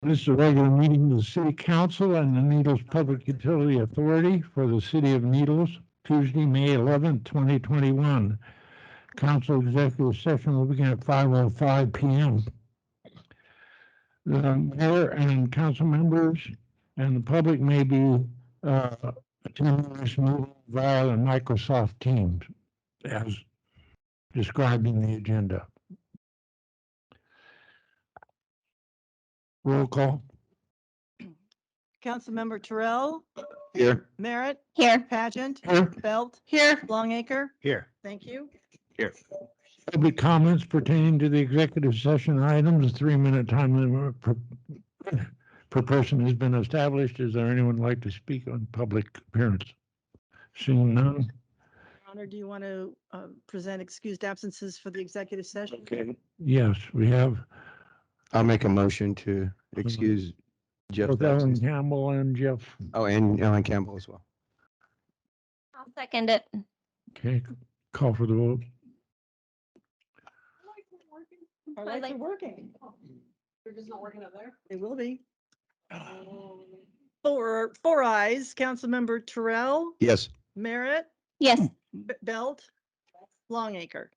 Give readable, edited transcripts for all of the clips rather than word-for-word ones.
This is a regular meeting of the City Council and the Needles Public Utility Authority for the City of Needles, Tuesday, May 11th, 2021. Council executive session will begin at 5:05 p.m. The mayor and council members and the public may be attending this meeting via the Microsoft Teams as described in the agenda. Roll call. Councilmember Terrell, Here. Merritt, Here. Pageant, Here. Belt, Here. Longacre. Here. Thank you. Here. Public comments pertaining to the executive session items, a 3-minute time limit per person has been established. Is there anyone like to speak on public appearance? Seeing none. Your Honor, do you want to present excused absences for the executive session? Okay. Yes, we have I'll make a motion to excuse Jeff. both Ellen Campbell and Jeff. Oh, and Ellen Campbell as well. I'll second it. Okay, call for the vote. Our lights are working. They're just not working up there? They will be. Four ayes, Councilmember Terrell, Yes. Merritt, Yes. Belt, Longacre.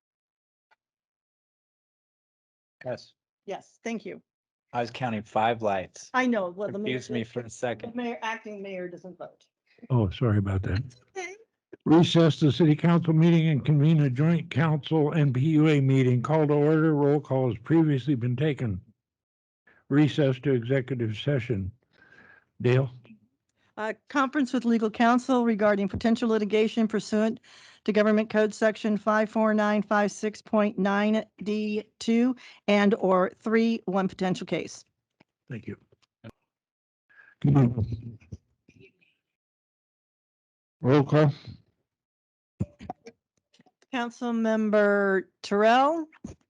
Yes, Yes, thank you. I was counting 5 lights. I know. Well, the mayor, Confused me for a the second. mayor, acting mayor doesn't vote. Oh, sorry about that. Okay. Recess the city council meeting and convene a joint council and PUA meeting. Call to order. Roll call has previously been taken. Recess to executive session. Dale? Conference with legal counsel regarding potential litigation pursuant to Government Code Section 54956.9 D2 and/or 3, one potential case. Thank you. Come on. Roll call. Councilmember Terrell,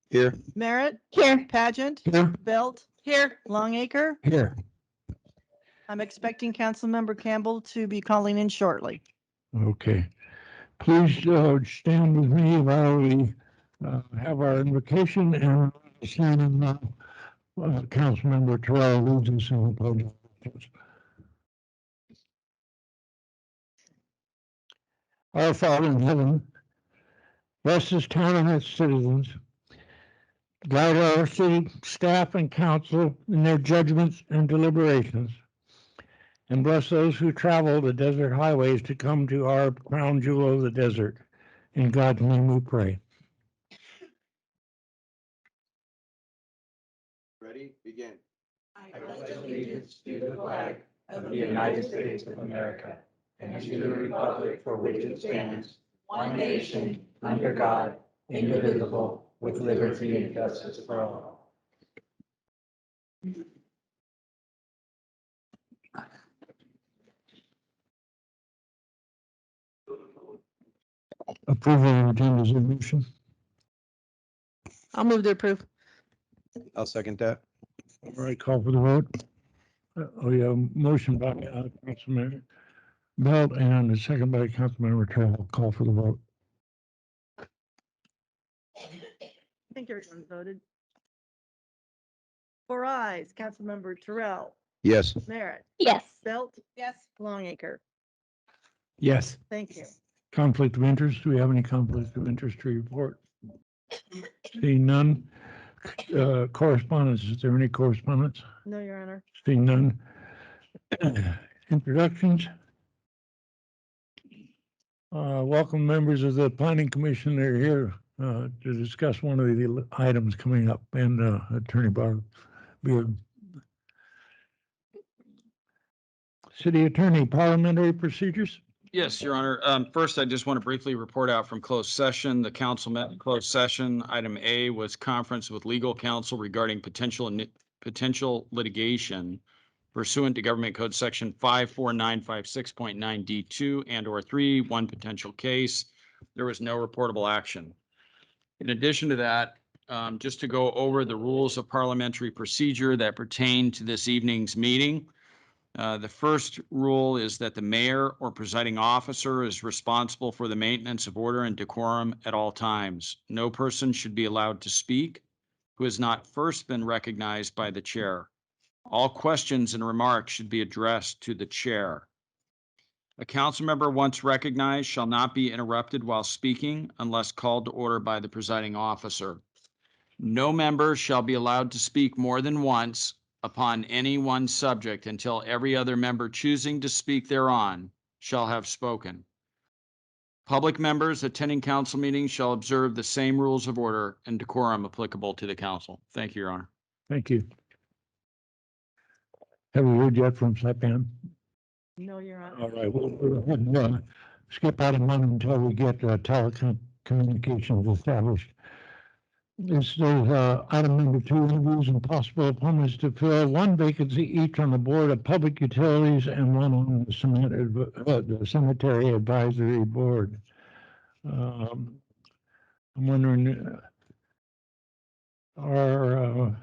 Here. Merritt, Here. Pageant, Here. Belt, Here. Longacre. Here. I'm expecting Councilmember Campbell to be calling in shortly. Okay. Please stand with me while we have our invocation and signing Councilmember Terrell leads us in the pledge of allegiance. Our Father in heaven, bless this town and its citizens. Guide our city staff and council in their judgments and deliberations. And bless those who travel the desert highways to come to our crown jewel of the desert. In God's name we pray. Ready? Begin. I pledge allegiance to the flag of the United States of America and to the republic for which it stands, one nation, under God, indivisible, with liberty and justice for all. Approval of agenda is a motion. I'll move to approve. I'll second that. All right, call for the vote. We have a motion by Councilmember Belt and a second by Councilmember Terrell. Call for the vote. I think everyone voted. 4 ayes, Councilmember Terrell, Yes. Merritt, Yes. Belt. Yes. Longacre. Yes. Thank you. Conflict of interest. Do we have any conflict of interest to report? Seeing none. Correspondence. Is there any correspondence? No, Your Honor. Seeing none. Introductions. Welcome members of the Planning Commission. They're here to discuss one of the items coming up, and Attorney Beard. City Attorney, parliamentary procedures. Yes, Your Honor. First, I just want to briefly report out from closed session. The council met in closed session. Item A was conference with legal counsel regarding potential litigation pursuant to Government Code Section 54956.9 D2 and/or 3, one potential case. There was no reportable action. In addition to that, just to go over the rules of parliamentary procedure that pertain to this evening's meeting. The first rule is that the mayor or presiding officer is responsible for the maintenance of order and decorum at all times. No person should be allowed to speak who has not first been recognized by the chair. All questions and remarks should be addressed to the chair. A council member once recognized shall not be interrupted while speaking unless called to order by the presiding officer. No member shall be allowed to speak more than once upon any one subject until every other member choosing to speak thereon shall have spoken. Public members attending council meetings shall observe the same rules of order and decorum applicable to the council. Thank you, Your Honor. Thank you. Have we heard yet from Saipan? No, Your Honor. All right, we'll go ahead and skip item one until we get telecommunications established. This is item number 2, interviews and possible appointments to fill one vacancy each on the Board of Public Utilities and one on the Cemetery Advisory Board. I'm wondering, are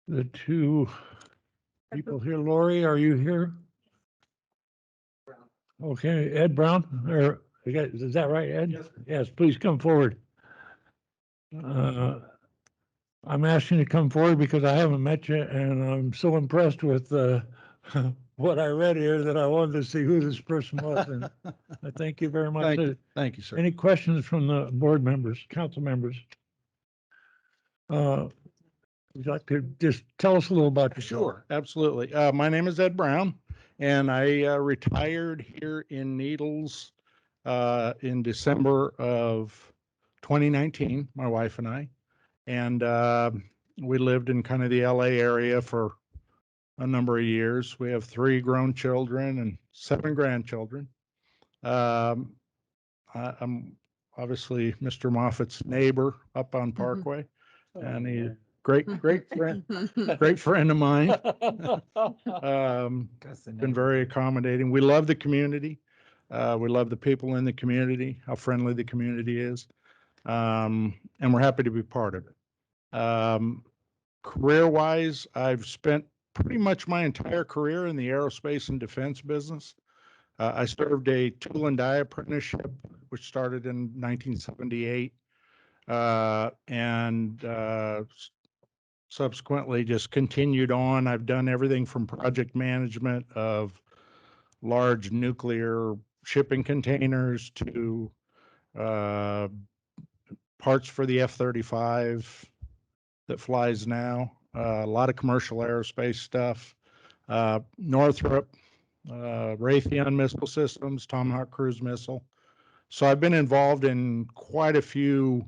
the two people here, Lori, are you here? Okay, Ed Brown, or, is that right, Ed? Yes. Yes, please come forward. I'm asking you to come forward because I haven't met you and I'm so impressed with what I read here that I wanted to see who this person was. And I thank you very much. Thank you, sir. Any questions from the board members, council members? Would you like to just tell us a little about yourself? Sure, absolutely. My name is Ed Brown, and I retired here in Needles in December of 2019, my wife and I. And we lived in kind of the LA area for a number of years. We have 3 grown children and 7 grandchildren. I'm obviously Mr. Moffat's neighbor up on Parkway, and he's great friend of mine. Been very accommodating. We love the community. We love the people in the community, how friendly the community is. And we're happy to be part of it. Career-wise, I've spent pretty much my entire career in the aerospace and defense business. I served a tool and die apprenticeship, which started in 1978, and subsequently just continued on. I've done everything from project management of large nuclear shipping containers to parts for the F-35 that flies now, a lot of commercial aerospace stuff, Northrop, Raytheon Missile Systems, Tomahawk Cruise Missile. So I've been involved in quite a few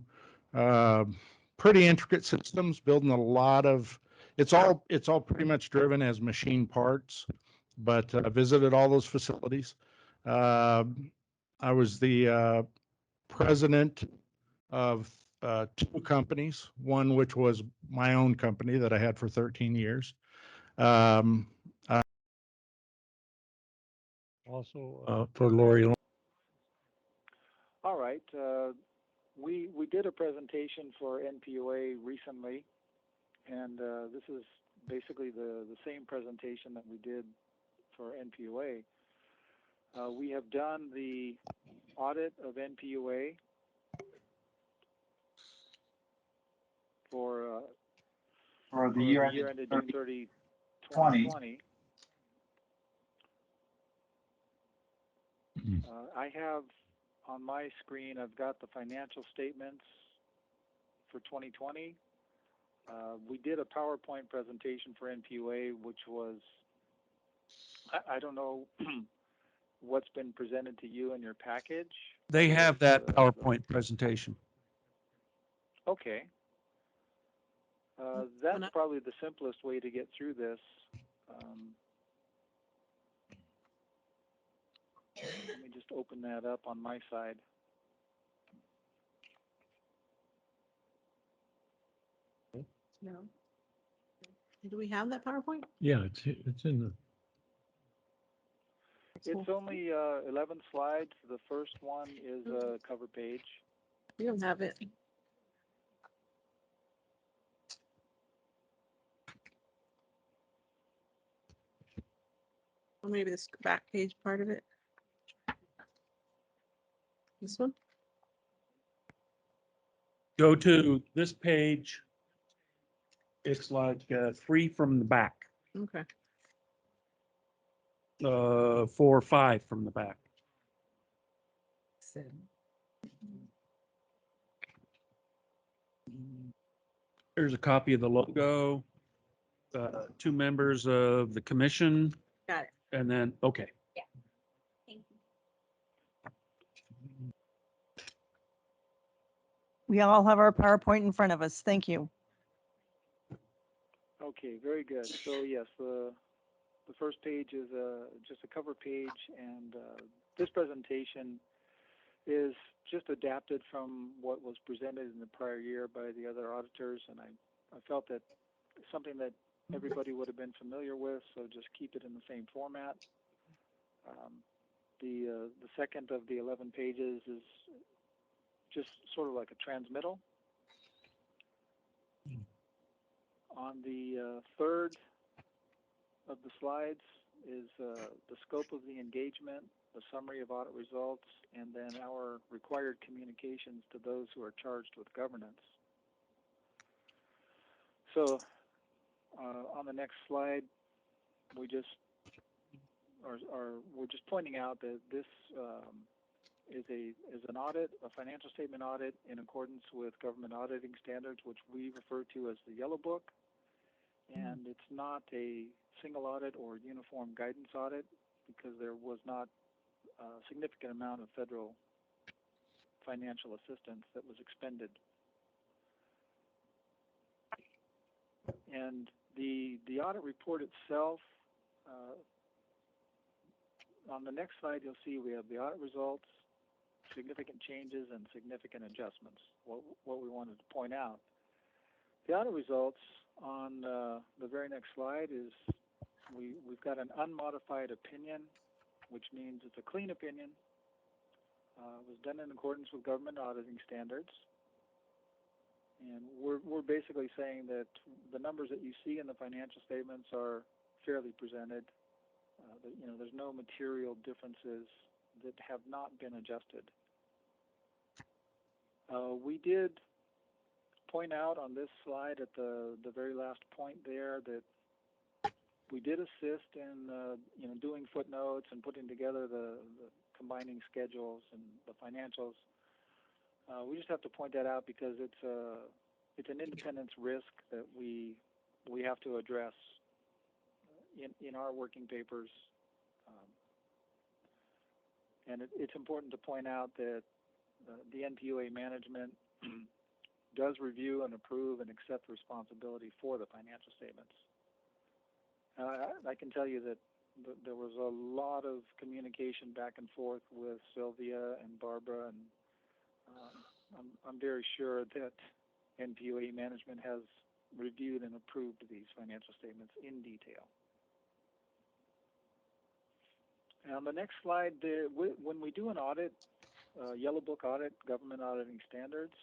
pretty intricate systems, building a lot of, it's all pretty much driven as machine parts, but I visited all those facilities. I was the president of 2 companies, one which was my own company that I had for 13 years. Also for Lori. All right. We did a presentation for NPOA recently, and this is basically the same presentation that we did for NPOA. We have done the audit of NPOA for the year ended June 30, 2020. I have on my screen, I've got the financial statements for 2020. We did a PowerPoint presentation for NPOA, which was, I don't know what's been presented to you in your package. They have that PowerPoint presentation. Okay. That's probably the simplest way to get through this. Let me just open that up on my side. No. Do we have that PowerPoint? Yeah, it's in the. It's only 11 slides. The first one is a cover page. We don't have it. Or maybe this back page part of it. This one? Go to this page. It's like 3 from the back. Okay. 4 or 5 from the back. Here's a copy of the logo, 2 members of the commission, Got it. and then, okay. Thank you. We all have our PowerPoint in front of us. Thank you. Okay, very good. So yes, the first page is just a cover page, and this presentation is just adapted from what was presented in the prior year by the other auditors, and I felt that it's something that everybody would have been familiar with, so just keep it in the same format. The second of the 11 pages is just sort of like a transmittal. On the third of the slides is the scope of the engagement, the summary of audit results, and then our required communications to those who are charged with governance. So on the next slide, we're just pointing out that this is an audit, a financial statement audit in accordance with government auditing standards, which we refer to as the Yellow Book. And it's not a single audit or uniform guidance audit because there was not a significant amount of federal financial assistance that was expended. And the audit report itself, on the next slide you'll see we have the audit results, significant changes, and significant adjustments. What we wanted to point out. The audit results on the very next slide is we've got an unmodified opinion, which means it's a clean opinion. It was done in accordance with government auditing standards. And we're basically saying that the numbers that you see in the financial statements are fairly presented. There's no material differences that have not been adjusted. We did point out on this slide at the very last point there that we did assist in doing footnotes and putting together the combining schedules and the financials. We just have to point that out because it's an independence risk that we have to address in our working papers. And it's important to point out that the NPUA management does review and approve and accept responsibility for the financial statements. I can tell you that there was a lot of communication back and forth with Sylvia and Barbara, and I'm very sure that NPUA management has reviewed and approved these financial statements in detail. And on the next slide, when we do an audit, Yellow Book audit, government auditing standards,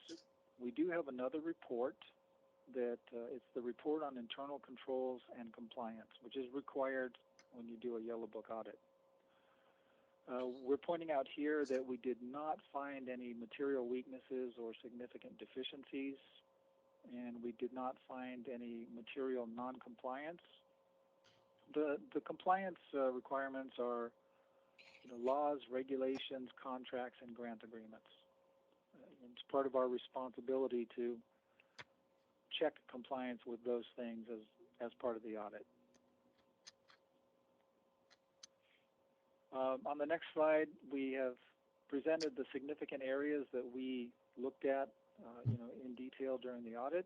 we do have another report that it's the report on internal controls and compliance, which is required when you do a Yellow Book audit. We're pointing out here that we did not find any material weaknesses or significant deficiencies, and we did not find any material non-compliance. The compliance requirements are laws, regulations, contracts, and grant agreements. It's part of our responsibility to check compliance with those things as part of the audit. On the next slide, we have presented the significant areas that we looked at, in detail during the audit.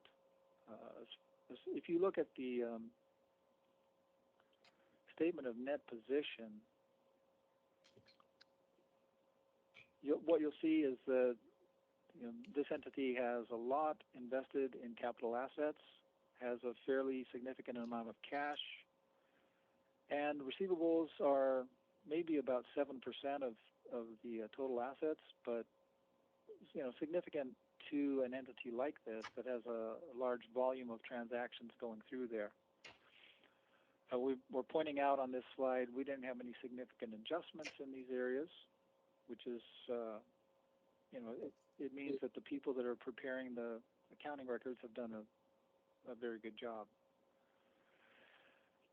If you look at the statement of net position, what you'll see is that this entity has a lot invested in capital assets, has a fairly significant amount of cash, and receivables are maybe about 7% of the total assets, but significant to an entity like this that has a large volume of transactions going through there. We're pointing out on this slide we didn't have any significant adjustments in these areas, which is, it means that the people that are preparing the accounting records have done a very good job.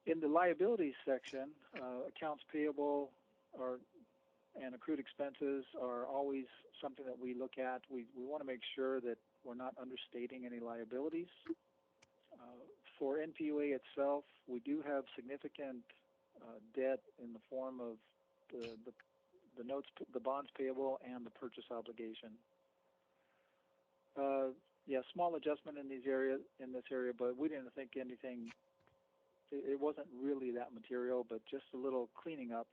In the liabilities section, accounts payable and accrued expenses are always something that we look at. We want to make sure that we're not understating any liabilities. For NPUA itself, we do have significant debt in the form of the notes, the bonds payable, and the purchase obligation. Small adjustment in this area, but we didn't think anything. It wasn't really that material, but just a little cleaning up.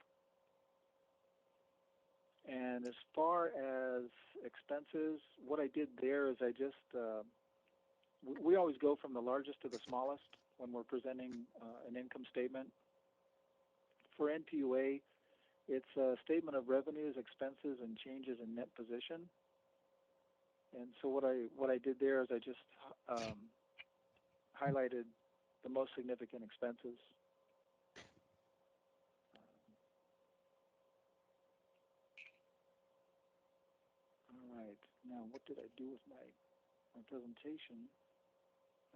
And as far as expenses, what I did there is I just we always go from the largest to the smallest when we're presenting an income statement. For NPUA, it's a statement of revenues, expenses, and changes in net position. And so what I did there is I just highlighted the most significant expenses. All right. Now, what did I do with my presentation?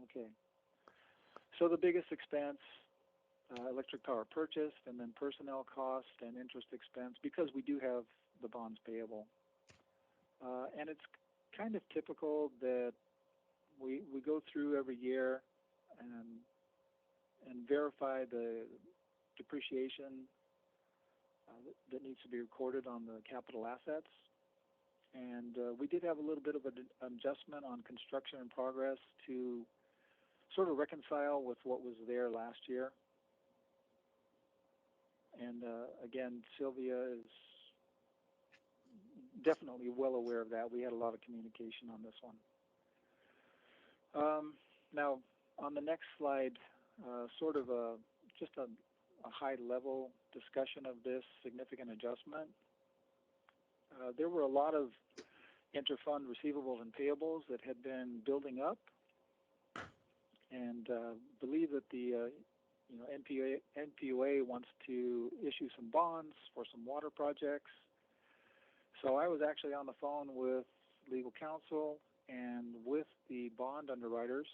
Okay. So the biggest expense, electric power purchased, and then personnel cost and interest expense, because we do have the bonds payable. And it's kind of typical that we go through every year and verify the depreciation that needs to be recorded on the capital assets. And we did have a little bit of an adjustment on construction in progress to sort of reconcile with what was there last year. And again, Sylvia is definitely well aware of that. We had a lot of communication on this one. Now, on the next slide, sort of just a high-level discussion of this significant adjustment. There were a lot of interfund receivables and payables that had been building up, and believe that the NPUA wants to issue some bonds for some water projects. So I was actually on the phone with legal counsel and with the bond underwriters,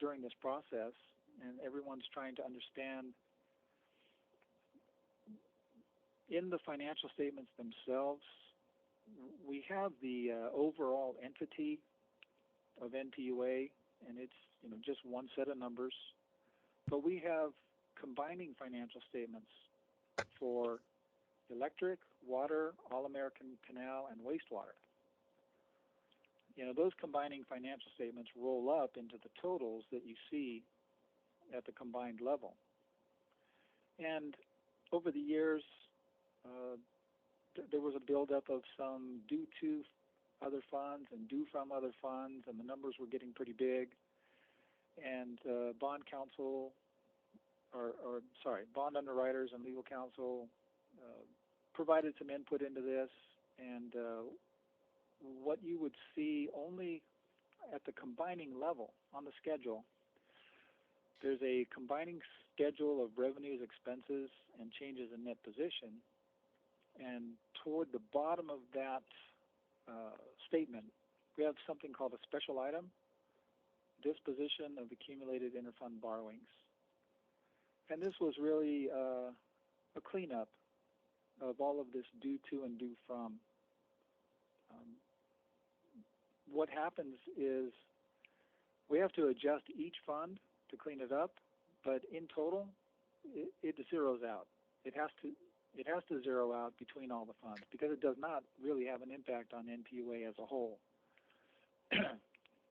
during this process, and everyone's trying to understand in the financial statements themselves. We have the overall entity of NPUA, and it's just one set of numbers, but we have combining financial statements for electric, water, All-American Canal, and wastewater. Those combining financial statements roll up into the totals that you see at the combined level. And over the years, there was a buildup of some due to other funds and due from other funds, and the numbers were getting pretty big. And bond underwriters and legal counsel provided some input into this, and what you would see only at the combining level on the schedule, there's a combining schedule of revenues, expenses, and changes in net position. And toward the bottom of that statement, we have something called a special item, disposition of accumulated interfund borrowings. And this was really a cleanup of all of this due to and due from. What happens is we have to adjust each fund to clean it up, but in total, it zeroes out. It has to zero out between all the funds because it does not really have an impact on NPUA as a whole.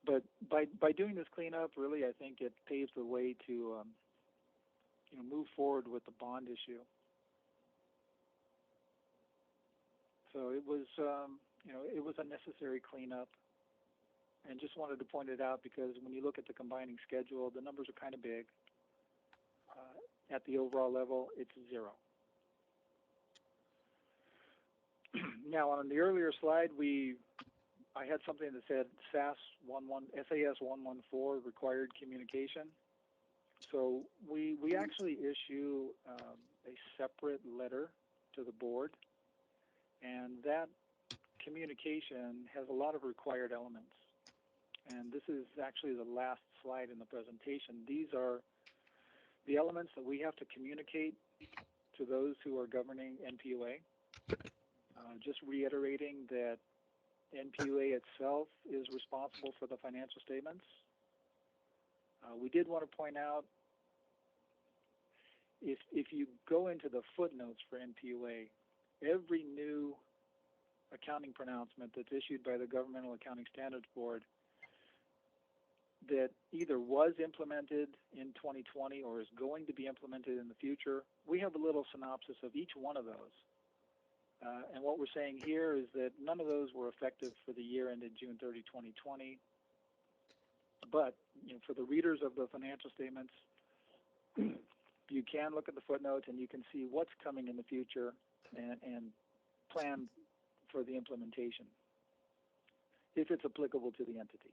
But by doing this cleanup, really, I think it paves the way to move forward with the bond issue. So it was it was a necessary cleanup, and just wanted to point it out because when you look at the combining schedule, the numbers are kind of big. At the overall level, it's zero. Now, on the earlier slide, I had something that said SAS 114 required communication. So we actually issue a separate letter to the board, and that communication has a lot of required elements. And this is actually the last slide in the presentation. These are the elements that we have to communicate to those who are governing NPUA. Just reiterating that NPUA itself is responsible for the financial statements. We did want to point out, if you go into the footnotes for NPUA, every new accounting pronouncement that's issued by the Governmental Accounting Standards Board that either was implemented in 2020 or is going to be implemented in the future, we have a little synopsis of each one of those. And what we're saying here is that none of those were effective for the year ended June 30, 2020. But for the readers of the financial statements, you can look at the footnotes and you can see what's coming in the future and plan for the implementation, if it's applicable to the entity.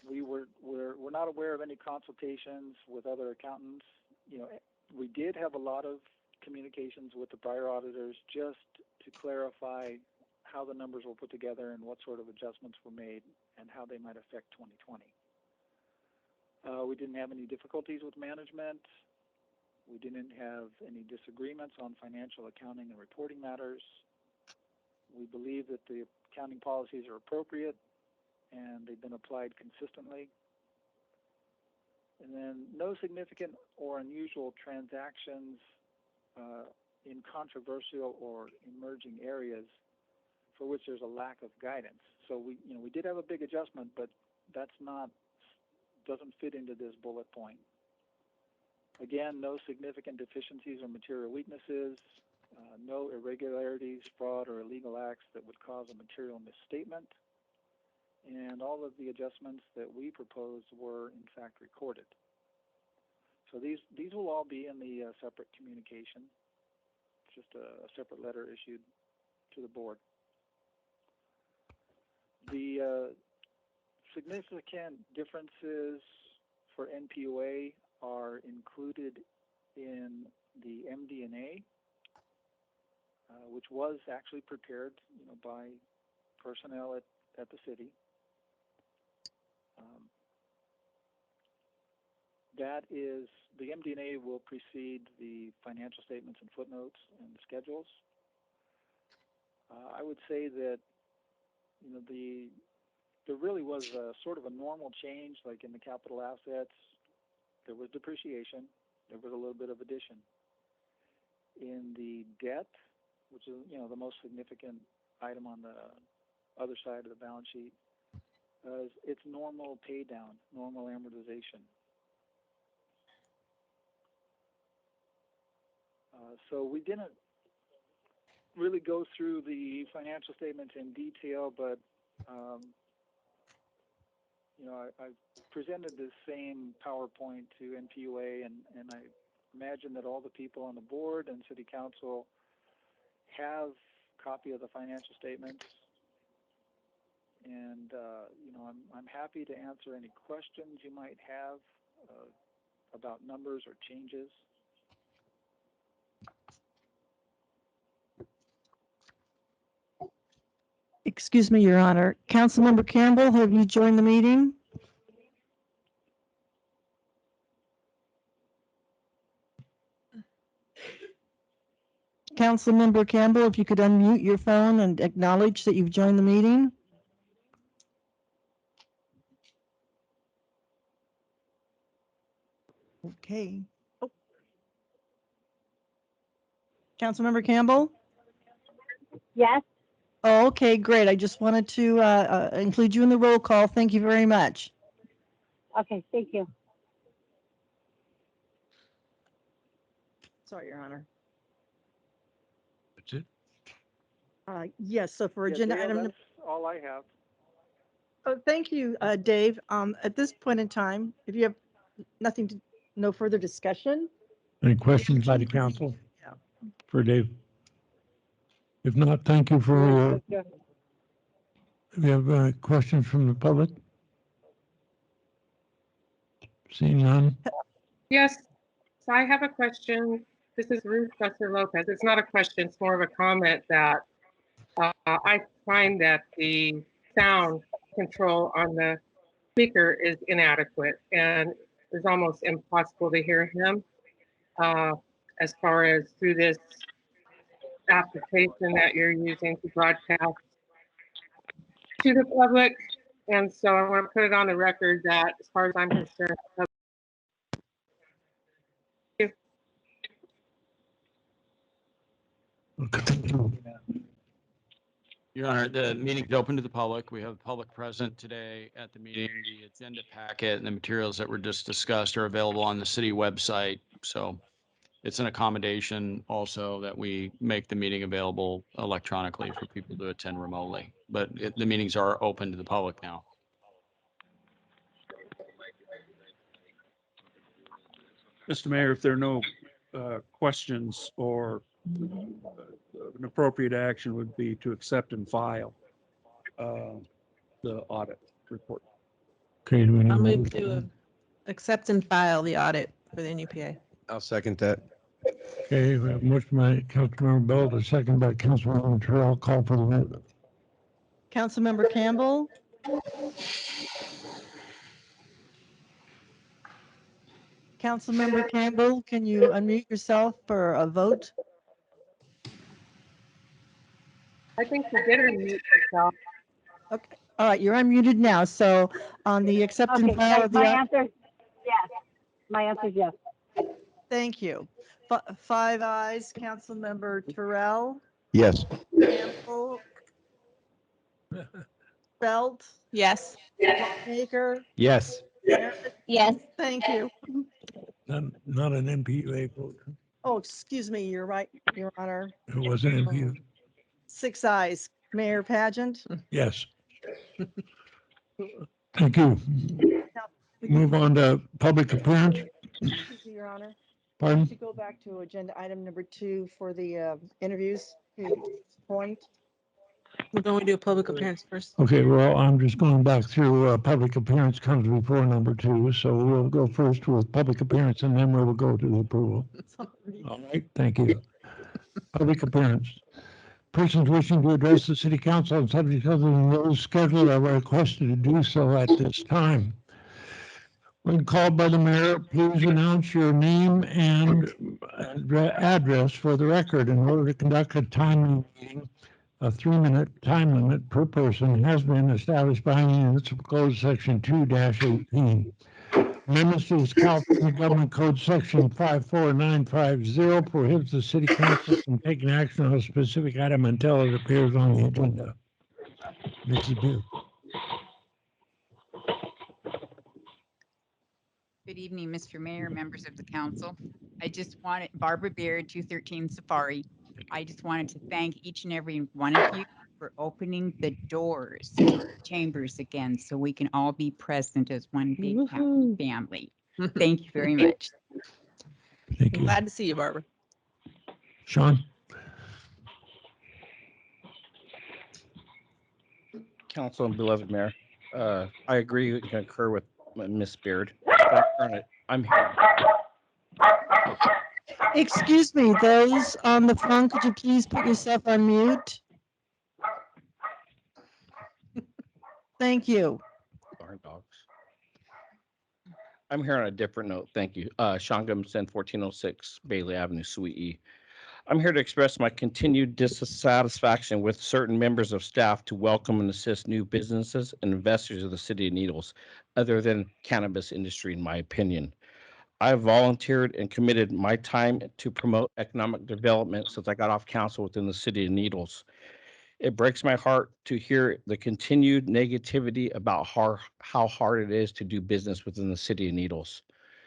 We're not aware of any consultations with other accountants. We did have a lot of communications with the prior auditors just to clarify how the numbers were put together and what sort of adjustments were made and how they might affect 2020. We didn't have any difficulties with management. We didn't have any disagreements on financial accounting and reporting matters. We believe that the accounting policies are appropriate and they've been applied consistently. And then no significant or unusual transactions in controversial or emerging areas for which there's a lack of guidance. So we did have a big adjustment, but doesn't fit into this bullet point. Again, no significant deficiencies or material weaknesses, no irregularities, fraud, or illegal acts that would cause a material misstatement, and all of the adjustments that we proposed were in fact recorded. So these will all be in the separate communication, just a separate letter issued to the board. The significant differences for NPUA are included in the MD&A, which was actually prepared, by personnel at the city. That is, the MD&A will precede the financial statements and footnotes and schedules. I would say that, there really was a sort of a normal change, like in the capital assets. There was depreciation. There was a little bit of addition. In the debt, which is, the most significant item on the other side of the balance sheet, it's normal pay down, normal amortization. So we didn't really go through the financial statements in detail, but I presented this same PowerPoint to NPUA, and I imagine that all the people on the board and city council have a copy of the financial statements. And I'm happy to answer any questions you might have about numbers or changes. Excuse me, Your Honor. Councilmember Campbell, have you joined the meeting? Councilmember Campbell, if you could unmute your phone and acknowledge that you've joined the meeting. Okay. Oh. Councilmember Campbell? Yes, Oh, okay, great. I just wanted to include you in the roll call. Thank you very much. okay, thank you. Sorry, Your Honor. That's it. Yes, so for Yeah, agenda Dale, item. that's all I have. Oh, thank you, Dave. At this point in time, if you have no further discussion. Any questions by the council? Yeah. For Dave? If not, thank you for, we have questions from the public? Seeing none? Yes, so I have a question. This is Ruth Besser Lopez. It's not a question, it's more of a comment that I find that the sound control on the speaker is inadequate. And it's almost impossible to hear him as far as through this application that you're using to broadcast to the public. And so I want to put it on the record that as far as I'm concerned, Your Honor, the meeting is open to the public. We have the public present today at the meeting. The agenda packet and the materials that were just discussed are available on the city website. So it's an accommodation also that we make the meeting available electronically for people to attend remotely. But the meetings are open to the public now. Mr. Mayor, if there are no questions, or an appropriate action would be to accept and file the audit report. Okay, do we need I'll a move motion? to accept and file the audit for the NUPA. I'll second that. Okay, we have a motion by Councilmember Belt, a second by Councilmember Terrell. Call for the vote. Councilmember Campbell, Councilmember Campbell, can you unmute yourself for a vote? I think you did unmute yourself. Okay, all right, you're unmuted now. So on the accept and Okay, file of my the, answer, yes. My answer is yes. thank you. Five ayes, Councilmember Terrell, Yes. Campbell, Belt, Yes. Baker, Yes. Merritt. Yes. Thank you. Not an MPUA vote. Oh, excuse me, you're right, Your Honor. It was an MPU. 6 ayes. Mayor Pageant? Yes. Thank you. Move on to public appearance. Excuse me, Your Honor. Pardon? To go back to agenda item number 2 for the interviews, point. We're going to do a public appearance first. Okay, well, I'm just going back through, public appearance comes before number 2, so we'll go first with public appearance and then we will go to the approval. All right, thank you. Public appearance. Persons wishing to address the city council on subjects other than those scheduled are requested to do so at this time. When called by the mayor, please announce your name and address for the record. In order to conduct a timely meeting, a 3-minute time limit per person has been established by Municipal Code Section 2-18. Amendments to this California Government Code Section 54950 prohibits the city council from taking action on a specific item until it appears on the agenda. Mrs. Beard. Good evening, Mr. Mayor, members of the council. I just wanted, Barbara Beard, 213 Safari. I just wanted to thank each and every one of you for opening the doors to the chambers again so we can all be present as one big happy Woohoo. family. Thank you very much. Thank you. Glad to see you, Barbara. Sean? Council and beloved mayor, I agree and concur with Miss Beard. I'm here. Excuse me, those on the phone, could you please put yourself on mute? Thank you. Darn dogs. I'm here on a different note. Thank you. Sean Gumson, 1406 Bailey Avenue, Suite E. I'm here to express my continued dissatisfaction with certain members of staff to welcome and assist new businesses and investors of the city of Needles, other than cannabis industry, in my opinion. I have volunteered and committed my time to promote economic development since I got off council within the city of Needles. It breaks my heart to hear the continued negativity about how hard it is to do business within the city of Needles.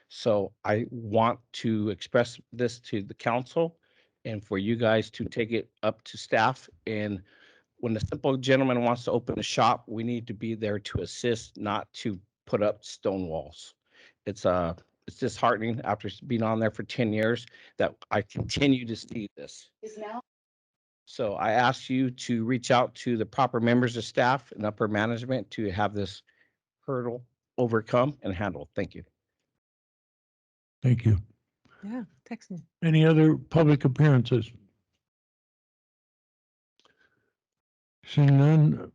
So I want to express this to the council and for you guys to take it up to staff. And when the simple gentleman wants to open a shop, we need to be there to assist, not to put up stone walls. It's disheartening after being on there for 10 years that I continue to see this. So I ask you to reach out to the proper members of staff and upper management to have this hurdle overcome and handled. Thank you. Thank you. Yeah, text me. Any other public appearances? Seeing none,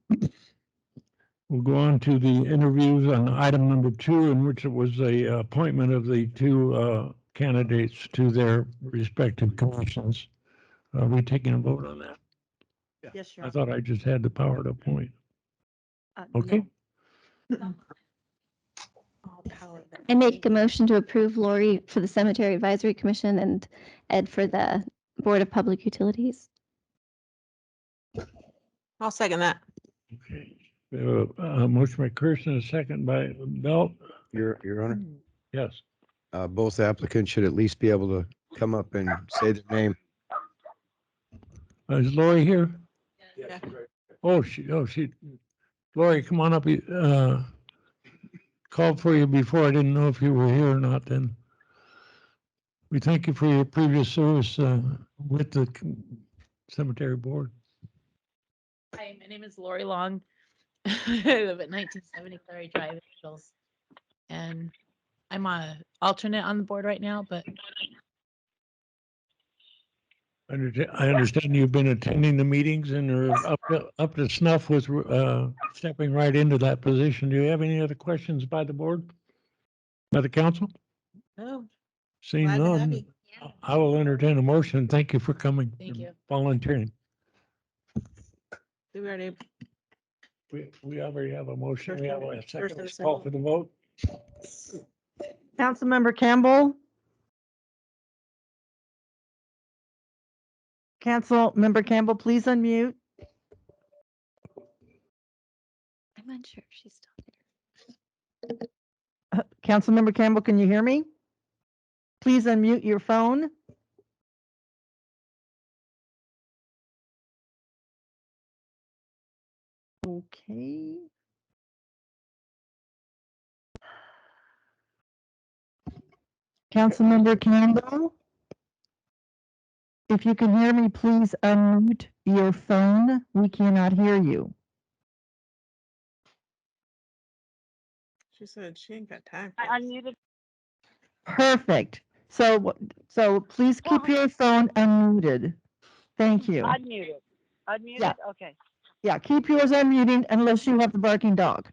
We'll go on to the interviews on item number 2, in which it was the appointment of the 2 candidates to their respective commissions. Are we taking a vote on that? Yes, Your I Honor. thought I just had the power to appoint. No. Okay, I make a motion to approve Lori for the Cemetery Advisory Commission and Ed for the Board of Public Utilities. I'll second that. okay. We have a motion by Kirsten, a second by Belt. Your Honor, Yes. both applicants should at least be able to come up and say their name. Is Lori here? Yeah. She, Lori, come on up. Called for you before. I didn't know if you were here or not then. We thank you for your previous service with the cemetery board. Hi, my name is Lori Long. I live at 1970 Clary Drive, Angels. And I'm a alternate on the board right now, but I understand you've been attending the meetings and are up to snuff with stepping right into that position. Do you have any other questions by the board? By the council? Oh, Seeing glad to have none, you. I will entertain a motion. Thank you for coming. Thank you. Volunteering. We already, We already have a motion. We have a First second. and Let's call for the vote. Councilmember Campbell. Councilmember Campbell, please unmute. I'm unsure if she's still there. Councilmember Campbell, can you hear me? Please unmute your phone. Okay. Councilmember Campbell? If you can hear me, please unmute your phone. We cannot hear you. she said she ain't got time. I for this. unmuted. Perfect. So please keep your phone unmuted. Thank you. Unmuted. Unmuted? Yeah. Okay. Yeah, keep yours unmuted unless you have the barking dog.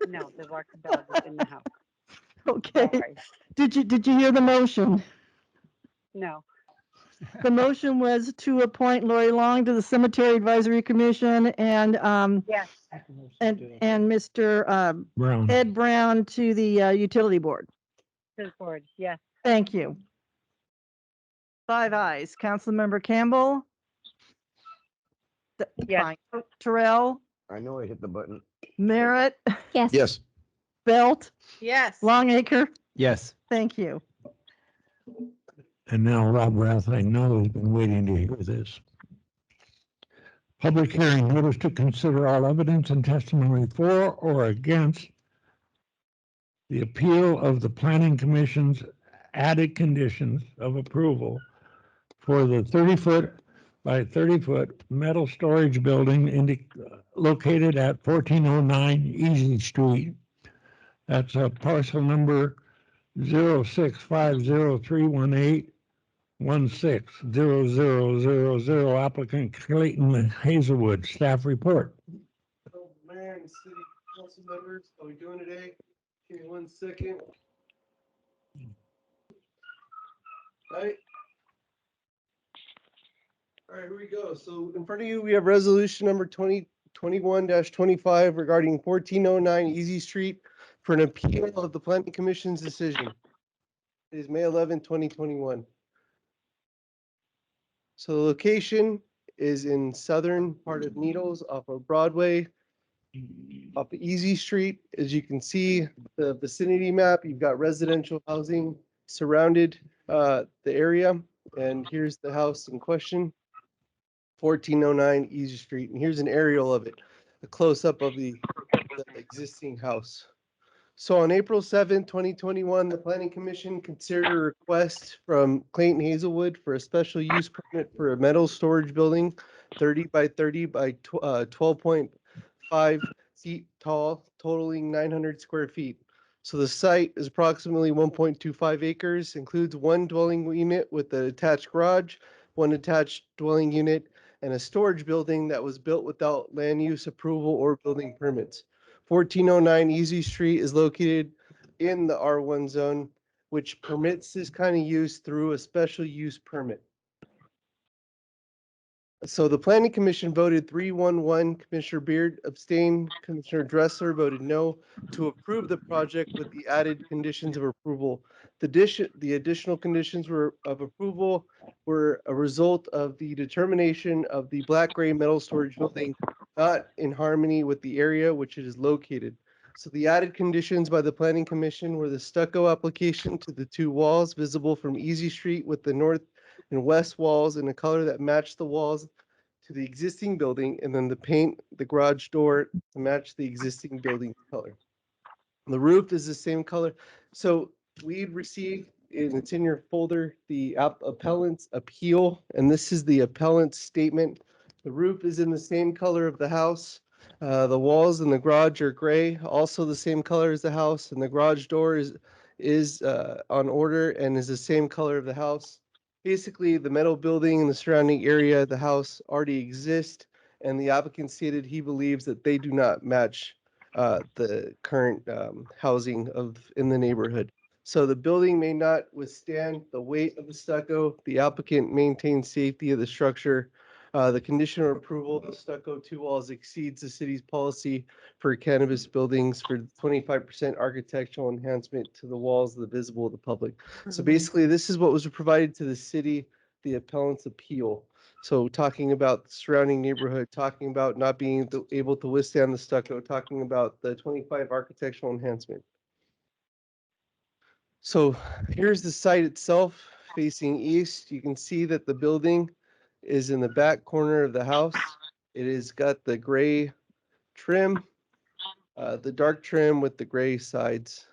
No, the barking dog is in the house. Okay. Sorry. Did you hear the motion? No. The motion was to appoint Lori Long to the Cemetery Advisory Commission and Yes. and Mr. Brown. Ed Brown to the Utility Board. To the board. Yes. Thank you. 5 ayes. Councilmember Campbell? Yes. Fine. Terrell? I know I hit the button. Merritt? Yes. Yes. Belt? Yes. Longacre? Yes. Thank you. And now Rob Rath, I know, has been waiting to hear this. Public hearing notice to consider all evidence and testimony for or against the appeal of the Planning Commission's added conditions of approval for the 30-foot by 30-foot metal storage building located at 1409 Easy Street. That's a parcel number 0650318160000. Applicant Clayton Hazelwood. Staff report. Mayor and city council members, how are we doing today? Give me 1 second. All right, here we go. So in front of you, we have resolution number 2021-25 regarding 1409 Easy Street for an appeal of the Planning Commission's decision. It is May 11, 2021. So the location is in southern part of Needles off of Broadway, off of Easy Street. As you can see, the vicinity map, you've got residential housing surrounded the area. And here's the house in question, 1409 Easy Street. And here's an aerial of it, a close-up of the existing house. So on April 7, 2021, the Planning Commission considered a request from Clayton Hazelwood for a special use permit for a metal storage building, 30 by 30 by 12.5 feet tall, totaling 900 square feet. So the site is approximately 1.25 acres, includes one dwelling unit with an attached garage, one attached dwelling unit, and a storage building that was built without land use approval or building permits. 1409 Easy Street is located in the R1 zone, which permits this kind of use through a special use permit. So the planning commission voted 3-1-1. Commissioner Beard abstained. Commissioner Dressler voted no to approve the project with the added conditions of approval. The additional conditions of approval were a result of the determination of the black gray metal storage building not in harmony with the area which it is located. So the added conditions by the planning commission were the stucco application to the two walls visible from Easy Street with the north and west walls in a color that matched the walls to the existing building, and then the paint the garage door to match the existing building color. The roof is the same color. So we received, and it's in your folder, the appellant's appeal, and this is the appellant's statement. The roof is in the same color of the house. The walls in the garage are gray, also the same color as the house, and the garage door is on order and is the same color of the house. Basically, the metal building and the surrounding area of the house already exist, and the applicant stated he believes that they do not match the current housing in the neighborhood. So the building may not withstand the weight of the stucco. The applicant maintains safety of the structure. The condition of approval, the stucco two walls exceeds the city's policy for cannabis buildings for 25% architectural enhancement to the walls that are visible to the public. So basically, this is what was provided to the city, the appellant's appeal. So talking about the surrounding neighborhood, talking about not being able to withstand the stucco, talking about the 25 architectural enhancement. So here's the site itself facing east. You can see that the building is in the back corner of the house. It has got the gray trim, the dark trim with the gray sides.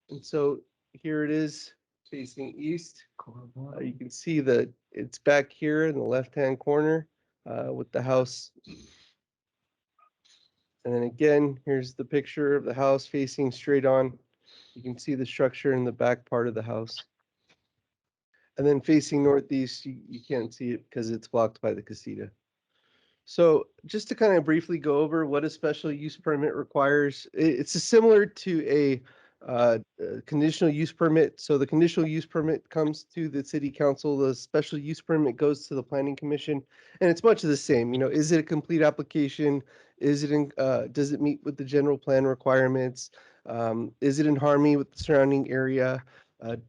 And so here it is facing east. You can see that it's back here in the left-hand corner with the house. And then again, here's the picture of the house facing straight on. You can see the structure in the back part of the house. And then facing northeast, you can't see it because it's blocked by the casita. So just to kind of briefly go over what a special use permit requires, it's similar to a conditional use permit. So the conditional use permit comes to the city council, the special use permit goes to the planning commission, and it's much of the same. You know, is it a complete application? Is it in, does it meet with the general plan requirements? Is it in harmony with the surrounding area?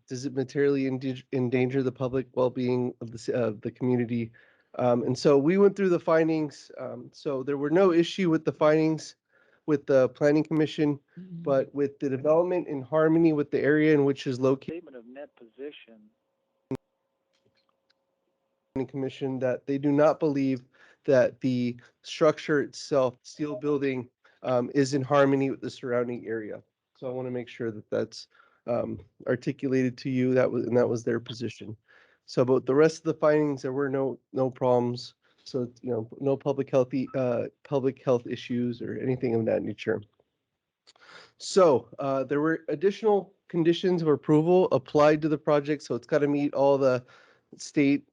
Does it materially endanger the public well-being of the community? And so we went through the findings. So there were no issue with the findings with the planning commission, but with the development in harmony with the area in which is located. Statement of net position. Planning commission that they do not believe that the structure itself, steel building, is in harmony with the surrounding area. So I want to make sure that that's articulated to you. That was their position. So, but the rest of the findings, there were no problems. So, you know, no public health issues or anything of that nature. So there were additional conditions of approval applied to the project. So it's got to meet all the state,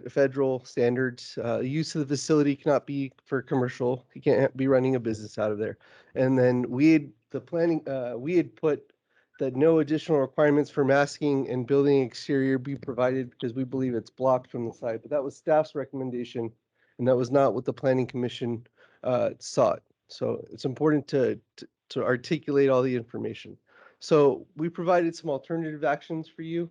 federal standards. Use of the facility cannot be for commercial. You can't be running a business out of there. And then we had put that no additional requirements for masking and building exterior be provided because we believe it's blocked from the side. But that was staff's recommendation, and that was not what the planning commission sought. So it's important to articulate all the information. So we provided some alternative actions for you.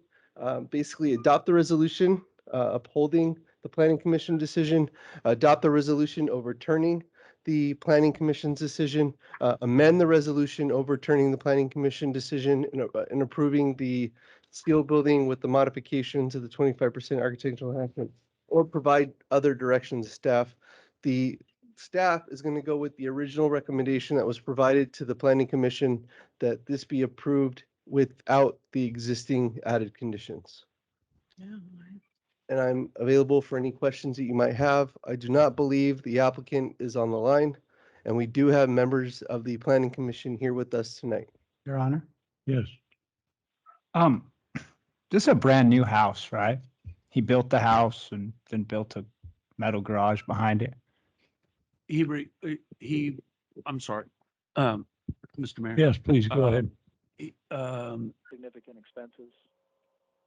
Basically, adopt the resolution upholding the planning commission decision, adopt the resolution overturning the planning commission's decision, amend the resolution overturning the planning commission decision and approving the steel building with the modifications of the 25% architectural enhancement, or provide other directions to staff. The staff is going to go with the original recommendation that was provided to the planning commission that this be approved without the existing added conditions. And I'm available for any questions that you might have. I do not believe the applicant is on the line, and we do have members of the planning commission here with us tonight. Your Honor, Yes. This is a brand new house, right? He built the house and then built a metal garage behind it? I'm sorry, Mr. Mayor. Yes, please go ahead. Significant expenses.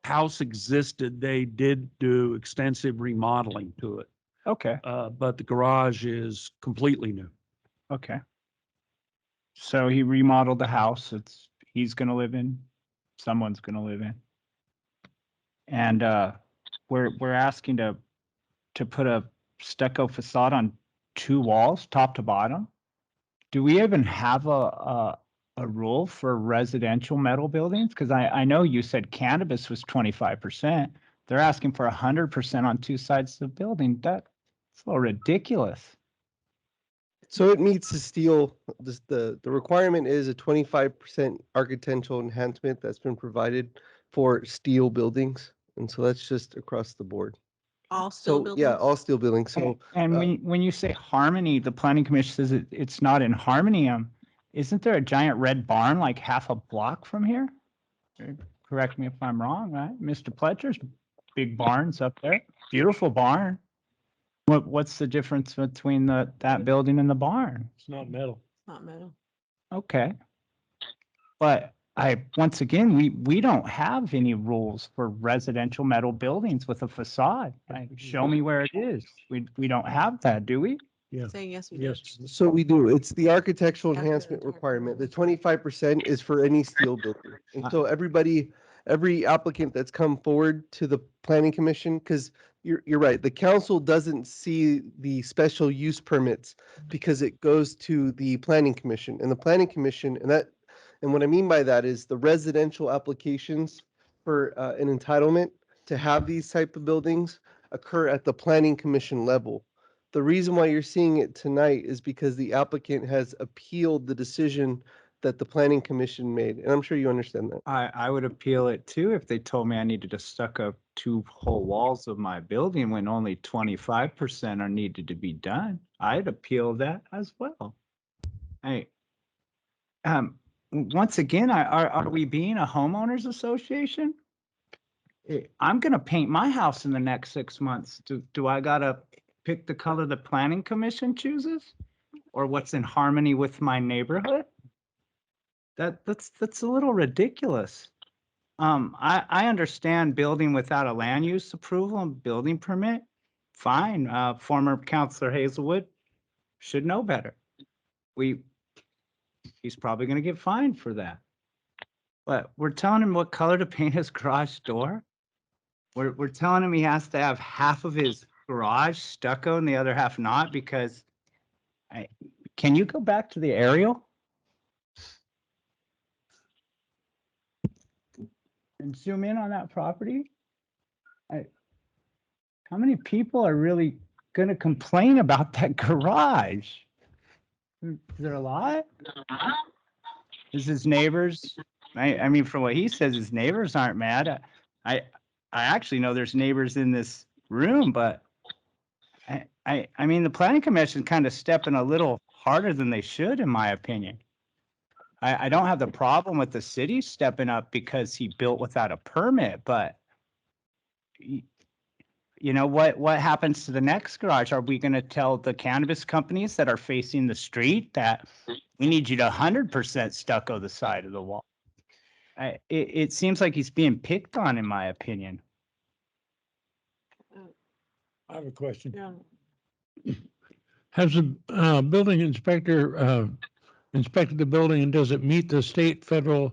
House existed, they did do extensive remodeling to it, Okay, but the garage is completely new. okay. So he remodeled the house. He's gonna live in, someone's gonna live in. And we're asking to put a stucco facade on 2 walls, top to bottom. Do we even have a rule for residential metal buildings? Because I know you said cannabis was 25%. They're asking for 100% on 2 sides of the building. That's a little ridiculous. So it meets the steel, the requirement is a 25% architectural enhancement that's been provided for steel buildings. And so that's just across the board. All steel So, buildings? yeah, all steel buildings. So, And when you say harmony, the planning commission says it's not in harmony. Isn't there a giant red barn like half a block from here? Correct me if I'm wrong, right? Mr. Pletcher's big barn's up there. Beautiful barn. What's the difference between that building and the barn? It's not metal. Not metal. Okay. But once again, we don't have any rules for residential metal buildings with a facade. Show me where it is. We don't have that, do we? Yeah. Saying yes, we do. Yes. so we do, it's the architectural enhancement requirement. The 25% is for any steel building. And so every applicant that's come forward to the planning commission, because you're right, the council doesn't see the special use permits because it goes to the planning commission, and the planning commission, and what I mean by that is the residential applications for an entitlement to have these type of buildings occur at the planning commission level. The reason why you're seeing it tonight is because the applicant has appealed the decision that the planning commission made, and I'm sure you understand that. I would appeal it too if they told me I needed to stuck up 2 whole walls of my building when only 25% are needed to be done. I'd appeal that as well. Once again, are we being a homeowners association? I'm gonna paint my house in the next 6 months. Do I gotta pick the color the planning commission chooses? Or what's in harmony with my neighborhood? That's a little ridiculous. I understand building without a land use approval and building permit. Fine, former Counselor Hazelwood should know better. He's probably gonna get fined for that. But we're telling him what color to paint his garage door. We're telling him he has to have half of his garage stucco and the other half not, because can you go back to the aerial? And zoom in on that property? How many people are really gonna complain about that garage? Is there a lot? Is his neighbors, I mean, from what he says, his neighbors aren't mad. I actually know there's neighbors in this room, but I mean, the planning commission kind of stepping a little harder than they should, in my opinion. I don't have the problem with the city stepping up because he built without a permit, but you know, what happens to the next garage? Are we going to tell the cannabis companies that are facing the street that we need you to 100% stucco the side of the wall? It seems like he's being picked on, in my opinion. I have a question. Yeah. Has the building inspector inspected the building, and does it meet the state, federal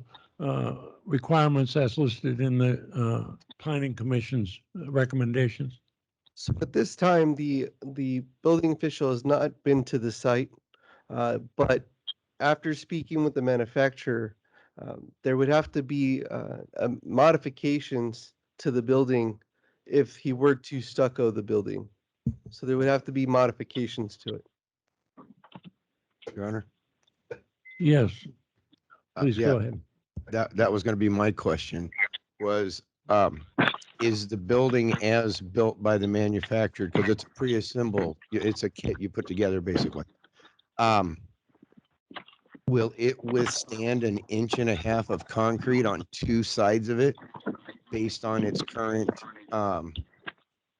requirements as listed in the planning commission's recommendations? So at this time, the building official has not been to the site, but after speaking with the manufacturer, there would have to be modifications to the building if he were to stucco the building. So there would have to be modifications to it. Your Honor. Yes. Please Yeah, go ahead. That was going to be my question, was, is the building as built by the manufacturer? Because it's a pre-assembled, it's a kit you put together, basically. Will it withstand 1.5 inches of concrete on 2 sides of it based on its current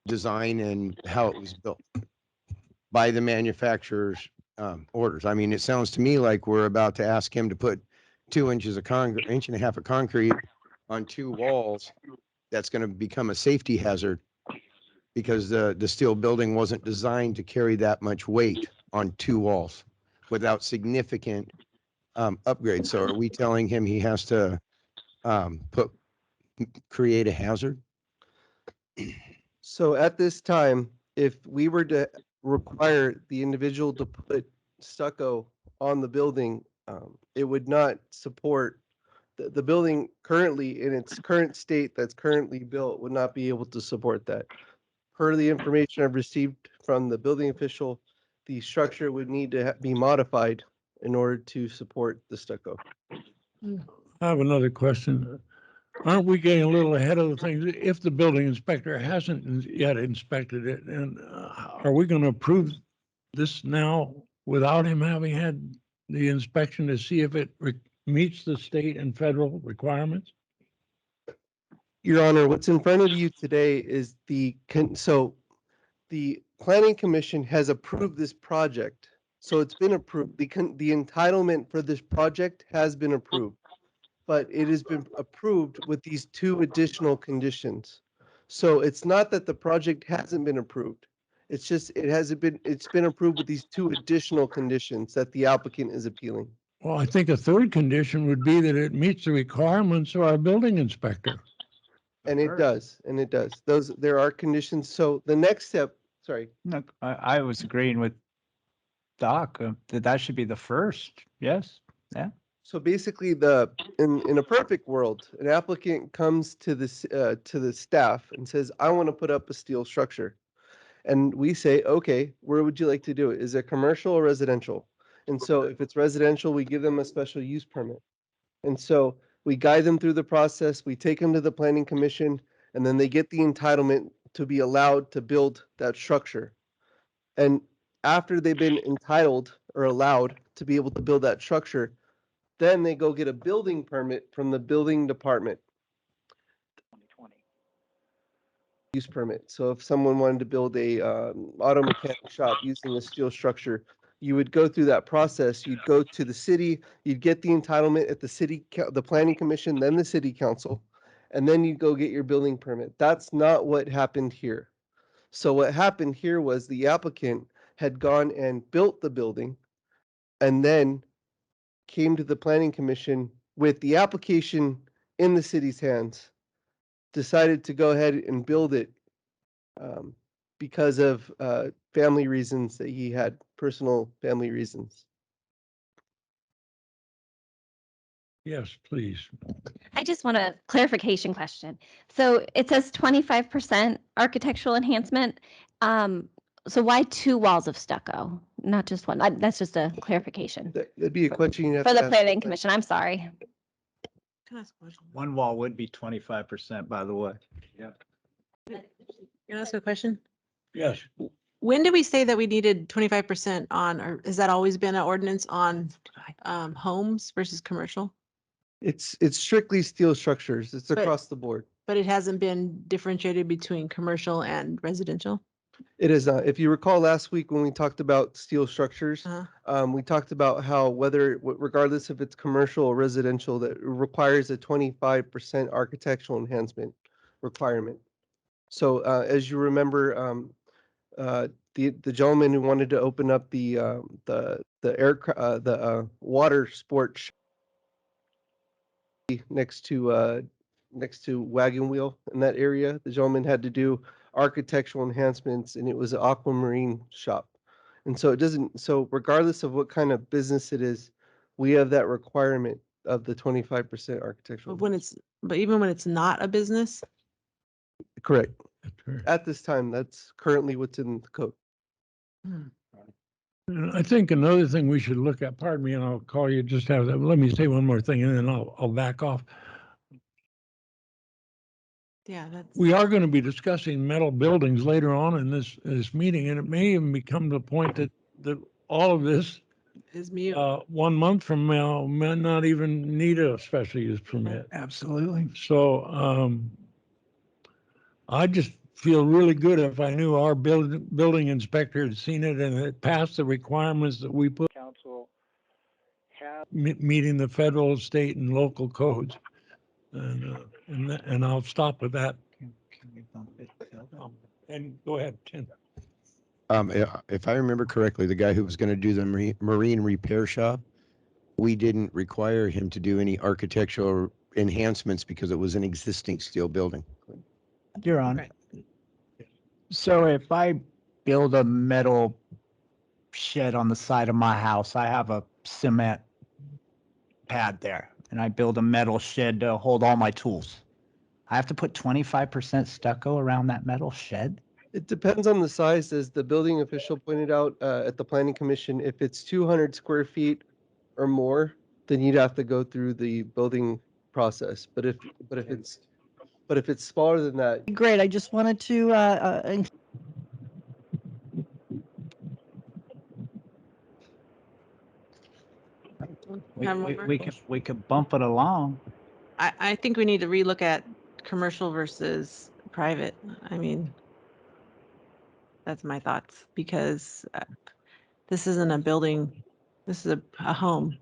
design and how it was built? by the manufacturer's orders. I mean, it sounds to me like we're about to ask him to put 2 inches of concrete, inch and a half of concrete on 2 walls. That's going to become a safety hazard because the steel building wasn't designed to carry that much weight on 2 walls without significant upgrades. So are we telling him he has to create a hazard? So at this time, if we were to require the individual to put stucco on the building, it would not support the building currently in its current state that's currently built would not be able to support that. Per the information I've received from the building official, the structure would need to be modified in order to support the stucco. I have another question. Aren't we getting a little ahead of the things? If the building inspector hasn't yet inspected it, and are we going to approve this now without him having had the inspection to see if it meets the state and federal requirements? Your Honor, what's in front of you today is so the Planning Commission has approved this project. So it's been approved. The entitlement for this project has been approved, but it has been approved with these 2 additional conditions. So it's not that the project hasn't been approved. It's just it's been approved with these 2 additional conditions that the applicant is appealing. Well, I think a third condition would be that it meets the requirements of our building inspector. And it does, and it does. There are conditions. So the next step, sorry. No, I was agreeing with Doc that should be the first. Yes. Yeah. So basically, in a perfect world, an applicant comes to the staff and says, "I want to put up a steel structure," and we say, "Okay, where would you like to do it? Is it commercial or residential?" And so, if it's residential, we give them a special use permit, and so we guide them through the process. We take them to the Planning Commission, and then they get the entitlement to be allowed to build that structure. And after they've been entitled or allowed to be able to build that structure, then they go get a building permit from the building department. 2020. Use permit. So if someone wanted to build a auto mechanic shop using a steel structure, you would go through that process. You'd go to the city, you'd get the entitlement at the Planning Commission, then the City Council, and then you go get your building permit. That's not what happened here. So what happened here was the applicant had gone and built the building and then came to the Planning Commission with the application in the city's hands, decided to go ahead and build it because of family reasons that he had, personal family reasons. Yes, please. I just want a clarification question. So it says 25% architectural enhancement. So why 2 walls of stucco, not just one? That's just a clarification. That'd be a question you have For to the ask Planning Commission, I'm sorry. Can I ask a question? One wall would be 25%, by the way. Yeah. Can I ask a question? Yes. When did we say that we needed 25% on, or has that always been an ordinance on homes versus commercial? It's strictly steel structures. It's But- across the board. But it hasn't been differentiated between commercial and residential? It is not. If you recall last week when we talked about steel structures, we talked about how regardless if it's commercial or residential, that it requires a 25% architectural enhancement requirement. So as you remember, the gentleman who wanted to open up the water sports next to Wagon Wheel in that area, the gentleman had to do architectural enhancements, and it was an aquamarine shop. And so so regardless of what kind of business it is, we have that requirement of the 25% architectural. But even when it's not a business? Correct. At this time, that's currently what's in the code. And I think another thing we should look at, pardon me, and I'll call you, just have that, let me say one more thing and then I'll back off. Yeah, that's. We are going to be discussing metal buildings later on in this meeting, and it may even become the point that all of this Is mute. 1 month from now may not even need a special use permit. Absolutely. So I just feel really good if I knew our building inspector had seen it and it passed the requirements that we put, Council have meeting the federal, state and local codes. And I'll stop with that. And go ahead, Tim. If I remember correctly, the guy who was gonna do the marine repair shop, we didn't require him to do any architectural enhancements because it was an existing steel building. Your Honor. So if I build a metal shed on the side of my house, I have a cement pad there, and I build a metal shed to hold all my tools. I have to put 25% stucco around that metal shed? It depends on the size, as the building official pointed out at the planning commission. If it's 200 square feet or more, then you'd have to go through the building process. But if it's smaller than that, Great. I just wanted to, We could bump it along. I think we need to relook at commercial versus private. I mean, that's my thoughts, because this isn't a building, this is a home.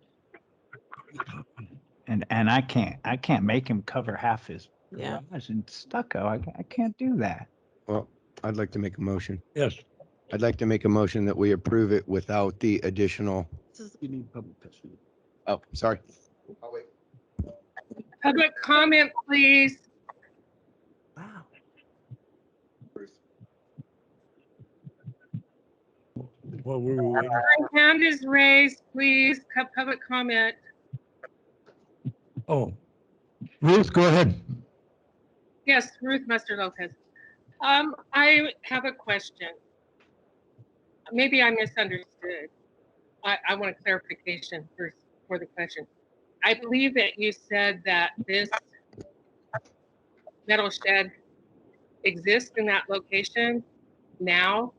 And I can't make him cover half his Yeah. garage in stucco. I can't do that. Well, I'd like to make a motion. Yes. I'd like to make a motion that we approve it without the additional. You need public testimony. Oh, sorry. Public comment, please. Wow. Well, we were waiting. My hand is raised, please. Public comment. Oh, Ruth, go ahead. Yes, Ruth Mester Lopez. I have a question. Maybe I misunderstood. I want a clarification for the question. I believe that you said that this metal shed exists in that location now,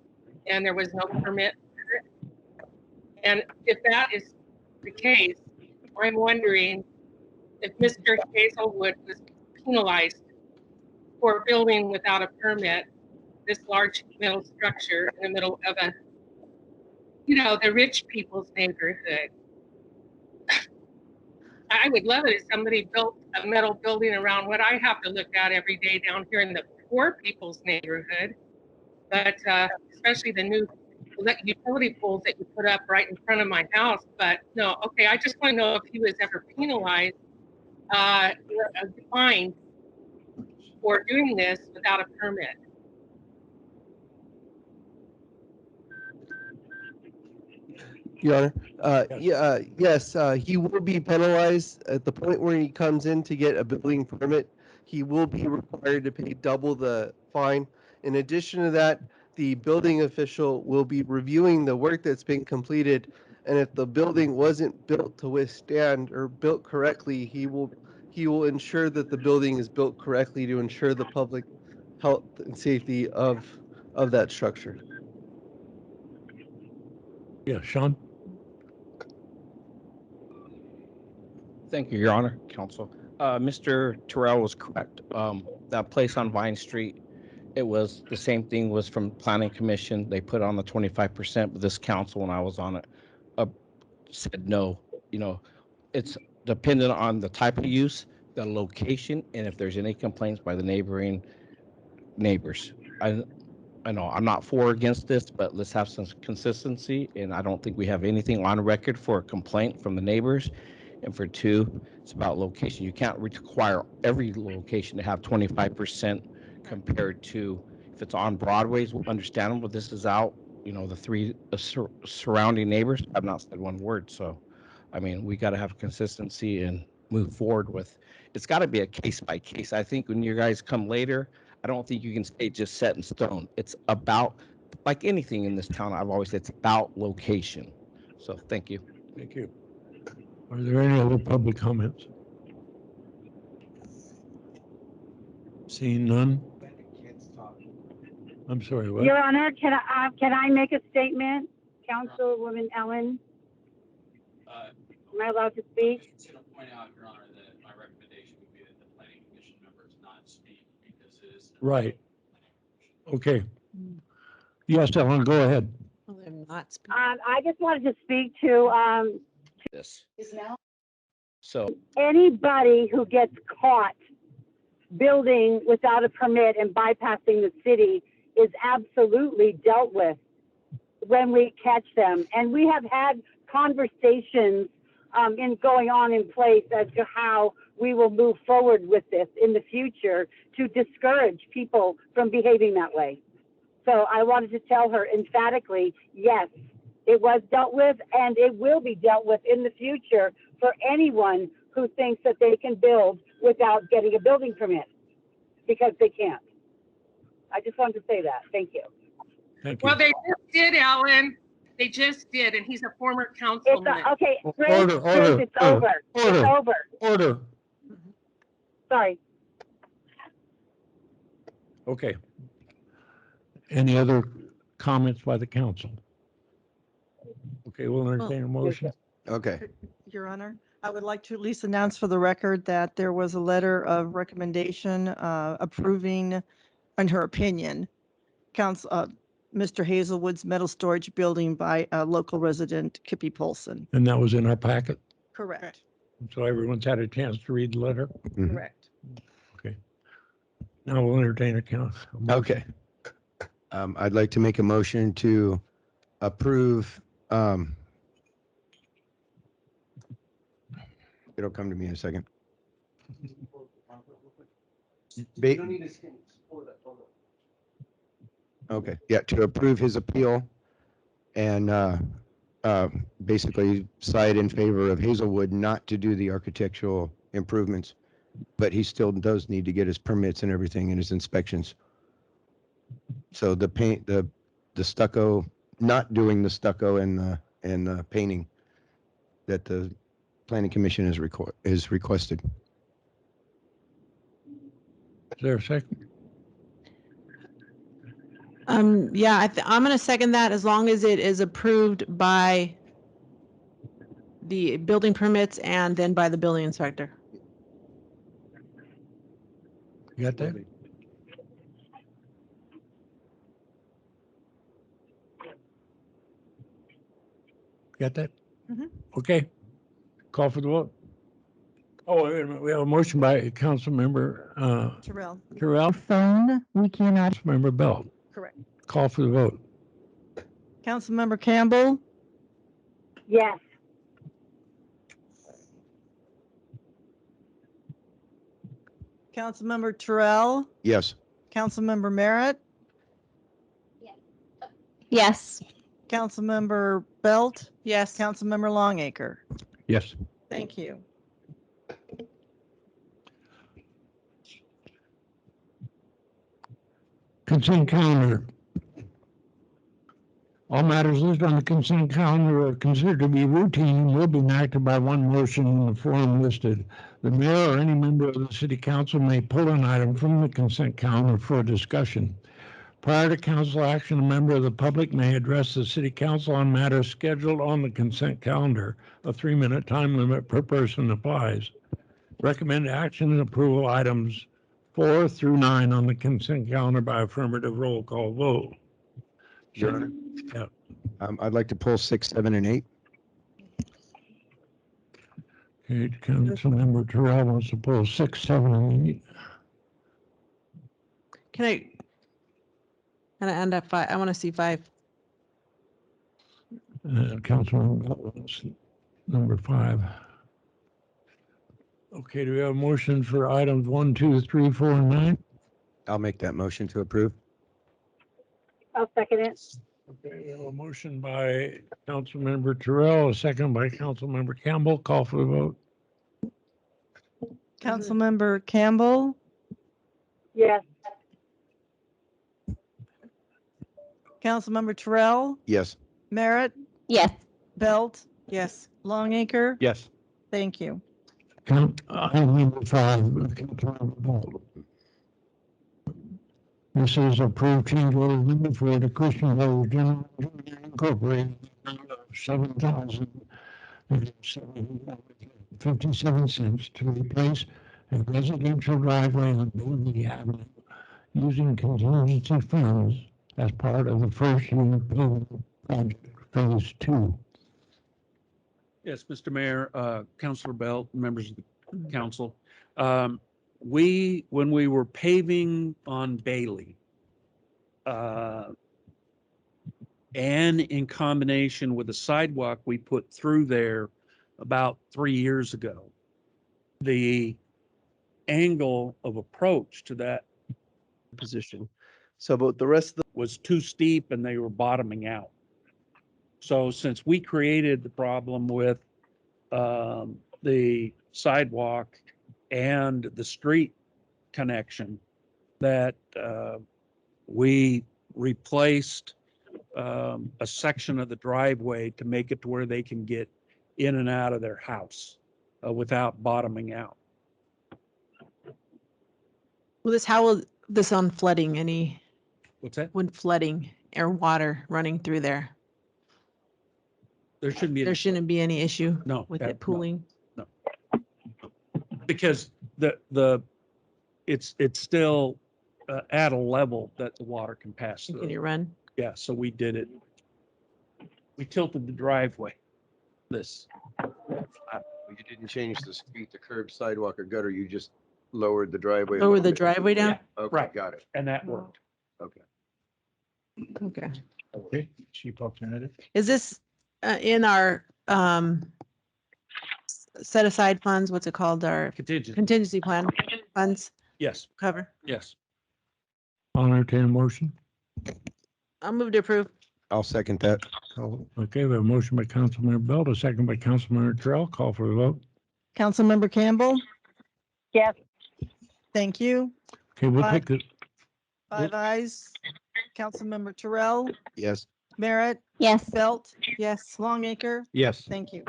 and there was no permit for it. And if that is the case, I'm wondering if Mr. Hazelwood was penalized for building without a permit this large metal structure in the middle of the rich people's neighborhood. I would love it if somebody built a metal building around what I have to look at every day down here in the poor people's neighborhood. But especially the new utility poles that you put up right in front of my house. But no, okay, I just want to know if he was ever penalized, fined for doing this without a permit. Your Honor, yes, he will be penalized at the point where he comes in to get a building permit. He will be required to pay double the fine. In addition to that, the building official will be reviewing the work that's been completed. And if the building wasn't built to withstand or built correctly, he will ensure that the building is built correctly to ensure the public health and safety of that structure. Yeah, Sean? Thank you, Your Honor, Counsel. Mr. Terrell was correct. That place on Vine Street, it was the same thing, was from Planning Commission. They put on the 25%, but this council, when I was on it, said no. It's dependent on the type of use, the location, and if there's any complaints by the neighboring neighbors. I know I'm not for or against this, but let's have some consistency. And I don't think we have anything on record for a complaint from the neighbors. And for two, it's about location. You can't require every location to have 25% compared to if it's on Broadway's understandable. This is out, the three surrounding neighbors have not said one word. So, I mean, we got to have consistency and move forward with, it's got to be a case by case. I think when you guys come later, I don't think you can stay just set in stone. It's about, like anything in this town, I've always said it's about location. So thank you. Thank you. Are there any other public comments? Seeing none? I'm sorry, what? Your Honor, can I make a statement? Councilwoman Ellen, am I allowed to speak? To point out, Your Honor, that my recommendation would be that the planning commission members not speak because it is. Right. Okay. Yes, Ellen, go ahead. I'm not speaking. I just wanted to speak to, This. So, anybody who gets caught building without a permit and bypassing the city is absolutely dealt with when we catch them. And we have had conversations going on in place as to how we will move forward with this in the future to discourage people from behaving that way. So I wanted to tell her emphatically, yes, it was dealt with and it will be dealt with in the future for anyone who thinks that they can build without getting a building permit, because they can't. I just wanted to say that. Thank you. Thank you. Well, they just did, Alan. They just did, and he's a former It's councilman. okay, Grace, Order, Grace, order, it's order, over. order. It's over. Order. Sorry. Okay. Any other comments by the council? Okay, we'll entertain a motion. Okay. Your Honor, I would like to at least announce for the record that there was a letter of recommendation approving, in her opinion, Mr. Hazelwood's metal storage building by a local resident, Kippy Polson. And that was in our packet. Correct. So everyone's had a chance to read the letter. Mhm. Correct. Okay. Now we'll entertain a count. Okay. I'd like to make a motion to approve, it'll come to me in a second. Okay, yeah, to approve his appeal and basically side in favor of Hazelwood not to do the architectural improvements, but he still does need to get his permits and everything and his inspections. So the paint, the stucco, not doing the stucco and the painting that the planning commission is requested. Is there a second? Yeah, I'm going to second that as long as it is approved by the building permits and then by the building inspector. You got that? Got that? Mhm. Okay. Call for the vote. Oh, wait a minute. We have a motion by Councilmember Terrell. Terrell. Phone, we cannot. Member Bell. Correct. Call for the vote. Councilmember Campbell, Yes. Councilmember Terrell, Yes. Councilmember Merritt, Yes. Councilmember Belt, Yes. Councilmember Longacre. Yes. Thank you. Consent calendar. All matters listed on the consent calendar are considered to be routine and will be enacted by one motion in the form listed. The mayor or any member of the city council may pull an item from the consent calendar for discussion. Prior to council action, a member of the public may address the city council on matters scheduled on the consent calendar. A 3-minute time limit per person applies. Recommend action and approval items 4 through 9 on the consent calendar by affirmative roll call vote. Your Honor. Yeah. I'd like to pull 6, 7, and 8. Okay, Councilmember Terrell wants to pull 6, 7, and 8. Can I end at 5? I want to see 5. Councilmember Bell wants number 5. Okay, do we have a motion for items 1, 2, 3, 4, and 9? I'll make that motion to approve. I'll second it. Okay, we have a motion by Councilmember Terrell, a second by Councilmember Campbell. Call for the vote. Councilmember Campbell, Yes. Councilmember Terrell, Yes. Merritt, Yes. Belt, Yes. Longacre. Yes. Thank you. Item number 5, Councilmember Bell. This is approved change order agreement for the Christian Village General Engineering Incorporated, $7,057 to replace a residential driveway on Boone Avenue using contingency funds as part of the first year building project phase 2. Yes, Mr. Mayor, Councilor Belt, members of the council. When we were paving on Bailey, and in combination with the sidewalk we put through there about 3 years ago, the angle of approach to that position. So, but the rest of the was too steep and they were bottoming out. So since we created the problem with the sidewalk and the street connection, that we replaced a section of the driveway to make it to where they can get in and out of their house without bottoming out. Will this, how will this on flooding, any, What's that? when flooding or water running through there? There shouldn't be. There shouldn't be any issue No, with that- it pooling? No. Because it's still at a level that the water can pass Can through. you run? Yeah, so we did it. We tilted the driveway. This. You didn't change the street, the curb, sidewalk, or gutter, you just lowered the driveway. a Lower little the bit. driveway down? Okay, Right. got it. And that worked. Okay. Okay. Okay, cheap alternative. Is this in our set aside funds? What's it called? Our Contingent. contingency plan funds Yes, cover? yes. I'll entertain a motion. I'll move to approve. I'll second that. Okay, we have a motion by Councilmember Belt, a second by Councilmember Terrell. Call for the vote. Councilmember Campbell, Yes. thank you. Okay, we'll Aye. take the, 5 ayes. Councilmember Terrell, Yes. Merritt, Yes. Belt, Yes. Longacre. Yes. Thank you.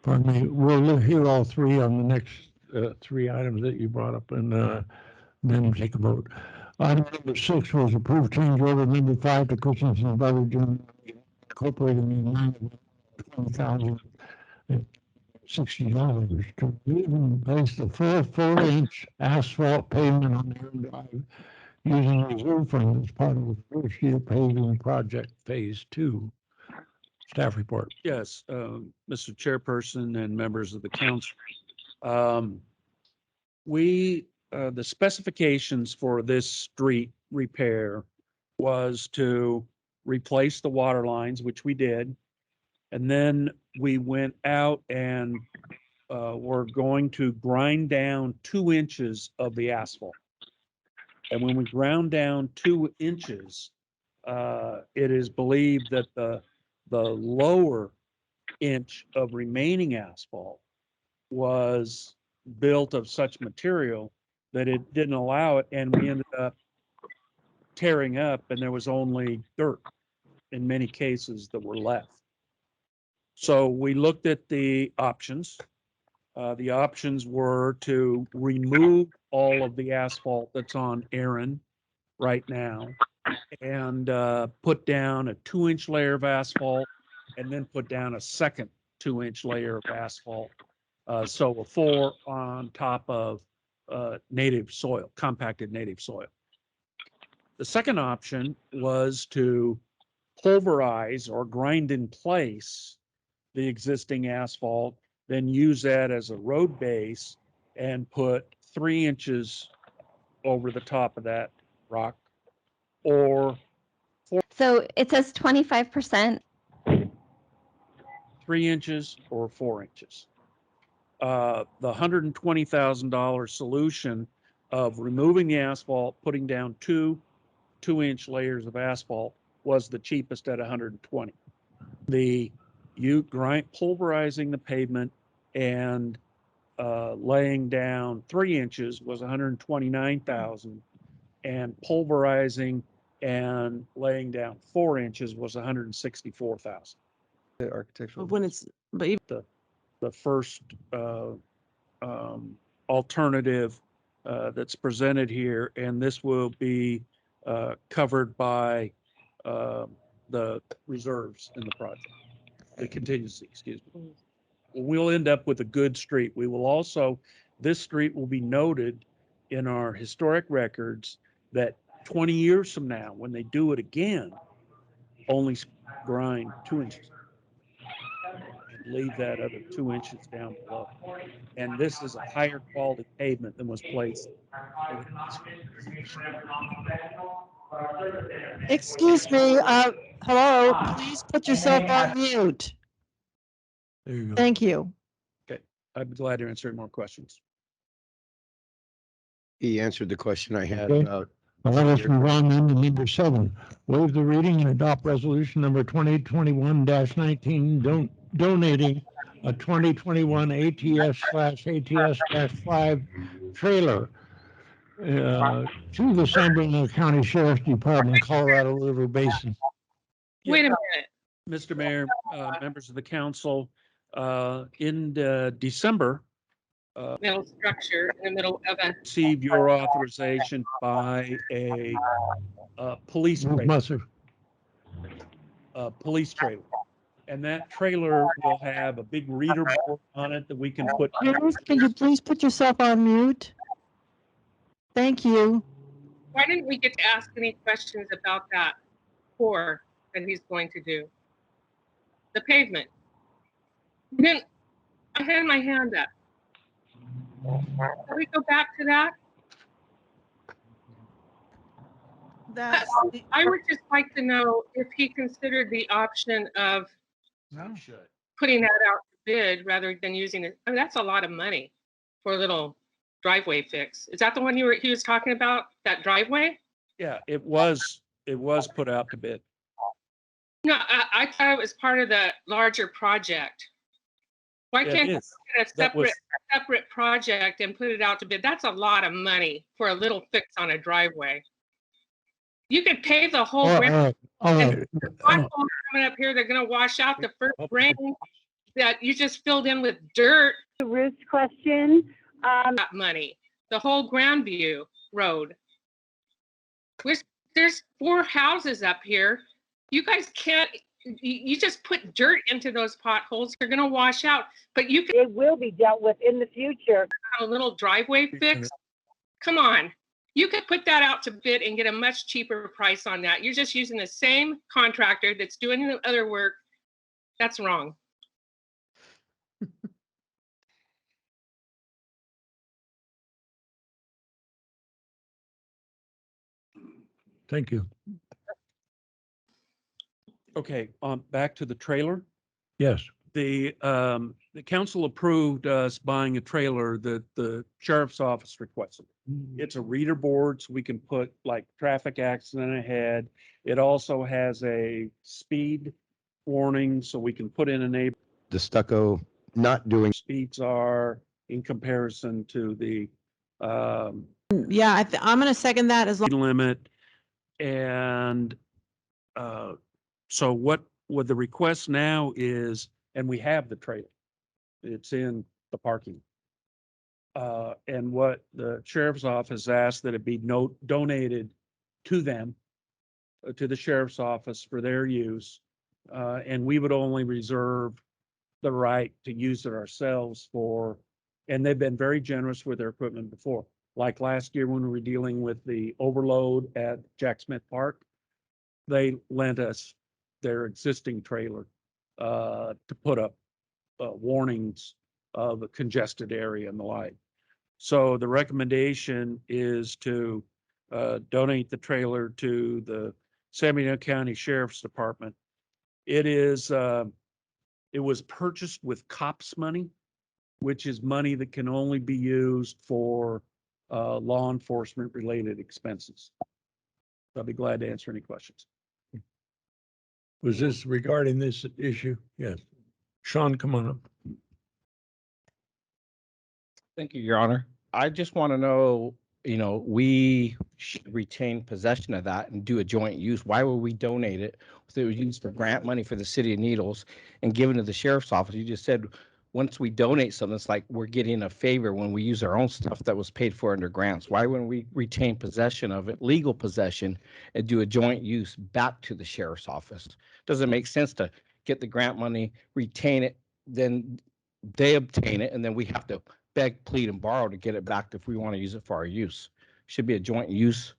pardon me, we'll hear all three on the next 3 items that you brought up and then take a vote. Item number 6 was approved change order number 5 to Christensen Beverage Incorporated in the amount of $20,060 to even place the full 4-inch asphalt pavement on Aaron Drive using reserve funds as part of the first year paving project phase 2. Staff report. Yes, Mr. Chairperson and members of the council. The specifications for this street repair was to replace the water lines, which we did. And then we went out and were going to grind down 2 inches of the asphalt. And when we ground down 2 inches, it is believed that the lower inch of remaining asphalt was built of such material that it didn't allow it, and we ended up tearing up, and there was only dirt in many cases that were left. So we looked at the options. The options were to remove all of the asphalt that's on Aaron right now and put down a 2-inch layer of asphalt and then put down a second 2-inch layer of asphalt. So a 4 on top of native soil, compacted native soil. The second option was to pulverize or grind in place the existing asphalt, then use that as a road base and put 3 inches over the top of that rock, or So it says 25%. 3 inches or 4 inches. The $120,000 solution of removing the asphalt, putting down 2-inch layers of asphalt was the cheapest at 120. Pulverizing the pavement and laying down 3 inches was 129,000, and pulverizing and laying down 4 inches was 164,000. the architectural. But when it's, but even The first alternative that's presented here, and this will be covered by the reserves in the project, the contingency, excuse me. We'll end up with a good street. We will also, this street will be noted in our historic records that 20 years from now, when they do it again, only grind 2 inches and leave that other 2 inches down below. And this is a higher quality pavement than was placed. Excuse me, hello, please put yourself on mute. There you go. Thank you. Okay, I'd be glad to answer any more questions. He answered the question I had Okay. about. Now let us move on then to number 7. Waive the reading and adopt resolution number 2021-19 donating a 2021 ATS/ATS-5 trailer to the San Bernardino County Sheriff's Department, Colorado River Basin. Wait a minute. Mr. Mayor, members of the council, in December, Metal structure in the middle of a, received your authorization by a police trailer. Musser. Police trailer. And that trailer will have a big reader board on it that we can put. Ruth, can you please put yourself on mute? Thank you. why didn't we get to ask any questions about that pour that he's going to do? The pavement. Then I had my hand up. Can we go back to that? That's, I would just like to know if he considered the option of putting that out to bid rather than using it. I mean, that's a lot of money for a little driveway fix. Is that the one he was talking about, that driveway? Yeah, it was put out to bid. No, I thought it was part of the larger project. Why It can't you is. get a That was- separate project and put it out to bid? That's a lot of money for a little fix on a driveway. You could pave the whole ground. All right. Potholes coming up here, they're gonna wash out the first rain that you just filled in with dirt. Ruth's question, That money, the whole Grandview Road. There's 4 houses up here. You guys can't, you just put dirt into those potholes, they're gonna wash out, but you can it will be dealt with in the future. have a little driveway fix. Come on, you could put that out to bid and get a much cheaper price on that. You're just using the same contractor that's doing the other work. That's wrong. Thank you. Okay, back to the trailer. Yes. The council approved us buying a trailer that the sheriff's office requested. It's a reader board, so we can put like traffic accident ahead. It also has a speed warning, so we can put in a neighbor The stucco not doing. speeds are in comparison to the Yeah, I'm gonna second that as long. speed limit. And so what the request now is, and we have the trailer. It's in the parking. And what the sheriff's office asked that it be donated to them, to the sheriff's office for their use. And we would only reserve the right to use it ourselves and they've been very generous with their equipment before. Like last year when we were dealing with the overload at Jack Smith Park, they lent us their existing trailer to put up warnings of a congested area and the like. So the recommendation is to donate the trailer to the San Bernardino County Sheriff's Department. It was purchased with COPS money, which is money that can only be used for law enforcement related expenses. I'll be glad to answer any questions. Was this regarding this issue? Yes. Sean, come on up. Thank you, Your Honor. I just want to know, we should retain possession of that and do a joint use. Why would we donate it if it was used for grant money for the city of Needles and given to the sheriff's office? You just said, once we donate something, it's like we're getting a favor when we use our own stuff that was paid for under grants. Why wouldn't we retain possession of it, legal possession, and do a joint use back to the sheriff's office? Doesn't make sense to get the grant money, retain it, then they obtain it, and then we have to beg, plead, and borrow to get it back if we want to use it for our use. Should be a joint use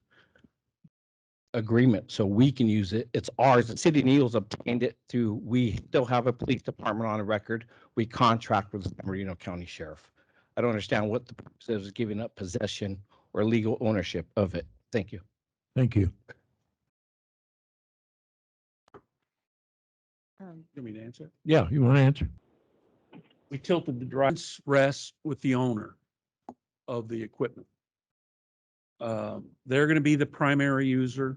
agreement so we can use it. It's ours. The city of Needles obtained it through, we still have a police department on a record. We contract with the San Bernardino County Sheriff. I don't understand what the purpose is of giving up possession or legal ownership of it. Thank you. Thank you. You mean to answer? Yeah, you want to answer? We tilted the drives rest with the owner of the equipment. They're going to be the primary user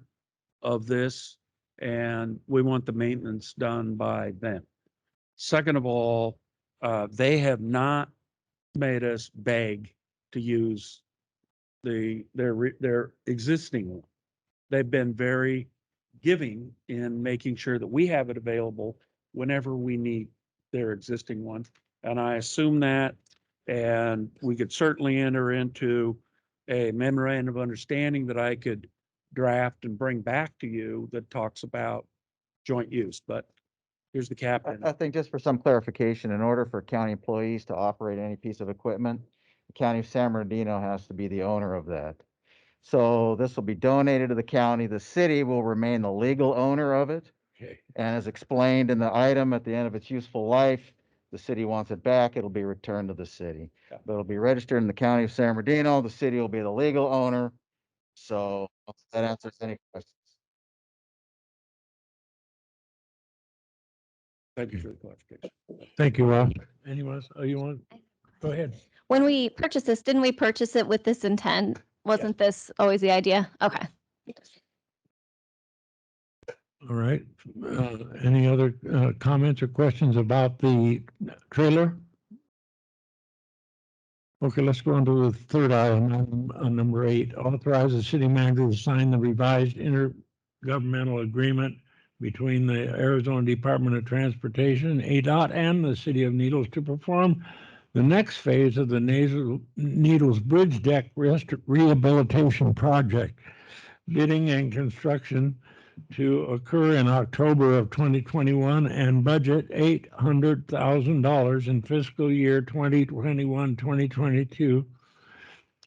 of this, and we want the maintenance done by them. Second of all, they have not made us beg to use their existing one. They've been very giving in making sure that we have it available whenever we need their existing one. And I assume that, and we could certainly enter into a memorandum of understanding that I could draft and bring back to you that talks about joint use, but here's the captain. I think just for some clarification, in order for county employees to operate any piece of equipment, the county of San Bernardino has to be the owner of that. So this will be donated to the county. The city will remain the legal owner of it. Okay. And as explained in the item, at the end of its useful life, the city wants it back, it'll be returned to the city. Yeah. But it'll be registered in the county of San Bernardino. The city will be the legal owner. So if that answers any questions. Thank you for the clarification. Thank you, Ross. Anyone else? Oh, you want? Go ahead. When we purchased this, didn't we purchase it with this intent? Wasn't this always the idea? Okay. All right. Any other comments or questions about the trailer? Okay, let's go on to the third item on number 8. Authorize the city manager to sign the revised intergovernmental agreement between the Arizona Department of Transportation, ADOT, and the city of Needles to perform the next phase of the Needles Bridge Deck Rehabilitation Project. Bidding and construction to occur in October of 2021 and budget $800,000 in fiscal year 2021-2022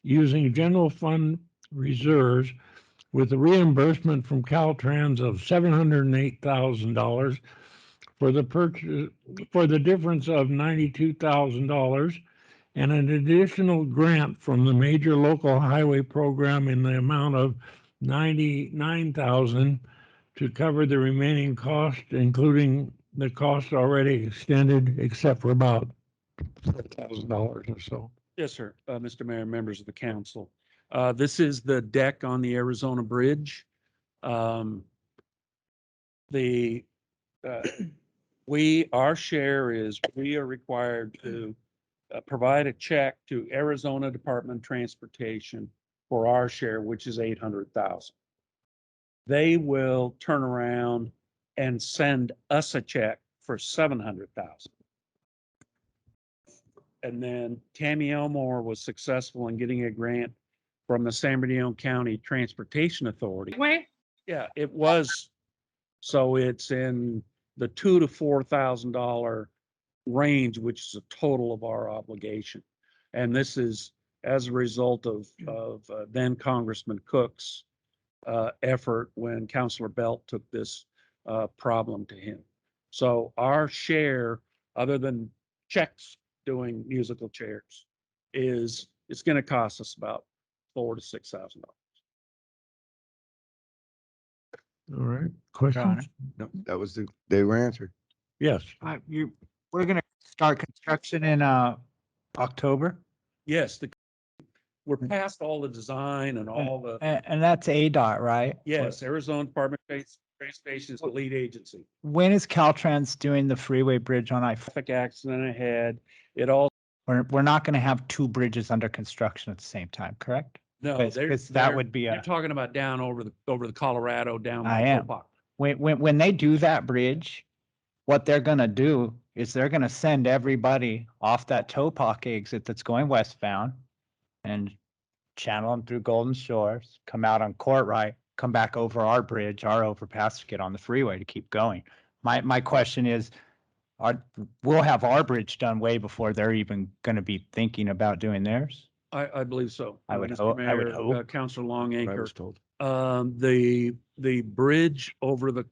using general fund reserves with a reimbursement from Caltrans of $708,000 for the purchase for the difference of $92,000 and an additional grant from the major local highway program in the amount of $99,000 to cover the remaining cost, including the cost already extended, except for about $4,000 or so. Yes, sir. Mr. Mayor, members of the council. This is the deck on the Arizona Bridge. Our share is we are required to provide a check to Arizona Department of Transportation for our share, which is $800,000. They will turn around and send us a check for $700,000. And then Tammy Elmore was successful in getting a grant from the San Bernardino County Transportation Authority. Wait, Yeah, it was. So it's in the $2,000 to $4,000 range, which is a total of our obligation. And this is as a result of then Congressman Cook's effort when Councilor Belt took this problem to him. So our share, other than checks doing musical chairs, it's going to cost us about $4,000 to $6,000. All right, questions? No, that was they were answered. Yes. We're gonna start construction in October, Yes, we're past all the design and all the, and that's ADOT, right? yes, Arizona Department of Transportation is the lead agency. When is Caltrans doing the freeway bridge on I-4? Traffic accident ahead, it all, We're not gonna have two bridges under construction at the same time, correct? no, Because that would be you're talking about down over the Colorado, down. I by am. Topeka. When they do that bridge, what they're gonna do is they're gonna send everybody off that Topeka exit that's going westbound and channel them through Golden Shores, come out on Courtright, come back over our bridge, our overpass to get on the freeway to keep going. My question is, we'll have our bridge done way before they're even gonna be thinking about doing theirs? I believe so. I would Mr. hope- I would Mayor, hope. Counselor I Longacre. was told. The bridge over the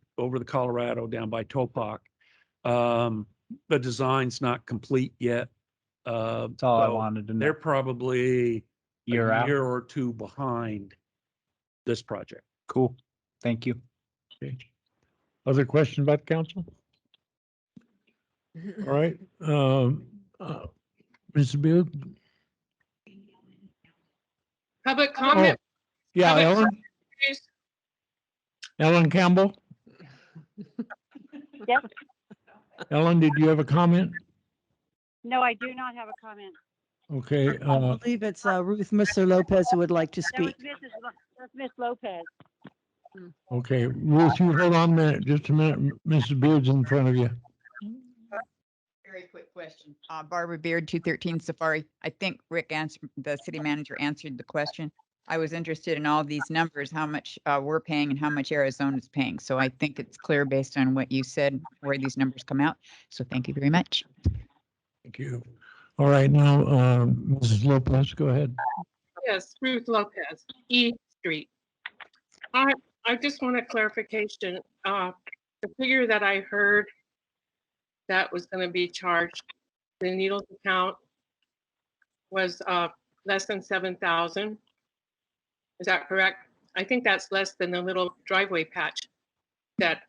Colorado down by Topak, the design's not complete yet. That's all I So wanted to know. They're probably Year a out. year or two behind this project. Cool. Thank you. Okay. Other questions about the council? All right, Mrs. Beard? Public comment, Yeah, Public Ellen, please. Ellen Campbell? Yes, Ellen, did you have a comment? no, I do not have a comment. Okay, I believe it's Ruth Mr. Lopez who would like to That was speak. that's Miss Lopez. okay, Ruth, you hold on a minute, just a minute, Mrs. Beard's in front of you. Very quick question. Barbara Beard, 213 Safari. I think Rick answered, the city manager answered the question. I was interested in all these numbers, how much we're paying and how much Arizona's paying. So I think it's clear based on what you said, where these numbers come out. So thank you very much. Thank you. All right, now, Mrs. Lopez, go ahead. Yes, Ruth Lopez, E Street. I just want a clarification. The figure that I heard that was going to be charged, the Needles account was less than 7,000. Is that correct? I think that's less than the little driveway patch that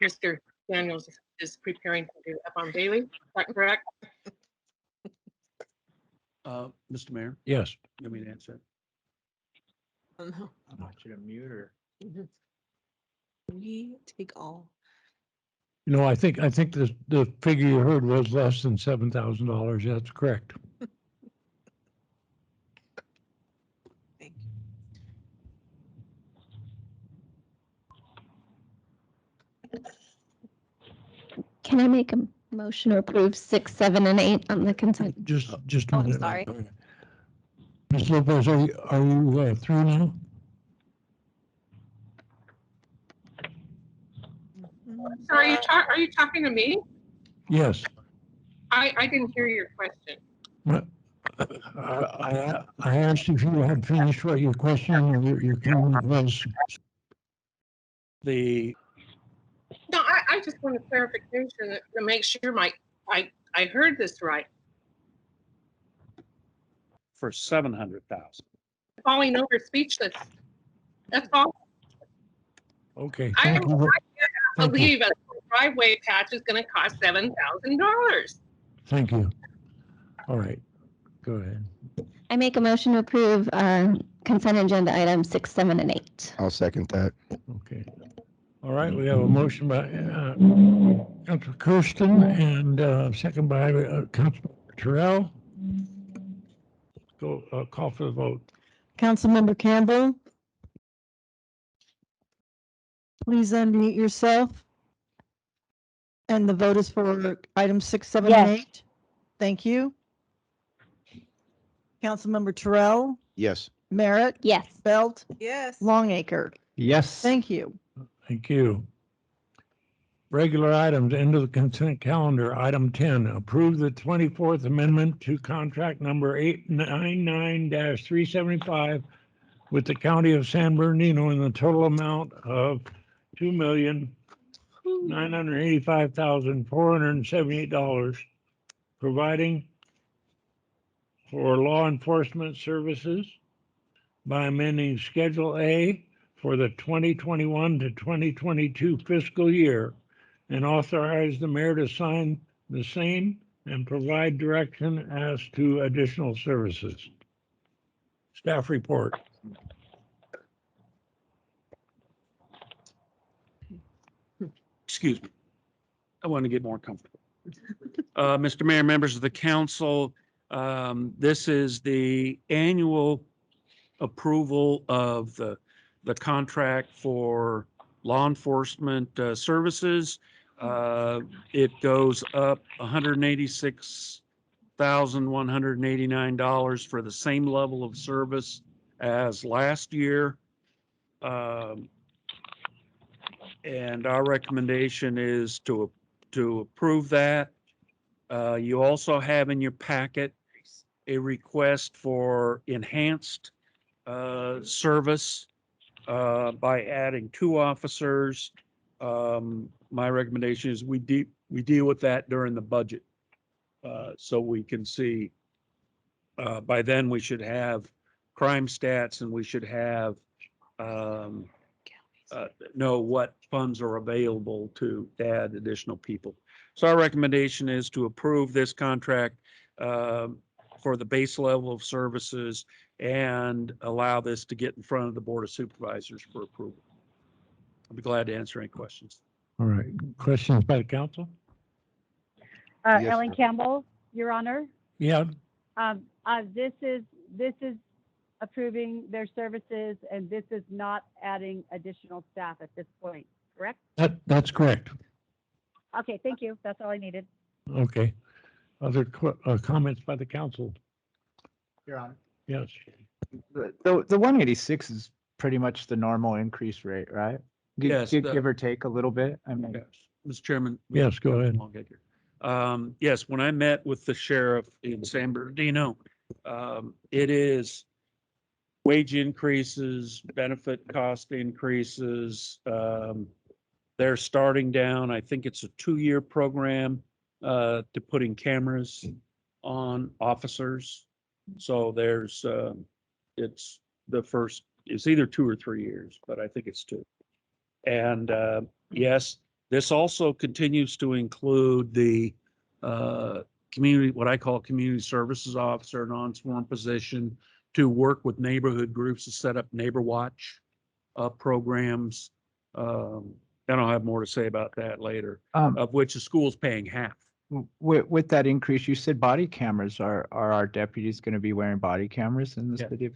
Mr. Daniels is preparing to do up on Bailey. Is that correct? Mr. Mayor, Yes. let me answer. Oh, no. I want you to mute her. We take all. You know, I think the figure you heard was less than $7,000. That's correct. Thank Can I make a motion to approve 6, 7, and 8 on the consent? Just a Oh, I'm minute. sorry. Ms. Lopez, are you through now? So are you talking to me? Yes. I didn't hear your question. What- I asked if you had finished what your question or your comment was. The, No, I just want a clarification to make sure I heard this right. for 700,000. Falling over speechless. That's all. Okay, I thank you. Thank you. believe a driveway patch is going to cost $7,000. Thank you. All right, go ahead. I make a motion to approve consent agenda items 6, 7, and 8. I'll second that. Okay. All right, we have a motion by Councilor Kirsten and second by Councilor Terrell. Go call for the vote. Councilmember Campbell? Please unmute yourself. And the vote is for items 6, 7, and Yes. 8? Thank you. Councilmember Terrell, Yes. Merritt, Yes. Belt, Yes. Longacre. Yes. Thank you. Thank you. Regular items, end of the consent calendar. Item 10, approve the 24th Amendment to contract number 899-375 with the County of San Bernardino in the total amount of $2,985,478, providing for law enforcement services by amending Schedule A for the 2021 to 2022 fiscal year and authorize the mayor to sign the same and provide direction as to additional services. Staff report. Excuse me. I want to get more comfortable. Mr. Mayor, members of the council, this is the annual approval of the contract for law enforcement services. It goes up $186,189 for the same level of service as last year. And our recommendation is to approve that. You also have in your packet a request for enhanced service by adding 2 officers. My recommendation is we deal with that during the budget. So we can see, by then we should have crime stats and we should have, know what funds are available to add additional people. So our recommendation is to approve this contract for the base level of services and allow this to get in front of the Board of Supervisors for approval. I'll be glad to answer any questions. All right, questions by the council? Yes, Ellen sir. Campbell, Your Honor. Yeah, This is approving their services, and this is not adding additional staff at this point, correct? that's correct. Okay, thank you. That's all I needed. Okay. Other comments by the council? Your Honor. Yes. The 186 is pretty much the normal increase rate, right? Yes, the- Give or take a little bit. I mean, Yes, Mr. Chairman. Yes, go ahead. I'll get here. Yes, when I met with the sheriff in San Bernardino, it is wage increases, benefit cost increases. They're starting down, I think it's a 2-year program to putting cameras on officers. So there's, it's the first, it's either 2 or 3 years, but I think it's 2. And yes, this also continues to include the community, what I call community services officer, non-sworn position, to work with neighborhood groups to set up neighbor watch programs. And I'll have more to say about that later, of which the school's paying half. with that increase, you said body cameras. Are our deputies going to be wearing body cameras in this Yeah. video?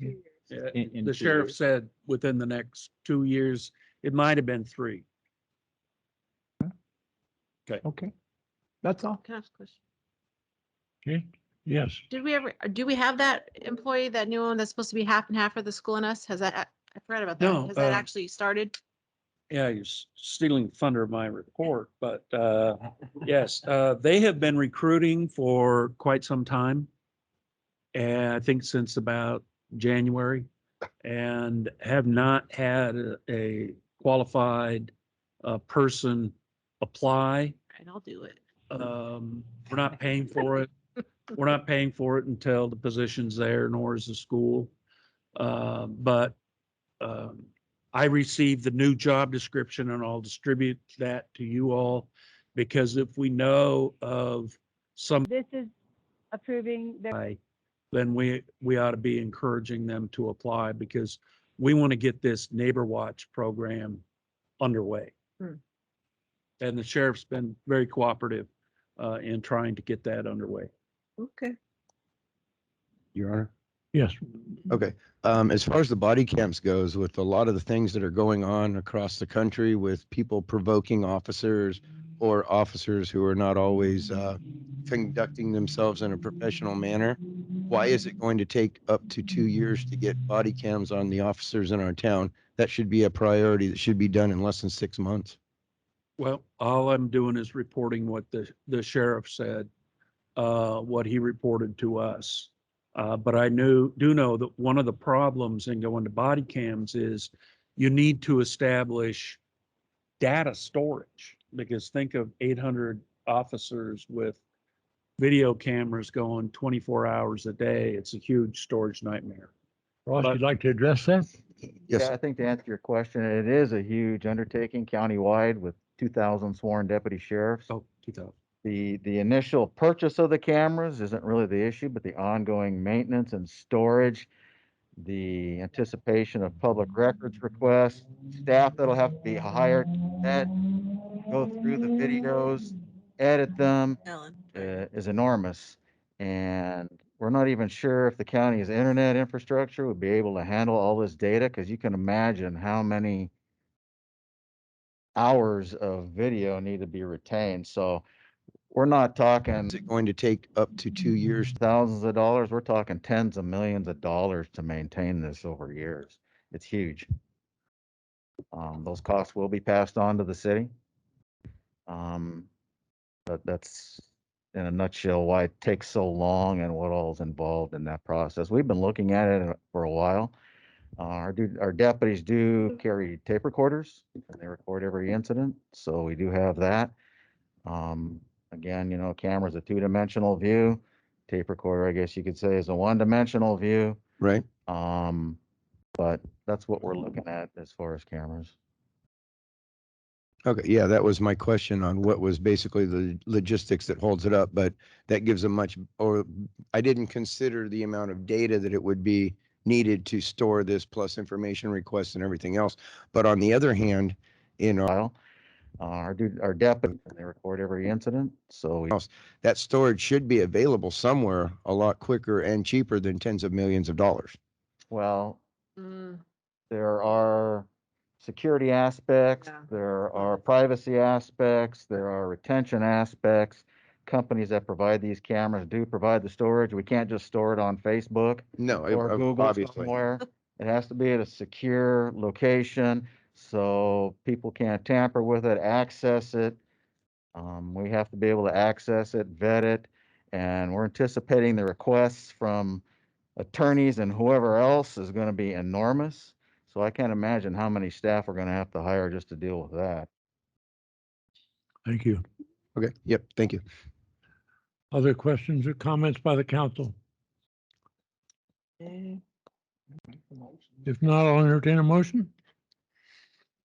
In The 2 sheriff years? said within the next 2 years, it might have been 3. Okay, that's all. Can I ask a question? Okay, yes. Do we have that employee, that new one that's supposed to be half and half for the school and us? Has that, I forgot about that. No, Has that actually started? Yeah, you're stealing thunder of my report, but yes, they have been recruiting for quite some time. And I think since about January, and have not had a qualified person apply. And I'll do it. We're not paying for it. We're not paying for it until the position's there, nor is the school. But I received the new job description and I'll distribute that to you all, because if we know of some, This is approving their. then we ought to be encouraging them to apply, because we want to get this Neighbor Watch program underway. And the sheriff's been very cooperative in trying to get that underway. Okay. Your Honor. Yes. Okay. As far as the body cams goes, with a lot of the things that are going on across the country with people provoking officers or officers who are not always conducting themselves in a professional manner, why is it going to take up to 2 years to get body cams on the officers in our town? That should be a priority that should be done in less than 6 months. Well, all I'm doing is reporting what the sheriff said, what he reported to us. But I do know that one of the problems in going to body cams is you need to establish data storage, because think of 800 officers with video cameras going 24 hours a day. It's a huge storage nightmare. Ross, you'd like to address that? Yes. Yeah, I think to answer your question, it is a huge undertaking countywide with 2,000 sworn deputy sheriffs. Oh, 2,000. The initial purchase of the cameras isn't really the issue, but the ongoing maintenance and storage, the anticipation of public records requests, staff that'll have to be hired, that go through the videos, edit them, is enormous. And we're not even sure if the county's internet infrastructure would be able to handle all this data, because you can imagine how many hours of video need to be retained. So we're not talking. Is it going to take up to 2 years? Thousands of dollars. We're talking tens of millions of dollars to maintain this over years. It's huge. Those costs will be passed on to the city. But in a nutshell why it takes so long and what all is involved in that process. We've been looking at it for a while. Our deputies do carry tape recorders and they record every incident. So we do have that. Again, you know, camera's a two-dimensional view. Tape recorder, I guess you could say, is a one-dimensional view. Right. But that's what we're looking at as far as cameras. Okay, yeah, that was my question on what was basically the logistics that holds it up, but that gives a much, or I didn't consider the amount of data that it would be needed to store this plus information requests and everything else. But on the other hand, in our deputies, they record every incident. So that storage should be available somewhere a lot quicker and cheaper than tens of millions of dollars. Well, there are security aspects, there are privacy aspects, there are retention aspects. Companies that provide these cameras do provide the storage. We can't just store it on Facebook or Google obviously. somewhere. It has to be at a secure location so people can't tamper with it, access it. We have to be able to access it, vet it, and we're anticipating the requests from attorneys and whoever else is going to be enormous. So I can't imagine how many staff we're going to have to hire just to deal with that. Thank you. Okay, yep, thank you. Other questions or comments by the council? If not, I'll entertain a motion.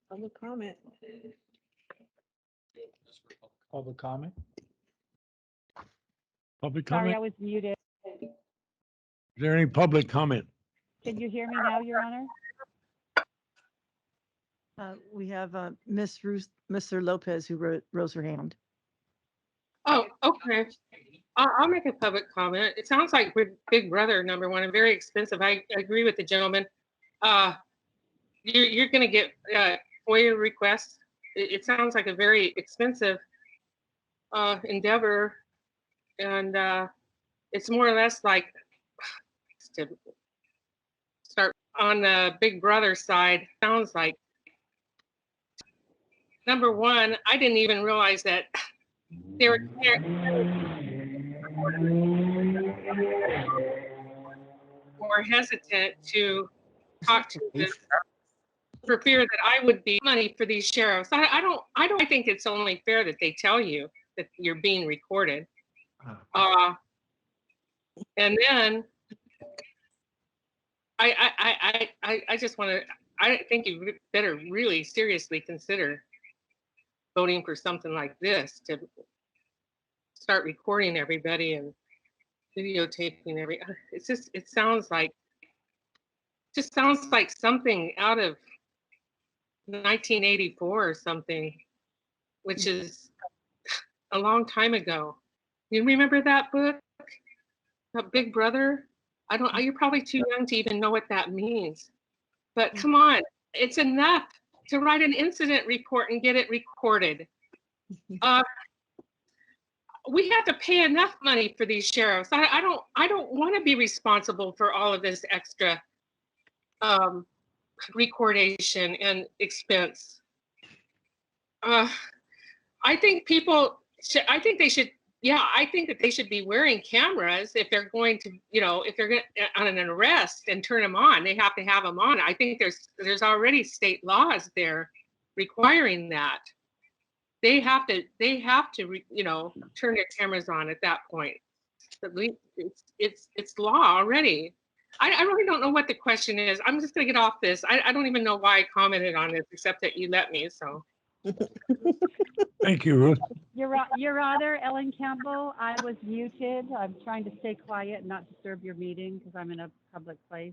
Public comment. Public comment? Public Sorry, comment? I was muted. Is there any public comment? Can you hear me now, Your Honor? We have Miss Ruth, Mr. Lopez, who rose her hand. Oh, okay. I'll make a public comment. It sounds like Big Brother, number one, and very expensive. I agree with the gentleman. You're going to get FOIA requests. It sounds like a very expensive endeavor, and it's more or less like to start on the Big Brother side. Sounds like, number one, I didn't even realize that they were more hesitant to talk to this for fear that I would be money for these sheriffs. I don't think it's only fair that they tell you that you're being recorded. And then I just want to, I think you better really seriously consider voting for something like this, to start recording everybody and videotaping it's just, it sounds like something out of 1984 or something, which is a long time ago. You remember that book, Big Brother? You're probably too young to even know what that means. But come on, it's enough to write an incident report and get it recorded. We have to pay enough money for these sheriffs. I don't want to be responsible for all of this extra recordation and expense. I think that they should be wearing cameras if they're going to, if they're going on an arrest and turn them on, they have to have them on. I think there's already state laws there requiring that. They have to, turn their cameras on at that point. It's law already. I really don't know what the question is. I'm just gonna get off this. I don't even know why I commented on this, except that you let me, so. Thank you, Ruth. Your Honor, Ellen Campbell, I was muted. I'm trying to stay quiet and not disturb your meeting because I'm in a public place.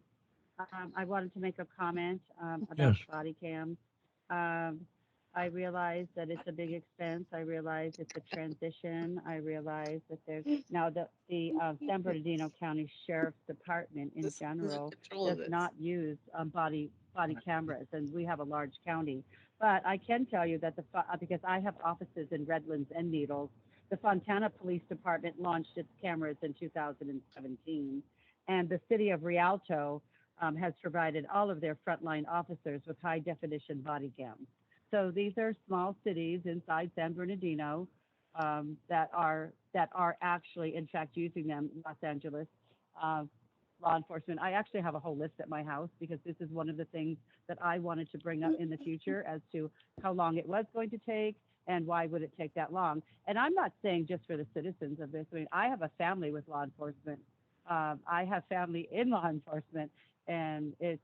I wanted to make a comment about Yes. body cams. I realize that it's a big expense. I realize it's a transition. I realize that there's now the San Bernardino County Sheriff's Department in general does not use body cameras, and we have a large county. But I can tell you that because I have offices in Redlands and Needles, the Fontana Police Department launched its cameras in 2017, and the city of Rialto has provided all of their frontline officers with high definition body cams. So these are small cities inside San Bernardino that are actually, in fact, using them in Los Angeles. Law enforcement. I actually have a whole list at my house because this is one of the things that I wanted to bring up in the future as to how long it was going to take and why would it take that long. And I'm not saying just for the citizens of this. I mean, I have a family with law enforcement. I have family in law enforcement, and it's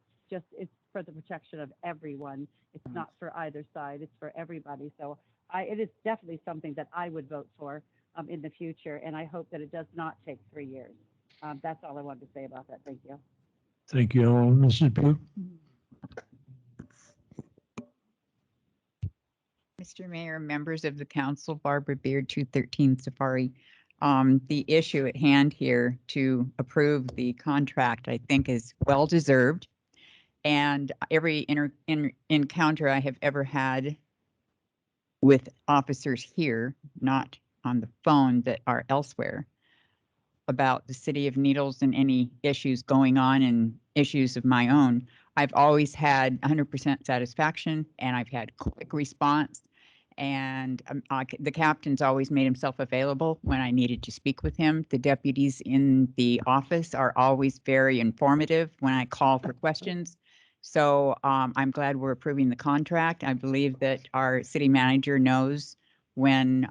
for the protection of everyone. It's not for either side. It's for everybody. So it is definitely something that I would vote for in the future, and I hope that it does not take 3 years. That's all I wanted to say about that. Thank you. Thank you, Mrs. Pugh. Mr. Mayor, members of the council, Barbara Beard, 213 Safari. The issue at hand here to approve the contract, I think, is well deserved. And every encounter I have ever had with officers here, not on the phone, that are elsewhere, about the city of Needles and any issues going on and issues of my own, I've always had 100% satisfaction, and I've had quick response. And the captain's always made himself available when I needed to speak with him. The deputies in the office are always very informative when I call for questions. So I'm glad we're approving the contract. I believe that our city manager knows when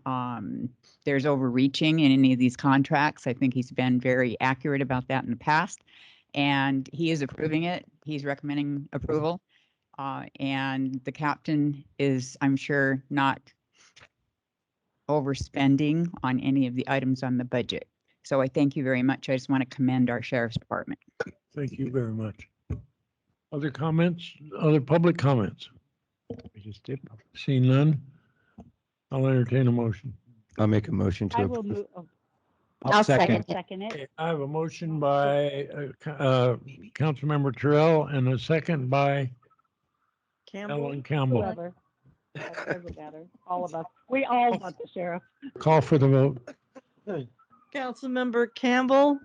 there's overreaching in any of these contracts. I think he's been very accurate about that in the past, and he is approving it. He's recommending approval. And the captain is, I'm sure, not overspending on any of the items on the budget. So I thank you very much. I just want to commend our sheriff's department. Thank you very much. Other comments, other public comments? We just did. Seeing none, I'll entertain a motion. I'll make a motion to I will approve. move. Oh, I'll second. second it. Okay, I have a motion by Councilmember Terrell and a second by Campbell, Ellen Campbell. Whoever. That doesn't matter. All of us. We all want the sheriff. Call for the vote. Councilmember Campbell,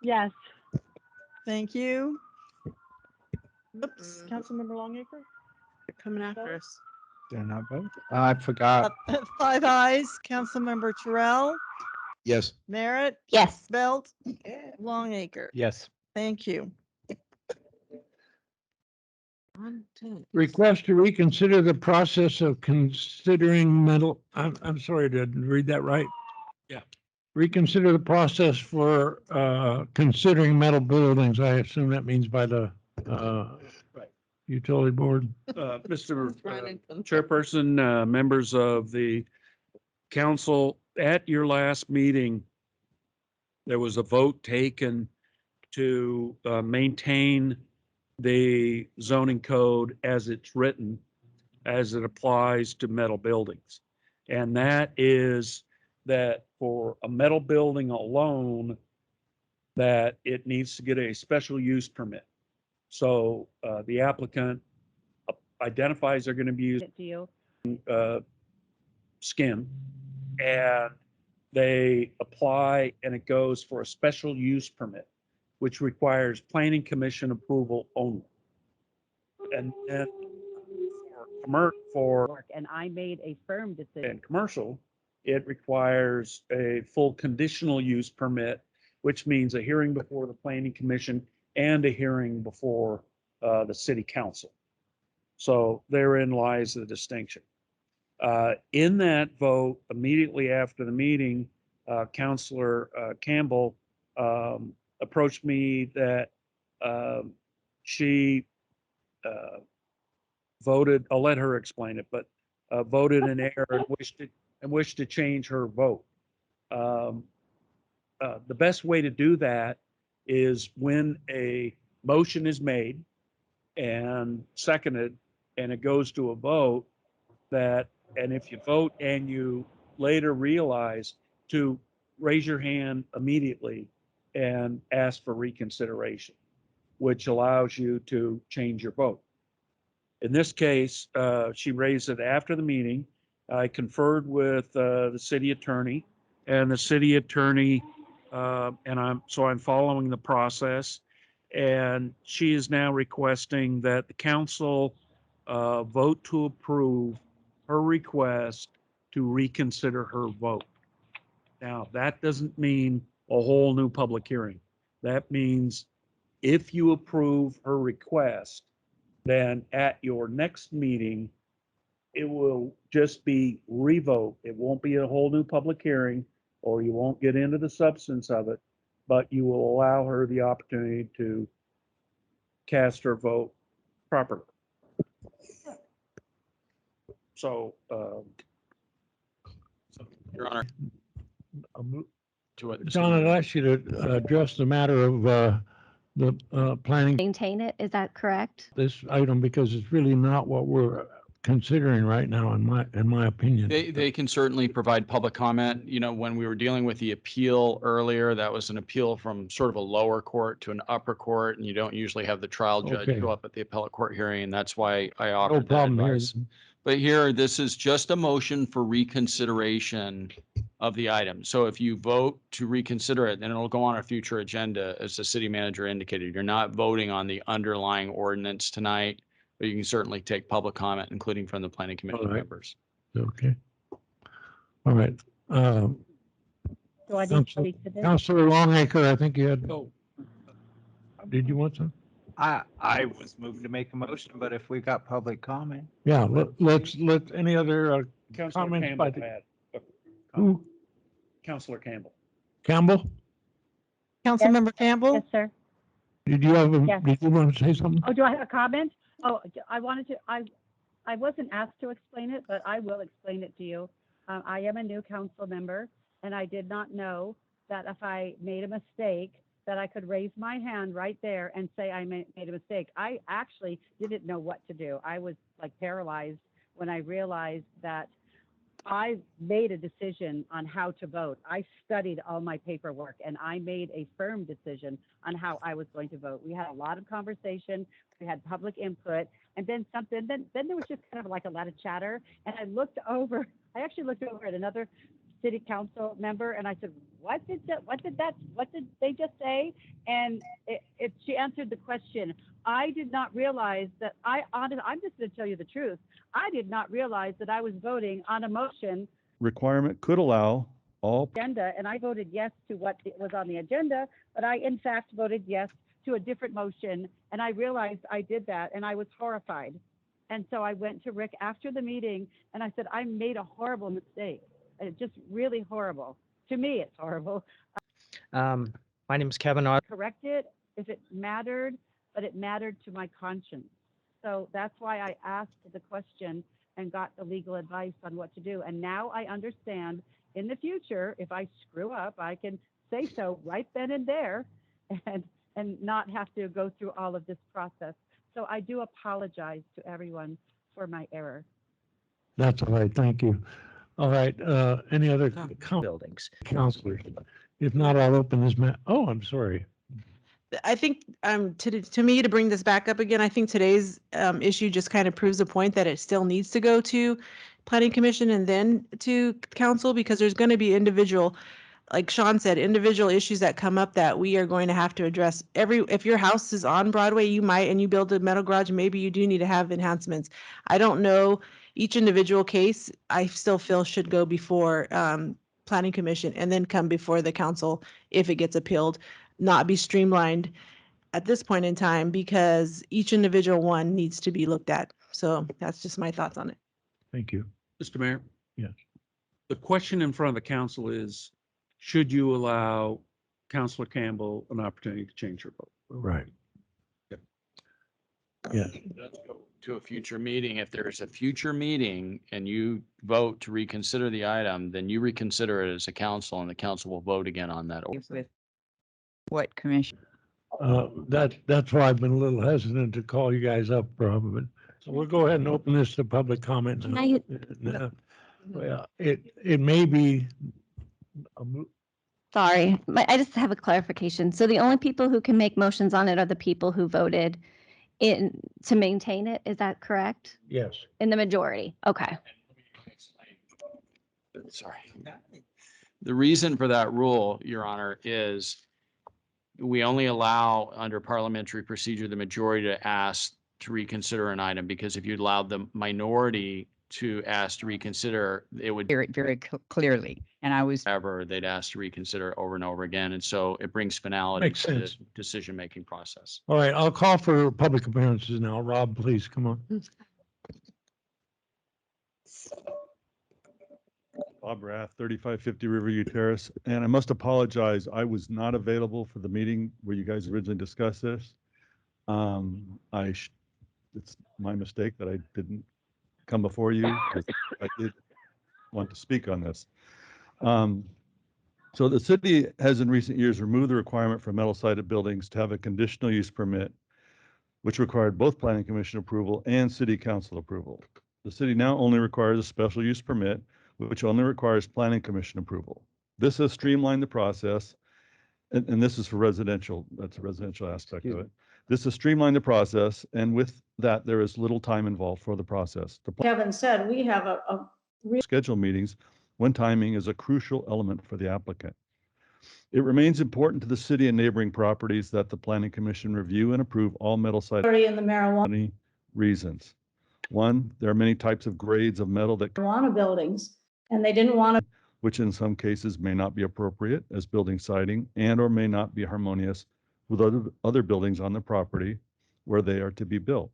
Yes. thank you. Oops, Councilmember Longacre? They're coming after us. Did I not vote? I forgot. 5 ayes. Councilmember Terrell, Yes. Merritt, Yes. Belt, Longacre. Yes. Thank you. Request to reconsider the process of considering metal, I'm sorry, did I read that right? Yeah. Reconsider the process for considering metal buildings. I assume that means by the utility board. Mr. Chairperson, members of the council, at your last meeting, there was a vote taken to maintain the zoning code as it's written, as it applies to metal buildings. And that is that for a metal building alone, that it needs to get a special use permit. So the applicant identifies they're going to be using To you. skin, and they apply, and it goes for a special use permit, which requires planning commission approval only. And then for And I made a firm decision. and commercial, it requires a full conditional use permit, which means a hearing before the planning commission and a hearing before the city council. So therein lies the distinction. In that vote, immediately after the meeting, Councilor Campbell approached me that she voted, I'll let her explain it, but voted in error and wished to change her vote. The best way to do that is when a motion is made and seconded and it goes to a vote, and if you vote and you later realize, to raise your hand immediately and ask for reconsideration, which allows you to change your vote. In this case, she raised it after the meeting. I conferred with the city attorney, and the city attorney, and I'm following the process. And she is now requesting that the council vote to approve her request to reconsider her vote. Now, that doesn't mean a whole new public hearing. That means if you approve her request, then at your next meeting, it will just be revote. It won't be a whole new public hearing, or you won't get into the substance of it, but you will allow her the opportunity to cast her vote properly. So, Your Honor. To what? John, I'd ask you to address the matter of the planning Maintain it, is that correct? this item because it's really not what we're considering right now, in my opinion. They can certainly provide public comment. You know, when we were dealing with the appeal earlier, that was an appeal from sort of a lower court to an upper court, and you don't usually have the trial judge Okay. go up at the appellate court hearing, and that's why I No offered that problem here. advice. But here, this is just a motion for reconsideration of the item. So if you vote to reconsider it, then it'll go on a future agenda, as the city manager indicated. You're not voting on the underlying ordinance tonight, but you can certainly take public comment, including from the planning commission All right. members. Okay. All right. Do I need to Council- speak to this? Councilor Longacre, I think you had, did you want some? I was moving to make a motion, but if we got public comment. Yeah, let's, any other Councilor comments Campbell by the, had, who? Councilor Campbell. Campbell? Councilmember Campbell? Yes, sir. Did you have, Yes. did you want to say something? Oh, do I have a comment? Oh, I wanted to, I wasn't asked to explain it, but I will explain it to you. I am a new council member, and I did not know that if I made a mistake, that I could raise my hand right there and say I made a mistake. I actually didn't know what to do. I was like paralyzed when I realized that I made a decision on how to vote. I studied all my paperwork and I made a firm decision on how I was going to vote. We had a lot of conversation, we had public input, and then something, then there was just kind of like a lot of chatter. And I actually looked over at another city council member and I said, what did they just say? And she answered the question. I did not realize that I'm just going to tell you the truth. I did not realize that I was voting on a motion Requirement could allow all. agenda, and I voted yes to what was on the agenda, but I in fact voted yes to a different motion, and I realized I did that, and I was horrified. And so I went to Rick after the meeting, and I said, I made a horrible mistake. It's just really horrible. To me, it's horrible. My name is Kevin. Correct it if it mattered, but it mattered to my conscience. So that's why I asked the question and got the legal advice on what to do. And now I understand in the future, if I screw up, I can say so right then and there and not have to go through all of this process. So I do apologize to everyone for my error. That's all right, thank you. All right, any other Buildings. counselors? If not, I'll open this oh, I'm sorry. I think to me, to bring this back up again, I think today's issue just kind of proves the point that it still needs to go to planning commission and then to council, because there's going to be individual, like Sean said, individual issues that come up that we are going to have to address. If your house is on Broadway, you might, and you build a metal garage, maybe you do need to have enhancements. I don't know. Each individual case, I still feel should go before planning commission and then come before the council if it gets appealed, not be streamlined at this point in time because each individual one needs to be looked at. So that's just my thoughts on it. Thank you. Mr. Mayor? Yes. The question in front of the council is, should you allow Councilor Campbell an opportunity to change her vote? Right. Yeah. Let's go to a future meeting. If there's a future meeting and you vote to reconsider the item, then you reconsider it as a council and the council will vote again on that. With what commission? That's why I've been a little hesitant to call you guys up, probably. So we'll go ahead and open this to public comment. Can now. Well, it may be. Sorry, I just have a clarification. So the only people who can make motions on it are the people who voted to maintain it. Is that correct? Yes. In the majority. Okay. Sorry. The reason for that rule, Your Honor, is we only allow under parliamentary procedure the majority to ask to reconsider an item, because if you allowed the minority to ask to reconsider, it would Hear it very clearly. And I was ever, they'd ask to reconsider over and over again. And so it brings finality Makes to the sense. decision-making process. All right, I'll call for public appearances now. Rob, please, come on. Bob Rath, 3550 Riverview Terrace, and I must apologize, I was not available for the meeting where you guys originally discussed this. It's my mistake that I didn't come before you, 'cause I did want to speak on this. So the city has in recent years removed the requirement for metal-sided buildings to have a conditional use permit, which required both planning commission approval and city council approval. The city now only requires a special use permit, which only requires planning commission approval. This has streamlined the process, and this is for residential, that's a residential aspect of it. This has streamlined the process, and with that, there is little time involved for the process. Kevin said, we have a Schedule meetings when timing is a crucial element for the applicant. It remains important to the city and neighboring properties that the planning commission review and approve all metal sided already in the marijuana reasons. One, there are many types of grades of metal that buildings, and they didn't want to. which in some cases may not be appropriate as building siding and or may not be harmonious with other buildings on the property where they are to be built.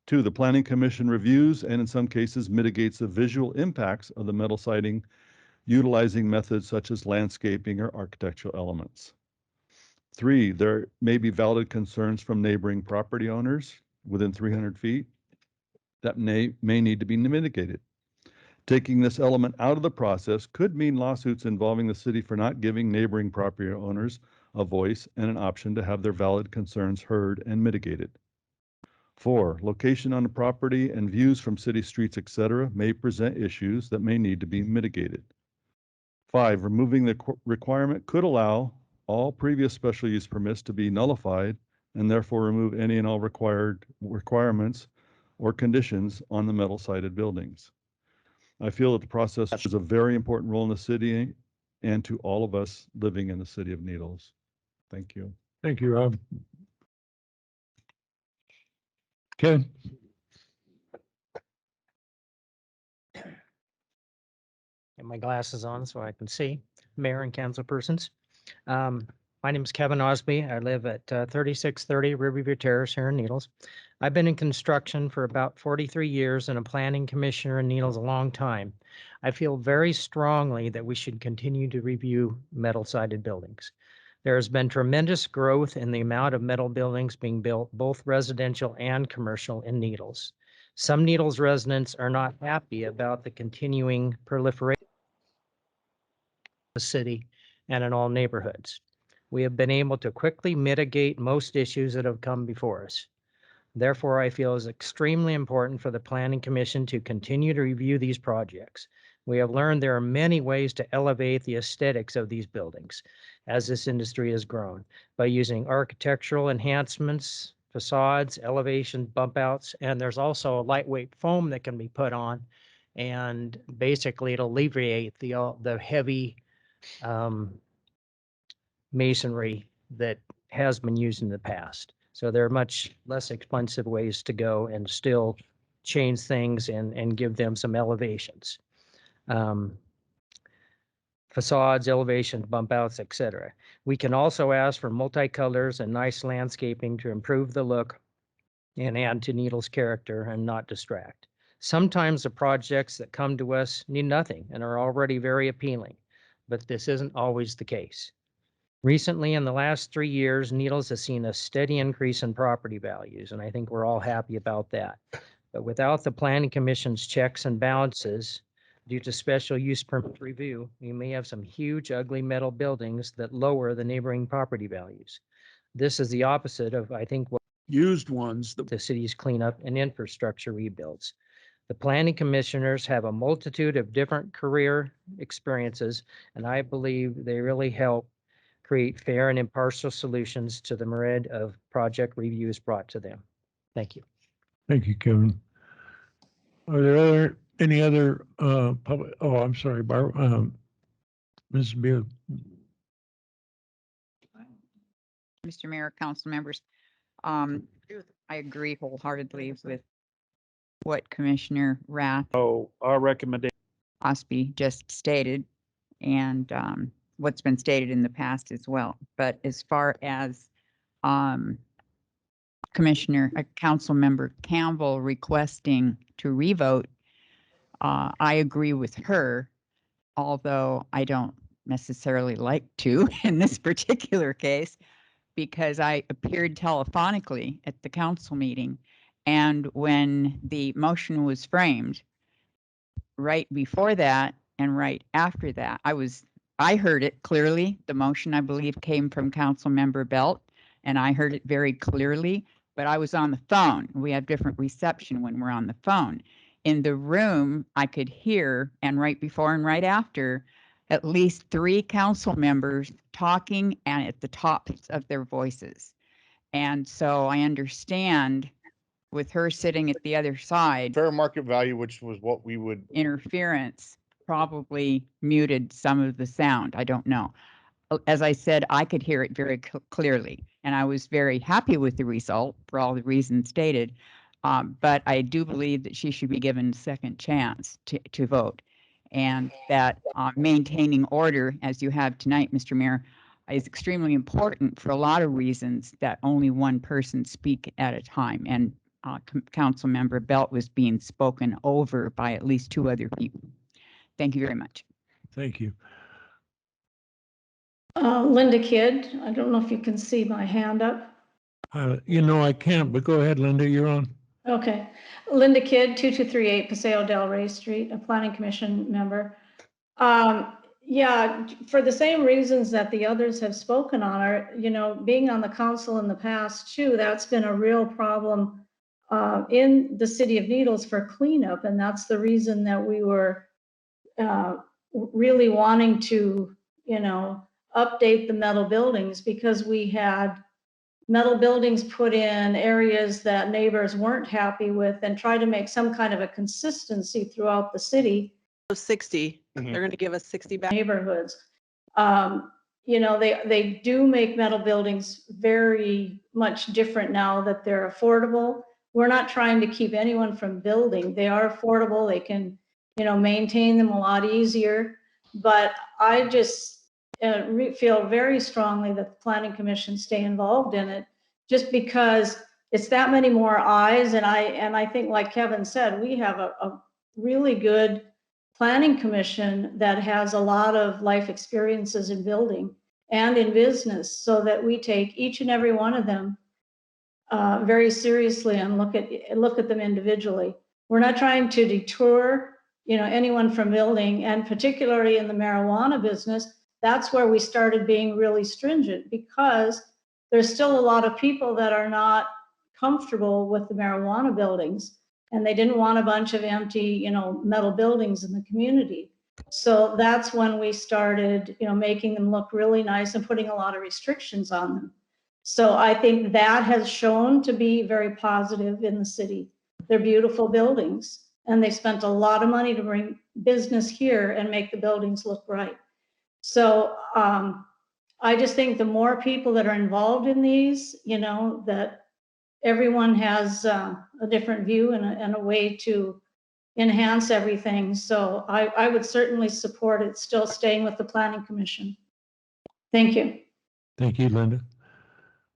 Two, the planning commission reviews and in some cases mitigates the visual impacts of the metal siding utilizing methods such as landscaping or architectural elements. Three, there may be valid concerns from neighboring property owners within 300 feet that may need to be mitigated. Taking this element out of the process could mean lawsuits involving the city for not giving neighboring property owners a voice and an option to have their valid concerns heard and mitigated. Four, location on the property and views from city streets, etc., may present issues that may need to be mitigated. Five, removing the requirement could allow all previous special use permits to be nullified and therefore remove any and all requirements or conditions on the metal sided buildings. I feel that the process is a very important role in the city and to all of us living in the city of Needles. Thank you. Thank you, Rob. Ken? Get my glasses on so I can see. Mayor and council persons. My name is Kevin Osby. I live at 3630 Riverview Terrace here in Needles. I've been in construction for about 43 years and a planning commissioner in Needles a long time. I feel very strongly that we should continue to review metal-sided buildings. There has been tremendous growth in the amount of metal buildings being built, both residential and commercial in Needles. Some Needles residents are not happy about the continuing proliferation of the city and in all neighborhoods. We have been able to quickly mitigate most issues that have come before us. Therefore, I feel it's extremely important for the Planning Commission to continue to review these projects. We have learned there are many ways to elevate the aesthetics of these buildings as this industry has grown by using architectural enhancements, facades, elevation, bump outs, and there's also a lightweight foam that can be put on, and basically it'll alleviate the heavy masonry that has been used in the past. So there are much less expensive ways to go and still change things and give them some elevations. Facades, elevations, bump outs, etc. We can also ask for multicolors and nice landscaping to improve the look and add to Needles' character and not distract. Sometimes the projects that come to us need nothing and are already very appealing, but this isn't always the case. Recently, in the last 3 years, Needles has seen a steady increase in property values, and I think we're all happy about that. But without the Planning Commission's checks and balances, due to special use permit review, you may have some huge, ugly metal buildings that lower the neighboring property values. This is the opposite of, I think, what used ones that the city's cleanup and infrastructure rebuilds. The planning commissioners have a multitude of different career experiences, and I believe they really help create fair and impartial solutions to the myriad of project reviews brought to them. Thank you. Thank you, Kevin. Are there any other public? Oh, I'm sorry, Ms. Beard. Mr. Mayor, council members, I agree wholeheartedly with what Commissioner Rath So our recommendation, Osby just stated and what's been stated in the past as well. But as far as Council Member Campbell requesting to revote, I agree with her, although I don't necessarily like to in this particular case, because I appeared telephonically at the council meeting. And when the motion was framed, right before that and right after that, I heard it clearly. The motion, I believe, came from Council Member Belt, and I heard it very clearly, but I was on the phone. We have different reception when we're on the phone. In the room, I could hear, and right before and right after, at least 3 council members talking and at the tops of their voices. And so I understand with her sitting at the other side, Fair market value, which was what we would. interference probably muted some of the sound. I don't know. As I said, I could hear it very clearly, and I was very happy with the result for all the reasons stated. But I do believe that she should be given a second chance to vote, and that maintaining order, as you have tonight, Mr. Mayor, is extremely important for a lot of reasons, that only one person speak at a time. And Council Member Belt was being spoken over by at least 2 other people. Thank you very much. Thank you. Linda Kidd, I don't know if you can see my hand up. I can't, but go ahead, Linda, you're on. Okay. Linda Kidd, 2238 Paseo del Rey Street, a planning commission member. Yeah, for the same reasons that the others have spoken on, being on the council in the past too, that's been a real problem in the city of Needles for cleanup. And that's the reason that we were really wanting to, update the metal buildings, because we had metal buildings put in areas that neighbors weren't happy with, and try to make some kind of a consistency throughout the city. 60, they're going to give us 60 back. Neighborhoods. They do make metal buildings very much different now that they're affordable. We're not trying to keep anyone from building. They are affordable. They can, maintain them a lot easier. But I just feel very strongly that the Planning Commission stay involved in it, just because it's that many more eyes. And I think, like Kevin said, we have a really good Planning Commission that has a lot of life experiences in building and in business, so that we take each and every one of them very seriously and look at them individually. We're not trying to deter, anyone from building, and particularly in the marijuana business. That's where we started being really stringent, because there's still a lot of people that are not comfortable with the marijuana buildings, and they didn't want a bunch of empty, metal buildings in the community. So that's when we started, making them look really nice and putting a lot of restrictions on them. So I think that has shown to be very positive in the city. They're beautiful buildings, and they spent a lot of money to bring business here and make the buildings look right. So I just think the more people that are involved in these, that everyone has a different view and a way to enhance everything. So I would certainly support it still staying with the Planning Commission. Thank you. Thank you, Linda.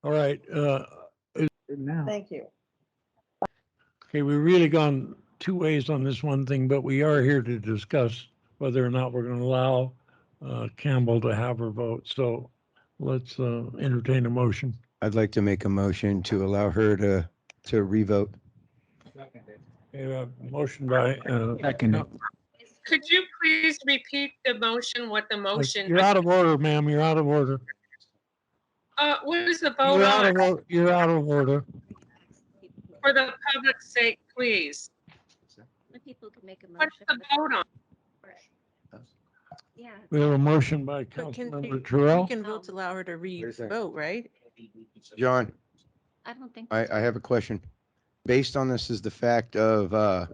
All right. Thank you. Okay, we've really gone 2 ways on this one thing, but we are here to discuss whether or not we're going to allow Campbell to have her vote. So let's entertain a motion. I'd like to make a motion to allow her to revote. Okay, motion by. Could you please repeat the motion, what the motion? You're out of order, ma'am. You're out of order. What is the vote on? You're out of order. For the public's sake, please. People can make a motion. What's the vote on? Yeah. We have a motion by But Councilmember Terrell. You can vote to allow her to re-vote, right? John, I don't think. I have a question. Based on this is the fact of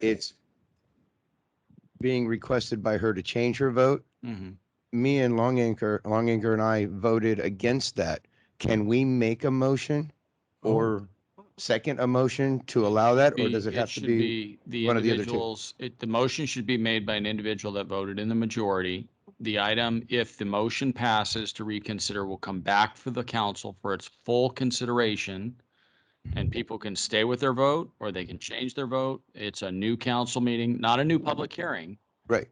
it's being requested by her to change her vote. Me and Longanker and I voted against that. Can we make a motion or? second a motion to allow that, or does it have to should be? the one of the other two? individuals, the motion should be made by an individual that voted in the majority. The item, if the motion passes to reconsider, will come back for the council for its full consideration. And people can stay with their vote or they can change their vote. It's a new council meeting, not a new public hearing. Right.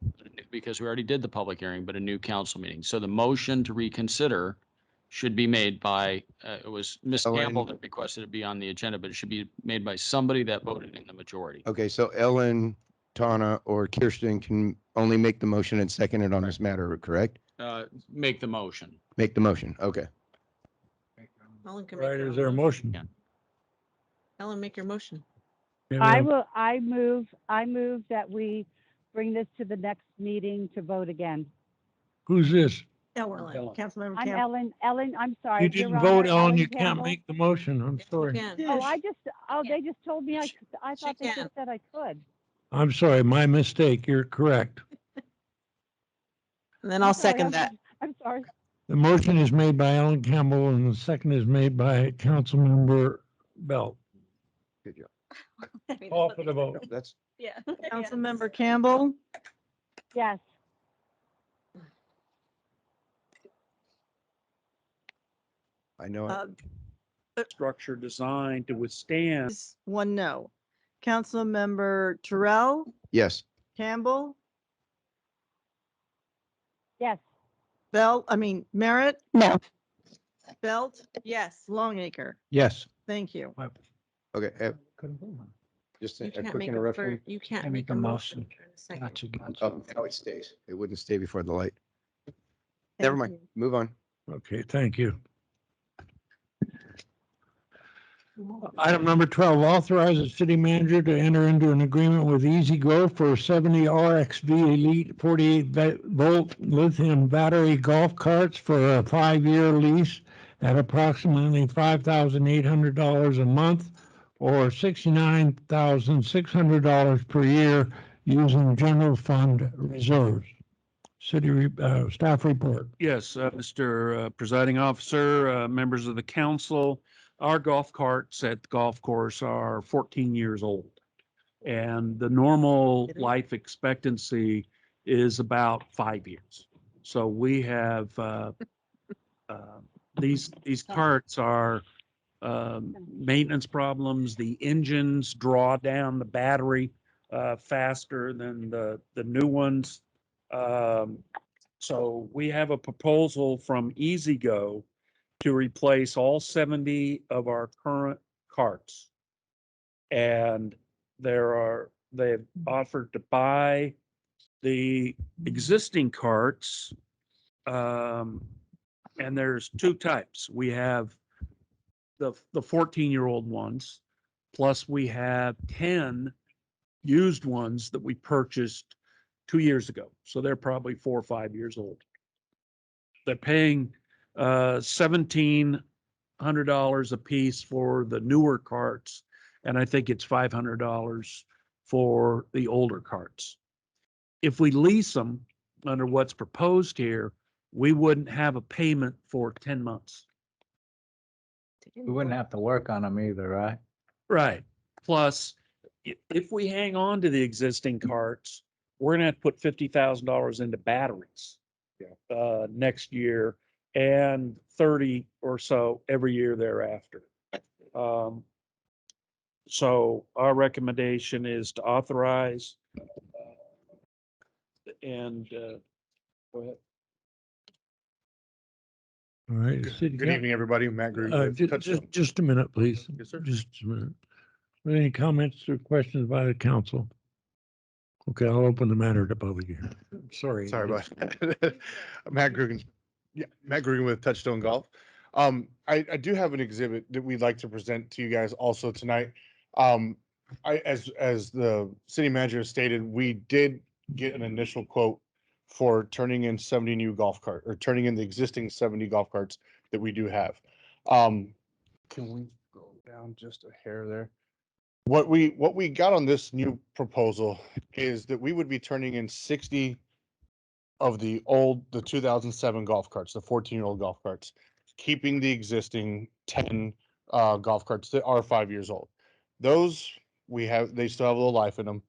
Because we already did the public hearing, but a new council meeting. So the motion to reconsider should be made by, it was Ms. Campbell that requested it be on the agenda, but it should be made by somebody that voted in the majority. Okay, so Ellen, Tana, or Kirsten can only make the motion and second it on this matter, correct? Make the motion. Make the motion, okay. Ellen can make Right, her is own there a motion. motion? Ellen, make your motion. I move that we bring this to the next meeting to vote again. Who's this? Ellen, Councilmember I'm Campbell. Ellen, I'm sorry. You didn't Your vote, Honor, Ellen, you can't Campbell. make the motion, I'm sorry. They just told me I thought they just said I could. I'm sorry, my mistake, you're correct. And then I'll Sorry, second that. I'm sorry. The motion is made by Ellen Campbell and the second is made by Councilmember Belt. Good job. Call for the vote. That's, Yeah. Councilmember Campbell, Yes. I know it. Structure designed to withstand. one no. Councilmember Terrell, Yes. Campbell, Yes. Merritt, No. Belt, Yes. Longacre. Yes. Thank you. Okay, just You a can't quick make interruption. you can't make a motion. Second. Oh, now it stays. It wouldn't stay before the light. Never mind, move on. Okay, thank you. Item number 12, authorize the city manager to enter into an agreement with EasyGo for 70 RXV Elite 48-volt lithium battery golf carts for a 5-year lease at approximately $5,800 a month or $69,600 per year using general fund reserves. City staff report. Yes, Mr. Presiding Officer, members of the council, our golf carts at the golf course are 14 years old. And the normal life expectancy is about 5 years. So we have, these carts are maintenance problems. The engines draw down the battery faster than the new ones. So we have a proposal from EasyGo to replace all 70 of our current carts. And they've offered to buy the existing carts. And there's two types. We have the 14-year-old ones, plus we have 10 used ones that we purchased 2 years ago. So they're probably 4 or 5 years old. They're paying $1,700 a piece for the newer carts, and I think it's $500 for the older carts. If we lease them under what's proposed here, we wouldn't have a payment for 10 months. We wouldn't have to work on them either, right? Right. Plus, if we hang on to the existing carts, we're gonna have to put $50,000 into batteries next year and 30 or so every year thereafter. So our recommendation is to authorize and go ahead. All right. Good evening, everybody. Matt Green. Just a minute, please. Yes, sir. Just a minute. Any comments or questions by the council? Okay, I'll open the matter to public hearing. Sorry. Sorry about that. Matt Grugan. Yeah, Matt Grugan with Touchstone Golf. I do have an exhibit that we'd like to present to you guys also tonight. As the city manager stated, we did get an initial quote for turning in 70 new golf cart or turning in the existing 70 golf carts that we do have. Can we go down just a hair there? What we got on this new proposal is that we would be turning in 60 of the 2007 golf carts, the 14-year-old golf carts, keeping the existing 10 golf carts that are 5 years old. Those they still have a little life in them.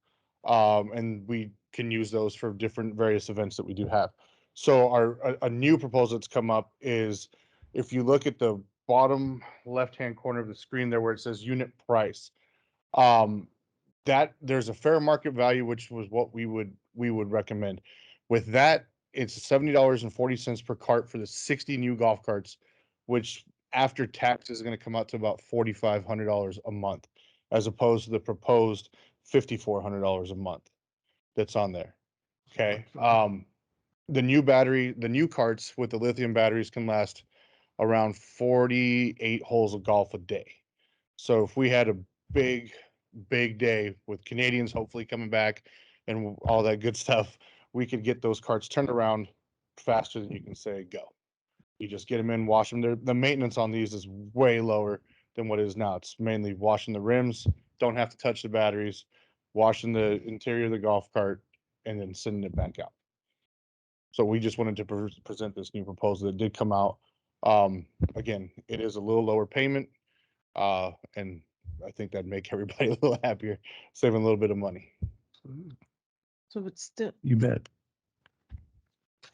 And we can use those for different various events that we do have. So a new proposal that's come up is, if you look at the bottom left-hand corner of the screen there where it says unit price, that there's a fair market value, which was what we would recommend. With that, it's $70.40 per cart for the 60 new golf carts, which after tax is going to come out to about $4,500 a month, as opposed to the proposed $5,400 a month that's on there. Okay. The new carts with the lithium batteries can last around 48 holes of golf a day. So if we had a big day with Canadians hopefully coming back and all that good stuff, we could get those carts turned around faster than you can say go. You just get them in, wash them. The maintenance on these is way lower than what it is now. It's mainly washing the rims, don't have to touch the batteries, washing the interior of the golf cart, and then sending it back out. So we just wanted to present this new proposal that did come out. Again, it is a little lower payment, and I think that'd make everybody a little happier, saving a little bit of money. So it's still, You bet.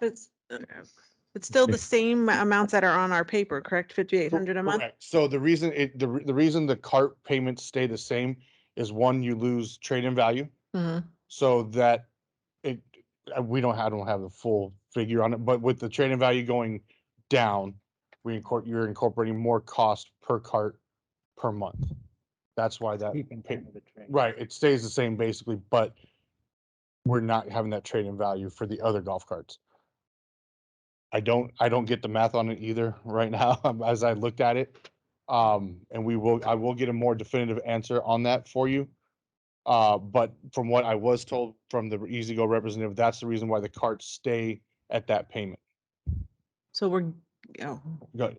it's, it's still the same amounts that are on our paper, correct? 5,800 a month? Correct. So the reason the reason the cart payments stay the same is, one, you lose trade-in value. Mhm. So that I don't have the full figure on it, but with the trade-in value going down, you're incorporating more cost per cart per month. That's why that right, it stays the same basically, but we're not having that trade-in value for the other golf carts. I don't get the math on it either right now as I looked at it. And I will get a more definitive answer on that for you. But from what I was told from the EasyGo representative, that's the reason why the carts stay at that payment. So we're Good.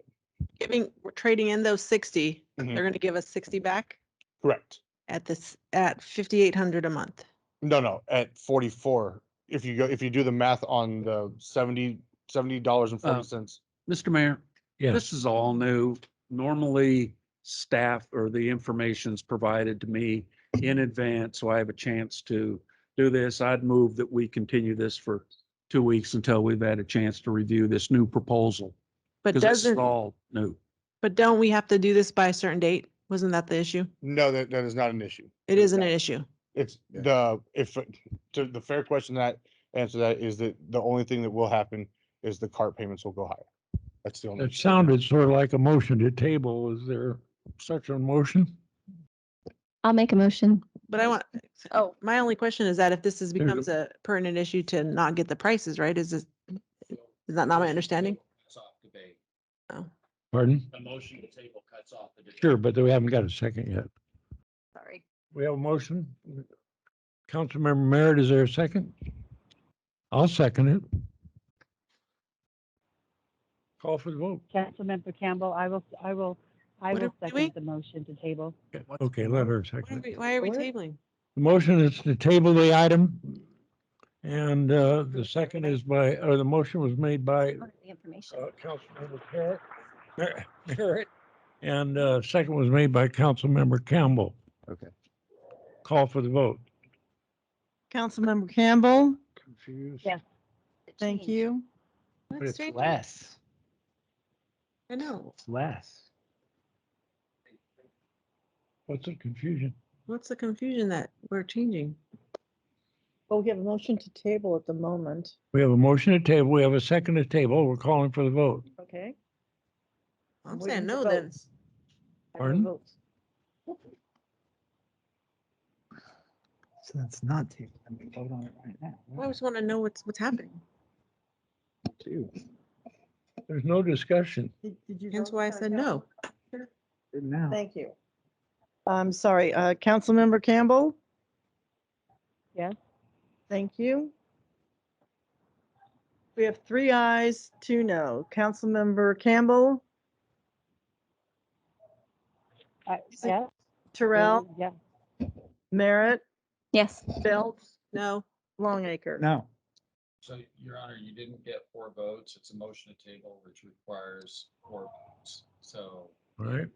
we're trading in those 60. Mhm. They're going to give us 60 back Correct. at 5,800 a month. No, at 44. If you do the math on the $70.40. Mr. Mayor, Yes. this is all new. Normally, staff or the information's provided to me in advance, so I have a chance to do this. I'd move that we continue this for 2 weeks until we've had a chance to review this new proposal. But Because this is doesn't, all new. but don't we have to do this by a certain date? Wasn't that the issue? No, that is not an issue. It isn't an issue. It's to the fair question that answer that is that the only thing that will happen is the cart payments will go higher. That's the only. It sounded sort of like a motion to table. Is there such a motion? I'll make a motion. But I want, Oh, my only question is that if this you becomes a pertinent issue to not get the prices, right? Is that not my understanding? Oh, Pardon? The motion to table cuts off the. Sure, but we haven't got a second yet. sorry. We have a motion. Councilmember Merritt, is there a second? I'll second it. Call for the vote. Councilmember Campbell, I will What are we doing? second the motion to table. Okay, let her second it. why are we tabling? The motion is to table the item. And the second is the motion was made by The information. Councilmember Merritt. And second was made by Councilmember Campbell. Okay. Call for the vote. Councilmember Campbell, Confused. Yes. thank you. Let's But it's change it. less, I know. it's less. What's the confusion? What's the confusion that we're changing? Well, we have a motion to table at the moment. We have a motion to table. We have a second to table. We're calling for the vote. Okay. I'm waiting saying for no then. votes. Pardon? Votes. So that's not table. I mean, vote on it right now. I just want to know what's happening. Too. There's no discussion. Did you Hence vote, why I said no. Good now. Thank you. I'm sorry, Councilmember Campbell? Yes. Thank you. We have 3 ayes, 2 no. Councilmember Campbell, Yes. Terrell, Yeah. Merritt, Yes. Belt, No. Longacre. No. So, Your Honor, you didn't get 4 votes. It's a motion to table, which requires 4 votes. So All right.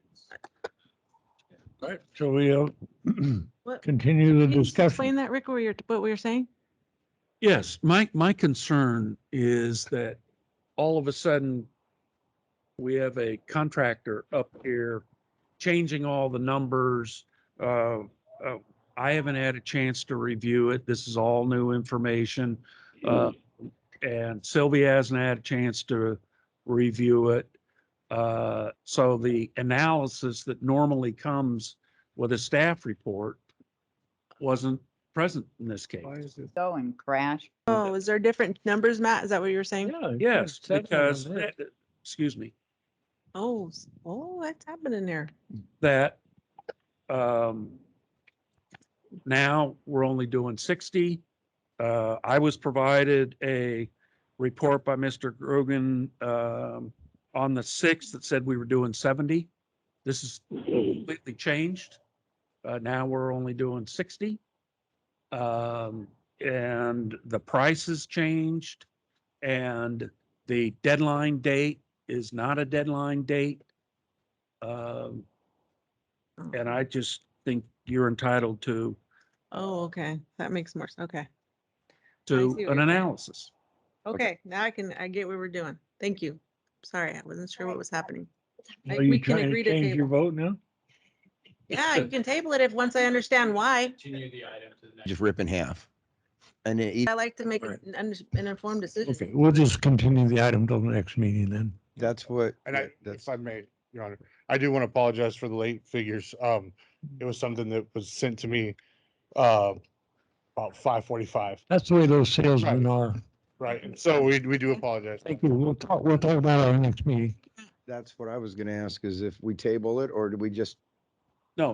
All right, so we'll What- continue the Can you just discussion. explain that, Rick, what we were saying? Yes, my concern is that all of a sudden we have a contractor up here changing all the numbers. Uh, I haven't had a chance to review it. This is all new information. And Sylvia hasn't had a chance to review it. So the analysis that normally comes with a staff report wasn't present in this case. Go and crash. Oh, is there different numbers, Matt? Is that what you were saying? Yes, because, excuse me, Oh, what's happening there? that now we're only doing 60. I was provided a report by Mr. Grogan on the 6th that said we were doing 70. This is completely changed. Now we're only doing 60. And the price has changed, and the deadline date is not a deadline date. And I just think you're entitled to Oh, okay. That makes more, okay. to what an you're saying. analysis. Okay, now I get what we're doing. Thank you. Sorry, I wasn't sure what was happening. Are you We can trying to agree to change your table. vote now? Yeah, you can table it if, once I understand why. Just rip in half. And then each, I like to make an informed decision. Okay, we'll just continue the item till the next meeting then. that's what, And I, that's, if I may, Your Honor, I do want to apologize for the late figures. It was something that was sent to me, about 5:45. That's the way those salesmen are. Right, and so we do apologize. Thank you. We'll talk about it our next meeting. that's what I was gonna ask, is if we table it, or do we just, No,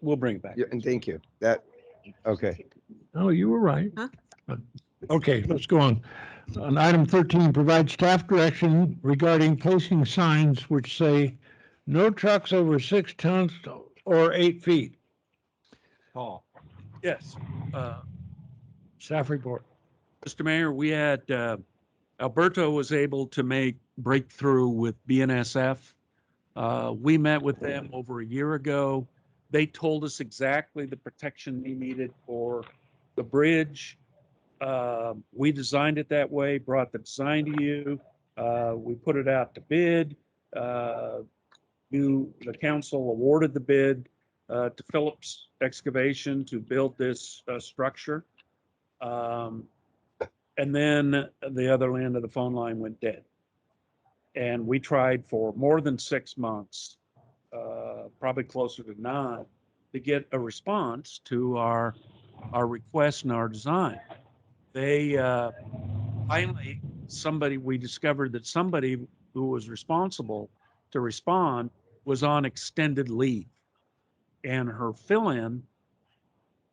we'll bring it back. yeah, and thank you, that, okay. Oh, you were right. Huh? Okay, let's go on. On item 13, provide staff direction regarding placing signs which say no trucks over 6 tons or 8 feet. Paul. Yes. Staff report. Mr. Mayor, we had, Alberto was able to make breakthrough with BNSF. We met with them over a year ago. They told us exactly the protection they needed for the bridge. We designed it that way, brought the design to you. We put it out to bid. The council awarded the bid to Phillips Excavation to build this structure. And then the other end of the phone line went dead. And we tried for more than 6 months, probably closer to 9, to get a response to our request and our design. They finally, we discovered that somebody who was responsible to respond was on extended leave. And her fill-in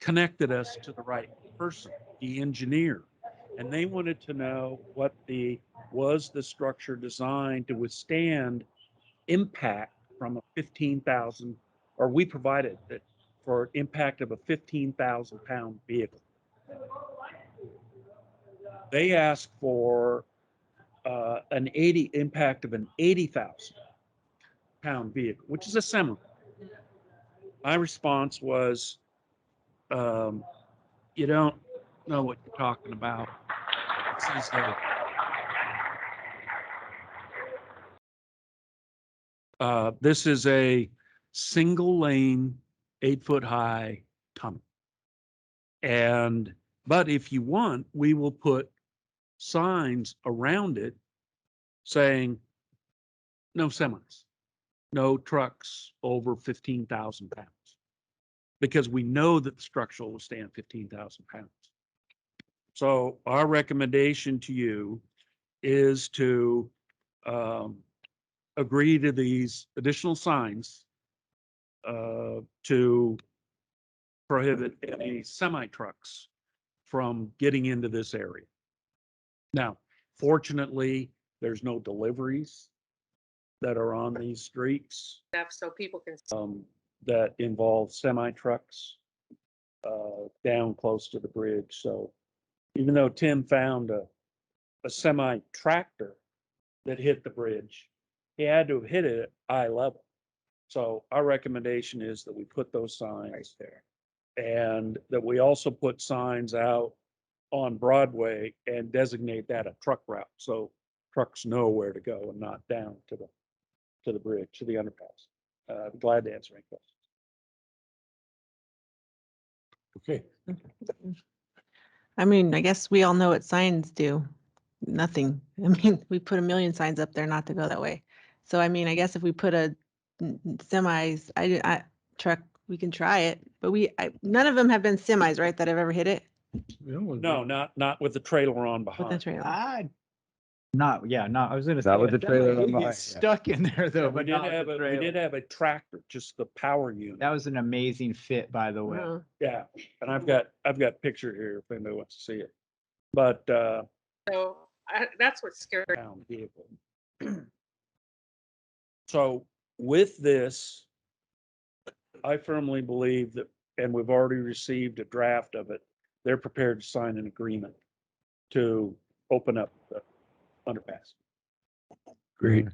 connected us to the right person, the engineer. And they wanted to know was the structure designed to withstand impact from a 15,000, or we provided that for impact of a 15,000 pound vehicle. They asked for an impact of an 80,000 pound vehicle, which is a semi. My response was, you don't know what you're talking about. This is a single lane, 8-foot high tunnel. But if you want, we will put signs around it saying no semis, no trucks over 15,000 pounds. Because we know that the structure will stand 15,000 pounds. So our recommendation to you is to agree to these additional signs to prohibit any semi-trucks from getting into this area. Now, fortunately, there's no deliveries that are on these streets So people can. that involve semi-trucks down close to the bridge. So even though Tim found a semi-tractor that hit the bridge, he had to have hit it at eye level. So our recommendation is that we put those signs there. And that we also put signs out on Broadway and designate that a truck route. So trucks know where to go and not down to the bridge, to the underpass. I'm glad to answer any questions. Okay. I mean, I guess we all know what signs do. Nothing. I mean, we put a million signs up there not to go that way. So I mean, I guess if we put a semis, truck, we can try it, but none of them have been semis, right? That have ever hit it No, not with the trailer on with the behind. trailer. I I was gonna say. Not with the trailer on It's behind, yeah. stuck in there though, We but did not with have the we trailer. did have a tractor, just the power unit. That was an amazing fit, by the way. Uh, Yeah, and I've got picture here if anybody wants to see it. But So that's what's scary. pound vehicle. So with this, I firmly believe that, and we've already received a draft of it, they're prepared to sign an agreement to open up the underpass. Great.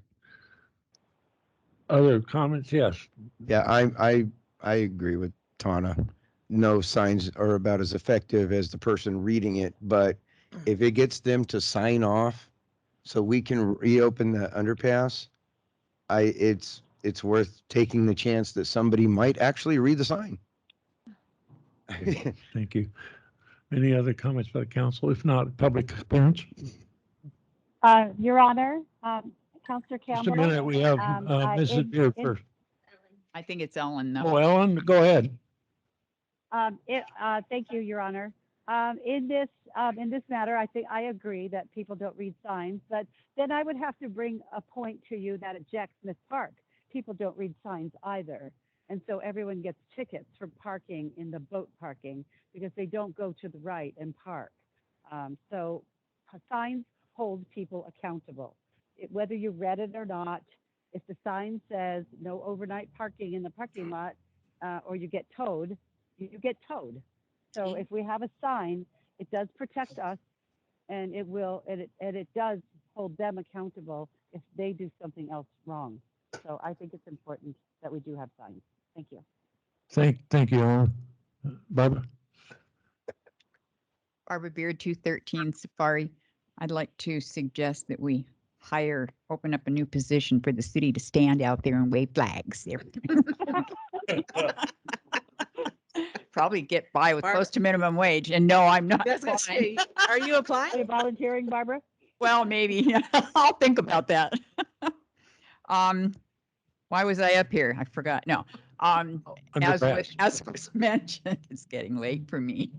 Other comments? Yes. Yeah, I agree with Tana. No signs are about as effective as the person reading it, but if it gets them to sign off so we can reopen the underpass, it's worth taking the chance that somebody might actually read the sign. Thank you. Any other comments by the council? If not, public appearance? Your Honor, Counselor Just a Campbell. minute, we have Mrs. Beard first. I think it's Ellen though. Oh, Ellen, go ahead. Thank you, Your Honor. In this matter, I think I agree that people don't read signs, but then I would have to bring a point to you that at Jack Smith Park, people don't read signs either. And so everyone gets tickets for parking in the boat parking because they don't go to the right and park. So signs hold people accountable. Whether you read it or not, if the sign says no overnight parking in the parking lot, or you get towed, you get towed. So if we have a sign, it does protect us, and it does hold them accountable if they do something else wrong. So I think it's important that we do have signs. Thank you. Thank you, Ellen. Barbara? Barbara Beard, 213 Safari. I'd like to suggest that we open up a new position for the city to stand out there and wave flags. Probably get by with close to minimum wage. And no, I'm not. applying. Are you applying? Are you volunteering, Barbara? Well, maybe. I'll think about that. Why was I up here? I forgot. No. As was mentioned, it's getting late for me.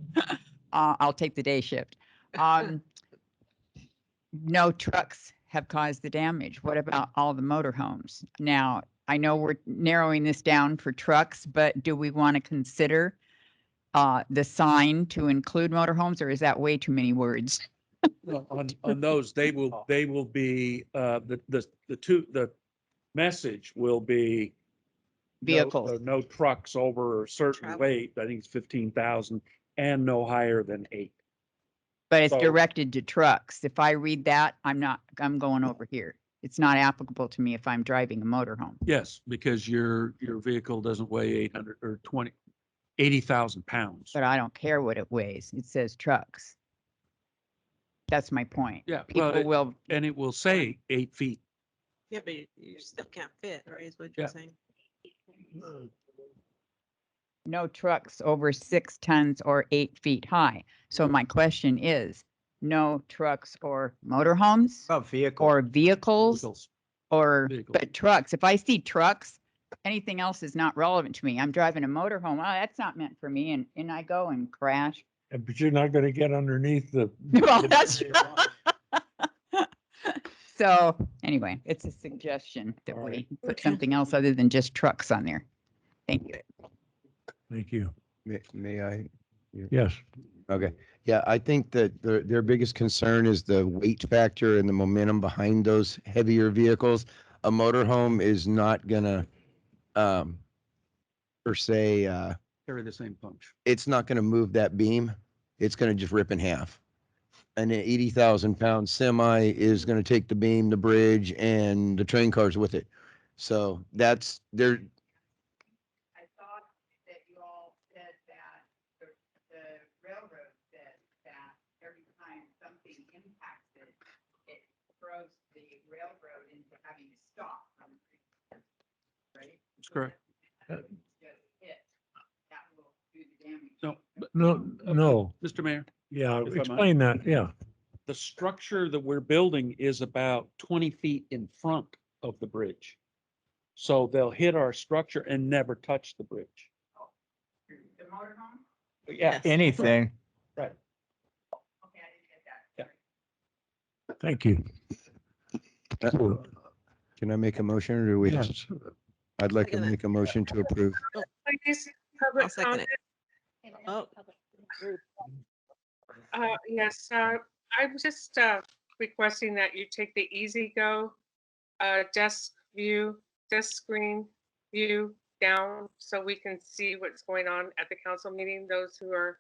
I'll take the day shift. No trucks have caused the damage. What about all the motorhomes? Now, I know we're narrowing this down for trucks, but do we want to consider the sign to include motorhomes, or is that way too many words? Well, on those, they will be, the message will be vehicles. No trucks over a certain weight, I think it's 15,000, and no higher than 8. But it's So- directed to trucks. If I read that, I'm going over here. It's not applicable to me if I'm driving a motorhome. Yes, because your vehicle doesn't weigh 800 or 80,000 pounds. But I don't care what it weighs. It says trucks. That's my point. Yeah, People and it will say 8 feet. Yeah, but you still can't fit, right? Is what Yeah. you're saying. no trucks over 6 tons or 8 feet high. So my question is, no trucks or motorhomes About vehicle. or vehicles Vehicles. or, Vehicles. but trucks, if I see trucks, anything else is not relevant to me. I'm driving a motorhome. Oh, that's not meant for me. And I go and crash. But you're not gonna get underneath the. Well, that's So anyway, it's a suggestion that we put something else other than just trucks on there. Thank you. Thank you. May I? Yes. Okay. Yeah, I think that their biggest concern is the weight factor and the momentum behind those heavier vehicles. A motorhome is not gonna, per se, Carry the same punch. it's not gonna move that beam. It's gonna just rip in half. And an 80,000 pound semi is gonna take the beam, the bridge, and the train cars with it. So correct. No, No, Mr. Mayor, yeah, If I might. explain that, yeah. the structure that we're building is about 20 feet in front of the bridge. So they'll hit our structure and never touch the bridge. Yeah. Anything. Right. Thank you. Can I make a motion or do we? Yes. I'd like to make a motion to approve. Please, public second comment. it. Oh, Yes, I'm just requesting that you take the Easy Go desk screen view down so we can see what's going on at the council meeting, those who are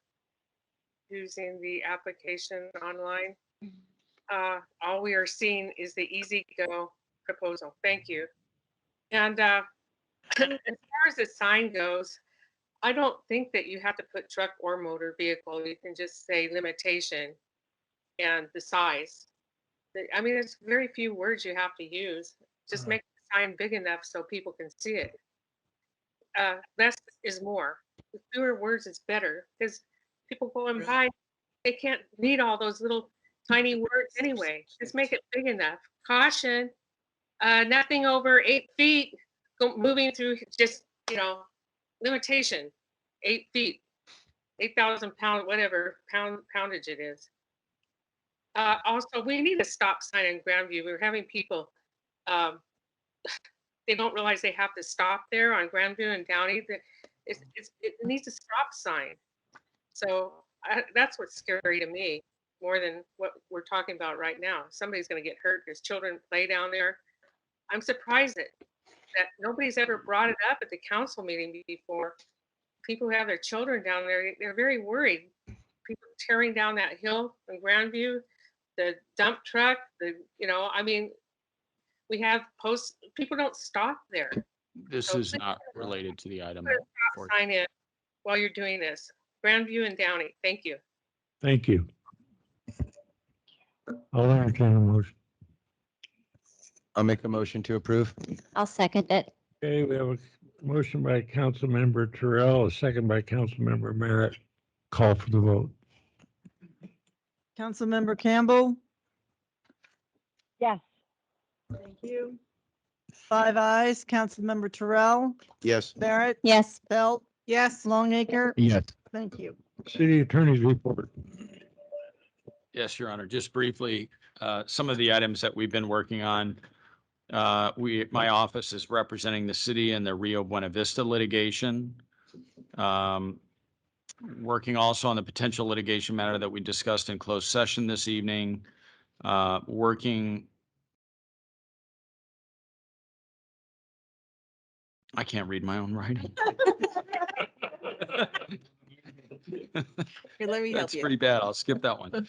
using the application online. All we are seeing is the Easy Go proposal. Thank you. And as far as the sign goes, I don't think that you have to put truck or motor vehicle. You can just say limitation and the size. I mean, there's very few words you have to use. Just make the sign big enough so people can see it. Less is more. The fewer words is better because people going by, they can't read all those little tiny words anyway. Just make it big enough. Caution, nothing over 8 feet moving through, just, limitation, 8 feet, 8,000 pound, whatever poundage it is. Also, we need a stop sign in Grandview. We're having people, they don't realize they have to stop there on Grandview and Downey. It needs a stop sign. So that's what's scary to me more than what we're talking about right now. Somebody's going to get hurt. There's children play down there. I'm surprised that nobody's ever brought it up at the council meeting before. People who have their children down there, they're very worried. People tearing down that hill in Grandview, the dump truck, we have posts, people don't stop there. This So is please not related to the item. put a stop sign in while you're doing this. Grandview and Downey, thank you. Thank you. I'll entertain a motion. I'll make a motion to approve. I'll second it. Okay, we have a motion by Councilmember Terrell, a second by Councilmember Merritt. Call for the vote. Councilmember Campbell, Yes. thank you. 5 ayes. Councilmember Terrell, Yes. Barrett, Yes. Belt, yes, Longacre. Yes. Thank you. City Attorney's report. Yes, Your Honor. Just briefly, some of the items that we've been working on. My office is representing the city in the Rio Buena Vista litigation. Working also on the potential litigation matter that we discussed in closed session this evening. I can't read my own writing. Here, let me help That's you. pretty bad. I'll skip that one.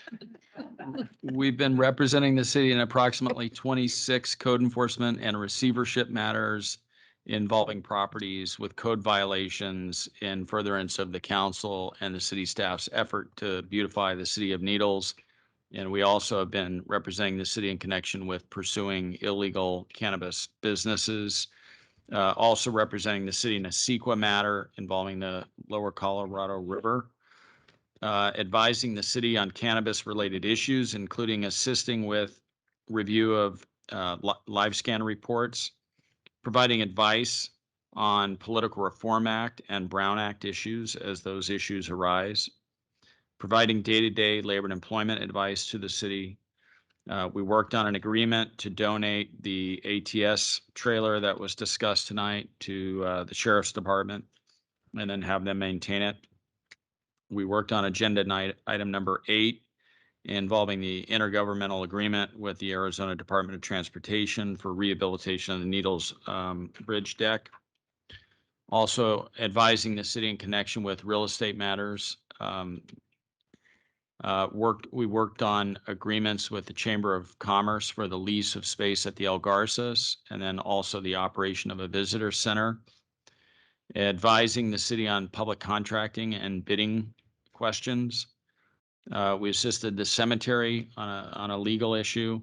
We've been representing the city in approximately 26 code enforcement and receivership matters involving properties with code violations in furtherance of the council and the city staff's effort to beautify the city of Needles. And we also have been representing the city in connection with pursuing illegal cannabis businesses. Also representing the city in a CEQA matter involving the Lower Colorado River. Advising the city on cannabis-related issues, including assisting with review of live scan reports, providing advice on Political Reform Act and Brown Act issues as those issues arise, providing day-to-day labor and employment advice to the city. We worked on an agreement to donate the ATS trailer that was discussed tonight to the Sheriff's Department and then have them maintain it. We worked on agenda item number 8 involving the intergovernmental agreement with the Arizona Department of Transportation for rehabilitation of the Needles Bridge deck. Also advising the city in connection with real estate matters. We worked on agreements with the Chamber of Commerce for the lease of space at the El Garces and then also the operation of a visitor center. Advising the city on public contracting and bidding questions. We assisted the cemetery on a legal issue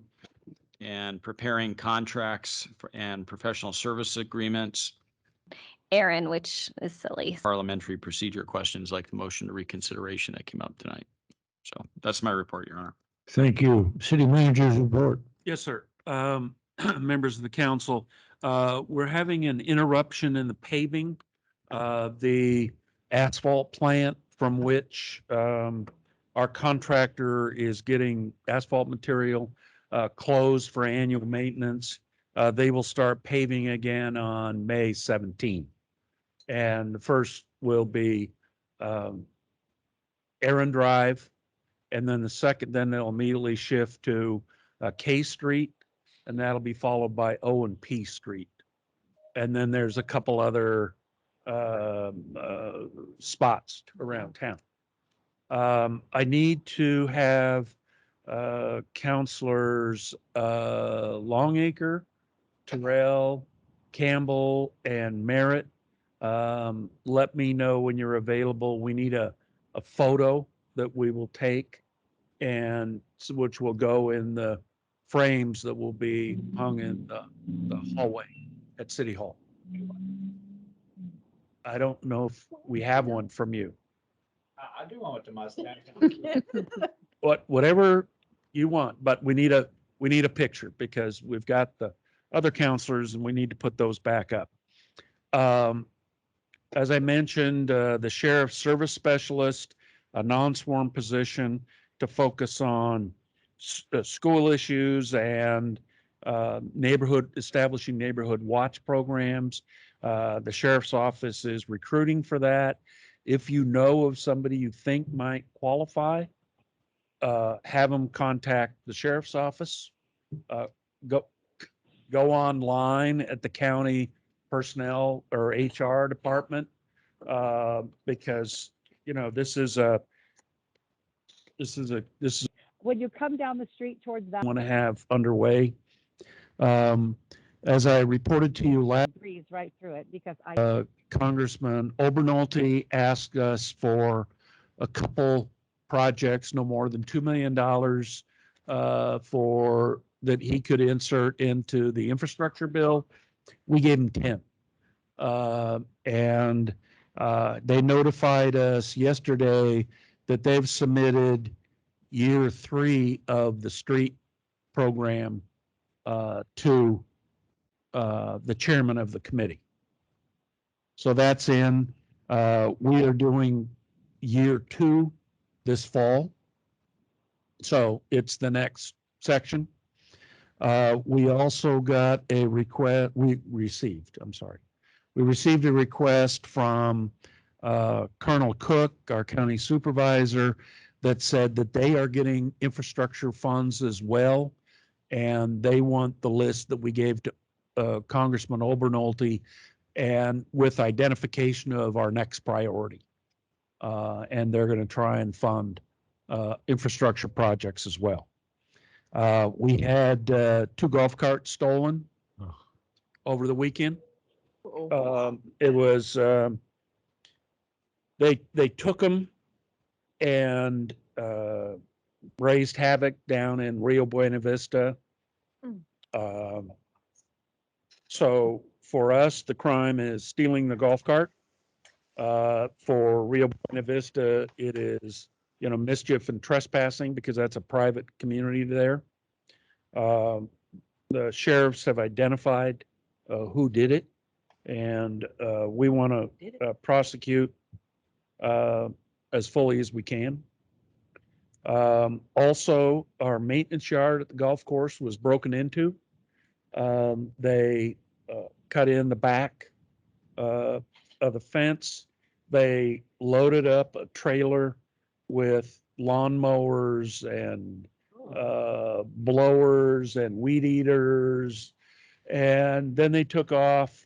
and preparing contracts and professional service agreements. Aaron, which is silly. Parliamentary procedure questions like the motion to reconsideration that came up tonight. So that's my report, Your Honor. Thank you. City Manager's report. Yes, sir. Members of the council, we're having an interruption in the paving. The asphalt plant from which our contractor is getting asphalt material closed for annual maintenance. They will start paving again on May 17th. And the first will be Aaron Drive. And then the second, then they'll immediately shift to K Street, and that'll be followed by O and P Street. And then there's a couple other spots around town. I need to have counselors Longacre, Terrell, Campbell, and Merritt. Let me know when you're available. We need a photo that we will take, and which will go in the frames that will be hung in the hallway at City Hall. I don't know if we have one from you. I do want it to Mustang. Whatever you want, but we need a picture because we've got the other counselors and we need to put those back up. As I mentioned, the sheriff's service specialist, a non-sworn position to focus on school issues and establishing neighborhood watch programs. The sheriff's office is recruiting for that. If you know of somebody you think might qualify, have them contact the sheriff's office. Go online at the county personnel or HR department, because this is When you come down the street towards that. want to have underway. As I reported to you last, Breeze right through it because I. Congressman Obernolte asked us for a couple projects, no more than $2 million for that he could insert into the infrastructure bill. We gave him 10. And they notified us yesterday that they've submitted year 3 of the street program to the chairman of the committee. So that's in. We are doing year 2 this fall. So it's the next section. We also got a request, we received a request from Colonel Cook, our county supervisor, that said that they are getting infrastructure funds as well. And they want the list that we gave to Congressman Obernolte and with identification of our next priority. And they're going to try and fund infrastructure projects as well. We had 2 golf carts stolen over the weekend. It was, they took them and raised havoc down in Rio Buena Vista. So for us, the crime is stealing the golf cart. For Rio Buena Vista, it is, mischief and trespassing because that's a private community there. The sheriffs have identified who did it, and we want to prosecute as fully as we can. Also, our maintenance yard at the golf course was broken into. They cut in the back of the fence. They loaded up a trailer with lawnmowers and blowers and weed eaters. And then they took off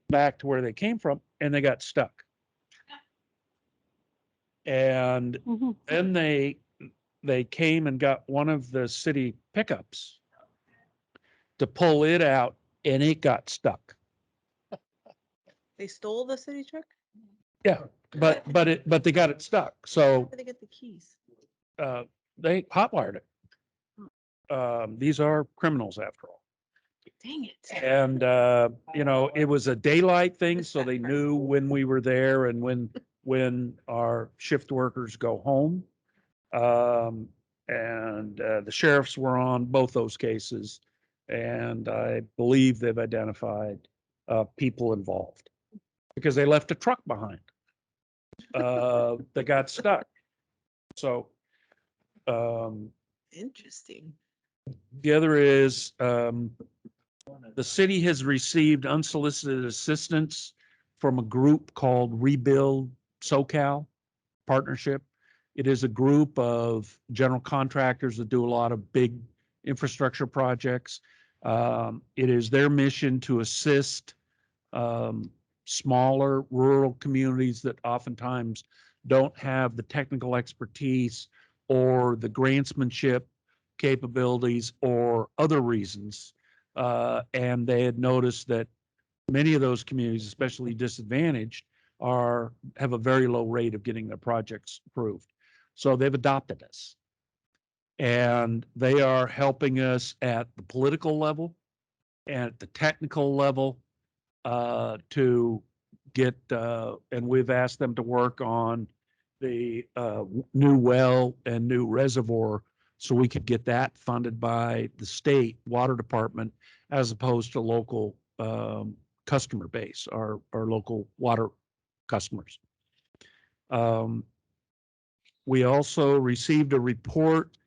back to where they came from and they got stuck. And then they came and got one of the city pickups to pull it out and it got stuck. They stole the city truck? Yeah, but they got it stuck. So How did they get the keys? they hotwired it. These are criminals after all. Dang it. And, it was a daylight thing, so they knew when we were there and when our shift workers go home. The sheriffs were on both those cases. And I believe they've identified, people involved because they left a truck behind. That got stuck. So, Interesting. the other is, the city has received unsolicited assistance from a group called Rebuild SoCal Partnership. It is a group of general contractors that do a lot of big infrastructure projects. It is their mission to assist smaller rural communities that oftentimes don't have the technical expertise or the grantsmanship capabilities or other reasons. And they had noticed that many of those communities, especially disadvantaged, have a very low rate of getting their projects approved. So they've adopted us. And they are helping us at the political level and at the technical level to get, and we've asked them to work on the new well and new reservoir so we could get that funded by the state water department as opposed to local customer base, our local water customers. We also received a report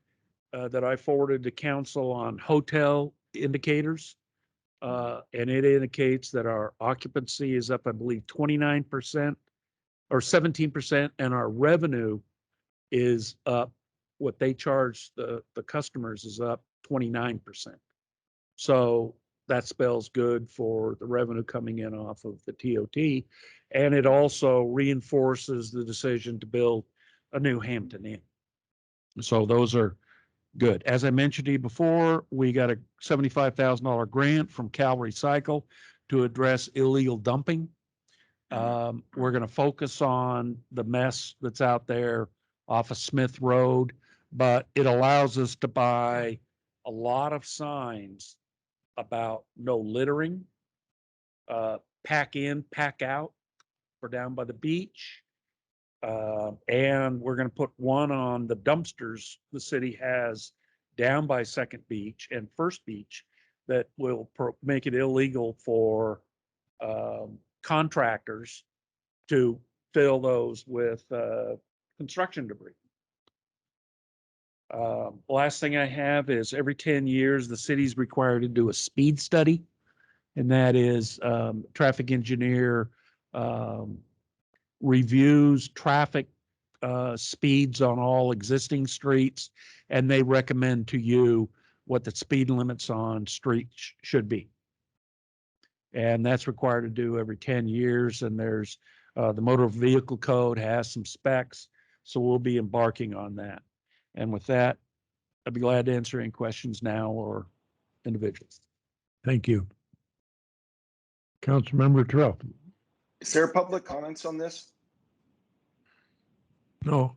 that I forwarded to council on hotel indicators. And it indicates that our occupancy is up, I believe, 29% or 17%, and our revenue is up. What they charge the customers is up 29%. So that spells good for the revenue coming in off of the TOT. And it also reinforces the decision to build a new Hampton Inn. So those are good. As I mentioned to you before, we got a $75,000 grant from Cal Recycle to address illegal dumping. We're going to focus on the mess that's out there off of Smith Road, but it allows us to buy a lot of signs about no littering, pack in, pack out for down by the beach. And we're going to put one on the dumpsters the city has down by Second Beach and First Beach that will make it illegal for contractors to fill those with construction debris. Last thing I have is every 10 years, the city's required to do a speed study. And that is traffic engineer reviews traffic speeds on all existing streets, and they recommend to you what the speed limits on streets should be. And that's required to do every 10 years. And there's the motor vehicle code has some specs. So we'll be embarking on that. And with that, I'd be glad to answer any questions now or individuals. Thank you. Councilmember Terrell. Is there public comments on this? No.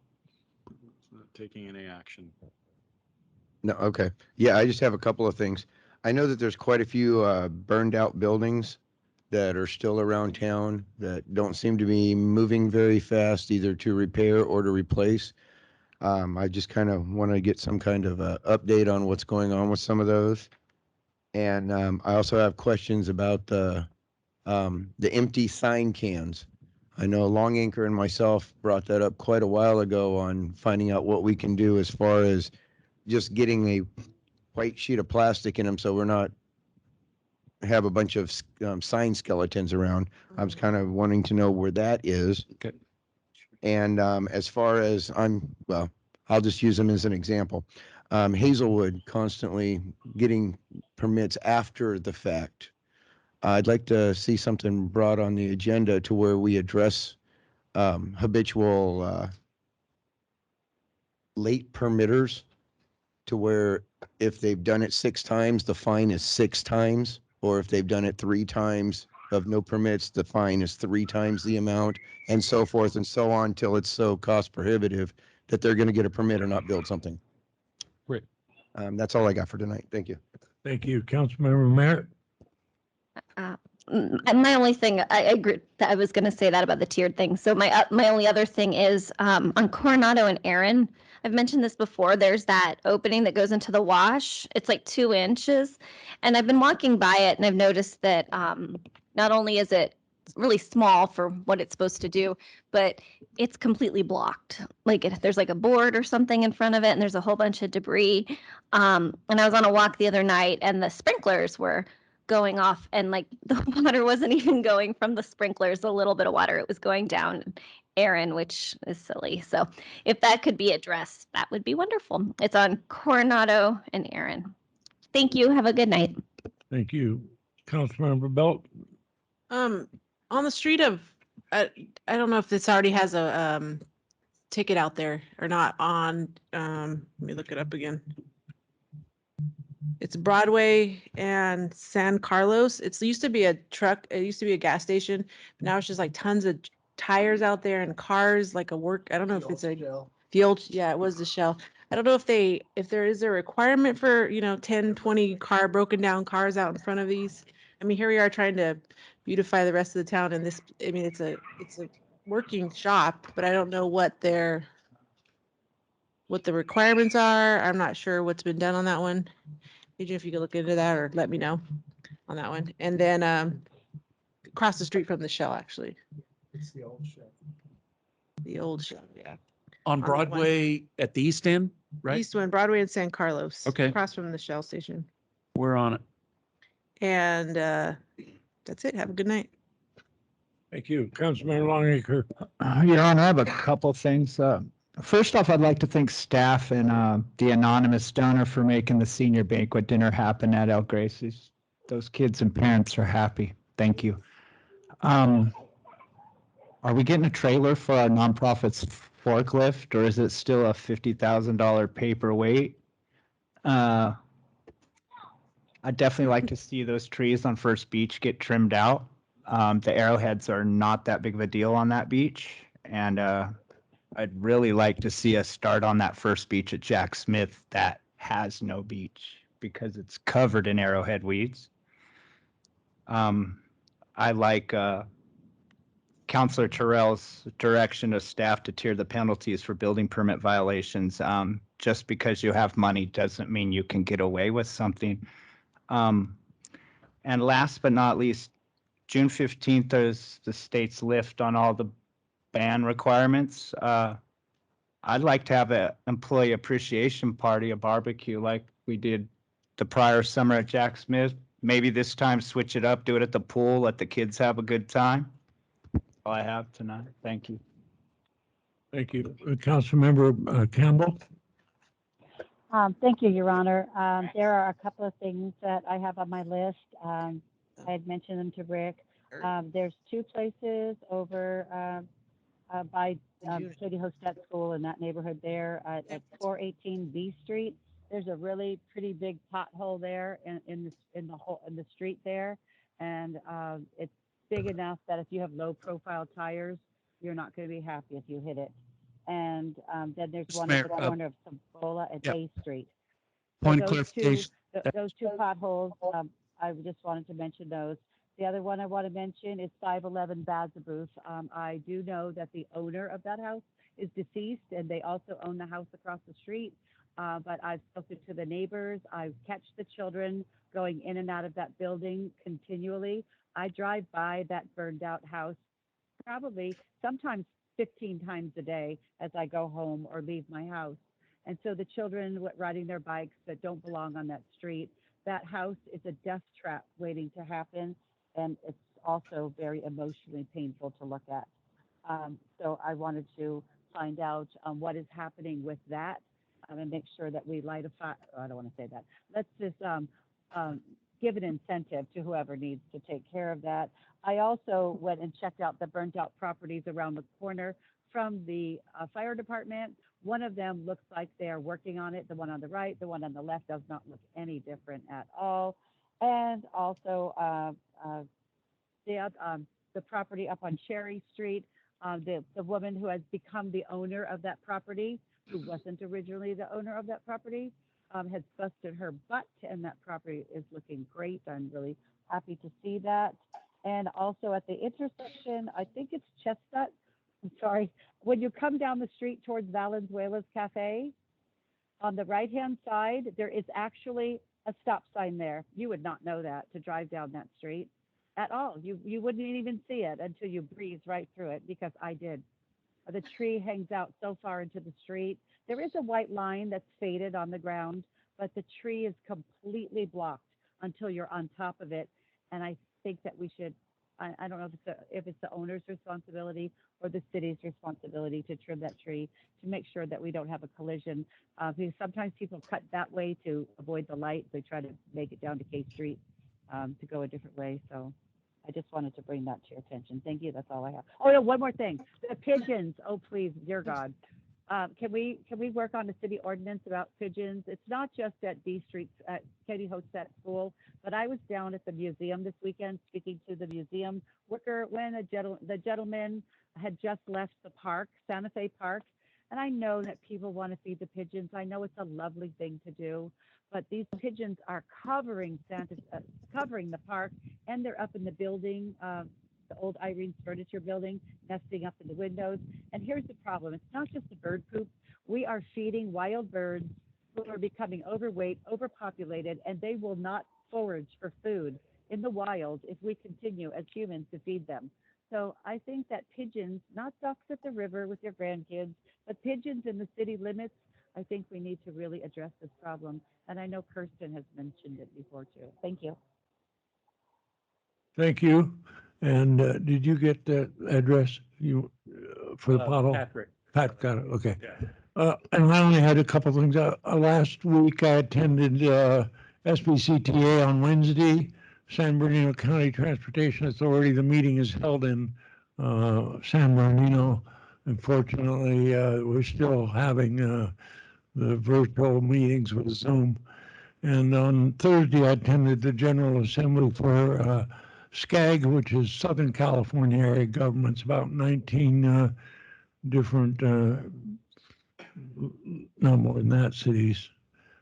Not taking any action. No, okay. Yeah, I just have a couple of things. I know that there's quite a few burned out buildings that are still around town that don't seem to be moving very fast, either to repair or to replace. I just kind of want to get some kind of update on what's going on with some of those. And I also have questions about the empty sign cans. I know Long Anchor and myself brought that up quite a while ago on finding out what we can do as far as just getting a white sheet of plastic in them so we're not have a bunch of sign skeletons around. I was kind of wanting to know where that is. Okay. And as far as well, I'll just use them as an example. Hazelwood constantly getting permits after the fact. I'd like to see something brought on the agenda to where we address habitual late permitters, to where if they've done it 6 times, the fine is 6 times, or if they've done it 3 times of no permits, the fine is 3 times the amount, and so forth and so on, till it's so cost prohibitive that they're going to get a permit or not build something. Great. That's all I got for tonight. Thank you. Thank you. Councilmember Merritt. My only thing, I agree, that I was going to say that about the tiered thing. So my only other thing is on Coronado and Aaron, I've mentioned this before, there's that opening that goes into the wash. It's like 2 inches. And I've been walking by it and I've noticed that not only is it really small for what it's supposed to do, but it's completely blocked. Like there's like a board or something in front of it and there's a whole bunch of debris. And I was on a walk the other night and the sprinklers were going off and like the water wasn't even going from the sprinklers, a little bit of water, it was going down Aaron, which is silly. So if that could be addressed, that would be wonderful. It's on Coronado and Aaron. Thank you. Have a good night. Thank you. Councilmember Belt. On the street of, I don't know if this already has a ticket out there or not on, let me look it up again. It's Broadway and San Carlos. It used to be a truck. It used to be a gas station. But now it's just like tons of tires out there and cars, like a work. I don't know if it's a field. Yeah, it was the Shell. I don't know if there is a requirement for, 10, 20 broken down cars out in front of these. I mean, here we are trying to beautify the rest of the town. And this, I mean, it's a working shop, but I don't know what the requirements are. I'm not sure what's been done on that one. Adrian, if you could look into that or let me know on that one. And then across the street from the Shell, actually. It's the old Shell. The old Shell, yeah. On that one. Broadway at the East End, right? East Wind, Broadway and San Carlos. Okay. Across from the Shell station. We're on it. And that's it. Have a good night. Thank you. Councilmember Longacre. Your Honor, I have a couple things. First off, I'd like to thank staff and the anonymous donor for making the senior banquet dinner happen at El Gracie's. Those kids and parents are happy. Thank you. Are we getting a trailer for our nonprofit's forklift, or is it still a $50,000 paperweight? I'd definitely like to see those trees on First Beach get trimmed out. The arrowheads are not that big of a deal on that beach, and I'd really like to see us start on that first beach at Jack Smith that has no beach because it's covered in arrowhead weeds. I like Councilor Terrell's direction of staff to tier the penalties for building permit violations. Just because you have money doesn't mean you can get away with something. And last but not least, June 15th is the state's lift on all the ban requirements. I'd like to have an employee appreciation party, a barbecue like we did the prior summer at Jack Smith. Maybe this time switch it up, do it at the pool, let the kids have a good time. All I have tonight. Thank you. Thank you. Councilmember Campbell. Thank you, Your Honor. There are a couple of things that I have on my list. I had mentioned them to Rick. There's two places over by Katie Hostet School in that neighborhood there at 418 B Street. There's a really pretty big pothole there in the street there, and it's big enough that if you have low profile tires, you're not going to be happy if you hit it. And then there's one at the corner of Sambola and A Street. Point of clarification. Those two potholes, I just wanted to mention those. The other one I want to mention is 511 Bazabooth. I do know that the owner of that house is deceased, and they also own the house across the street. But I've spoken to the neighbors. I've catch the children going in and out of that building continually. I drive by that burned out house probably sometimes 15 times a day as I go home or leave my house. And so the children riding their bikes that don't belong on that street, that house is a death trap waiting to happen. And it's also very emotionally painful to look at. So I wanted to find out what is happening with that and make sure that we light a fire. Oh, I don't want to say that. Let's just give an incentive to whoever needs to take care of that. I also went and checked out the burnt out properties around the corner from the fire department. One of them looks like they are working on it. The one on the right, the one on the left does not look any different at all. And also the property up on Cherry Street, the woman who has become the owner of that property, who wasn't originally the owner of that property, has busted her butt, and that property is looking great. I'm really happy to see that. And also at the intersection, I think it's Chestnut, I'm sorry, when you come down the street towards Valenzuela's Cafe, on the right-hand side, there is actually a stop sign there. You would not know that to drive down that street at all. You wouldn't even see it until you breeze right through it, because I did. The tree hangs out so far into the street. There is a white line that's faded on the ground, but the tree is completely blocked until you're on top of it. And I think that we should, I don't know if it's the owner's responsibility or the city's responsibility to trim that tree to make sure that we don't have a collision. Because sometimes people cut that way to avoid the light. They try to make it down to K Street to go a different way. So I just wanted to bring that to your attention. Thank you. That's all I have. Oh, no, one more thing. The pigeons. Oh, please, dear God. Can we work on a city ordinance about pigeons? It's not just at D Street at Katie Hostett School, but I was down at the museum this weekend speaking to the museum worker when the gentleman had just left the park, Santa Fe Park. And I know that people want to feed the pigeons. I know it's a lovely thing to do, but these pigeons are covering the park, and they're up in the building, the old Irene's Furniture Building, nesting up in the windows. And here's the problem. It's not just the bird poop. We are feeding wild birds who are becoming overweight, overpopulated, and they will not forage for food in the wild if we continue as humans to feed them. So I think that pigeons, not ducks at the river with your grandkids, but pigeons in the city limits, I think we need to really address this problem. And I know Kirsten has mentioned it before too. Thank you. Thank you. And did you get the address for the pothole? Patrick. Pat got it, okay. Yeah. And I only had a couple things. Last week I attended SBCTA on Wednesday, San Bernardino County Transportation Authority. The meeting is held in San Bernardino. Unfortunately, we're still having the virtual meetings with Zoom. And on Thursday, I attended the General Assembly for SCAG, which is Southern California Area Governments, about 19 different, no more than that, cities.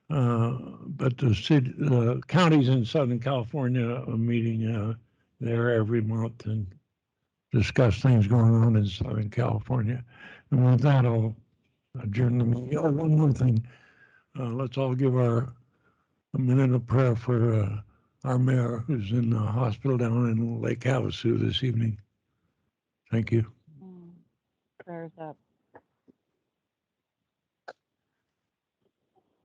But the counties in Southern California are meeting there every month and discuss things going on in Southern California. And with that, I'll adjourn the meeting. Oh, one more thing. Let's all give a minute of prayer for our mayor, who's in the hospital down in Lake Havasu this evening. Thank you. Prayers up.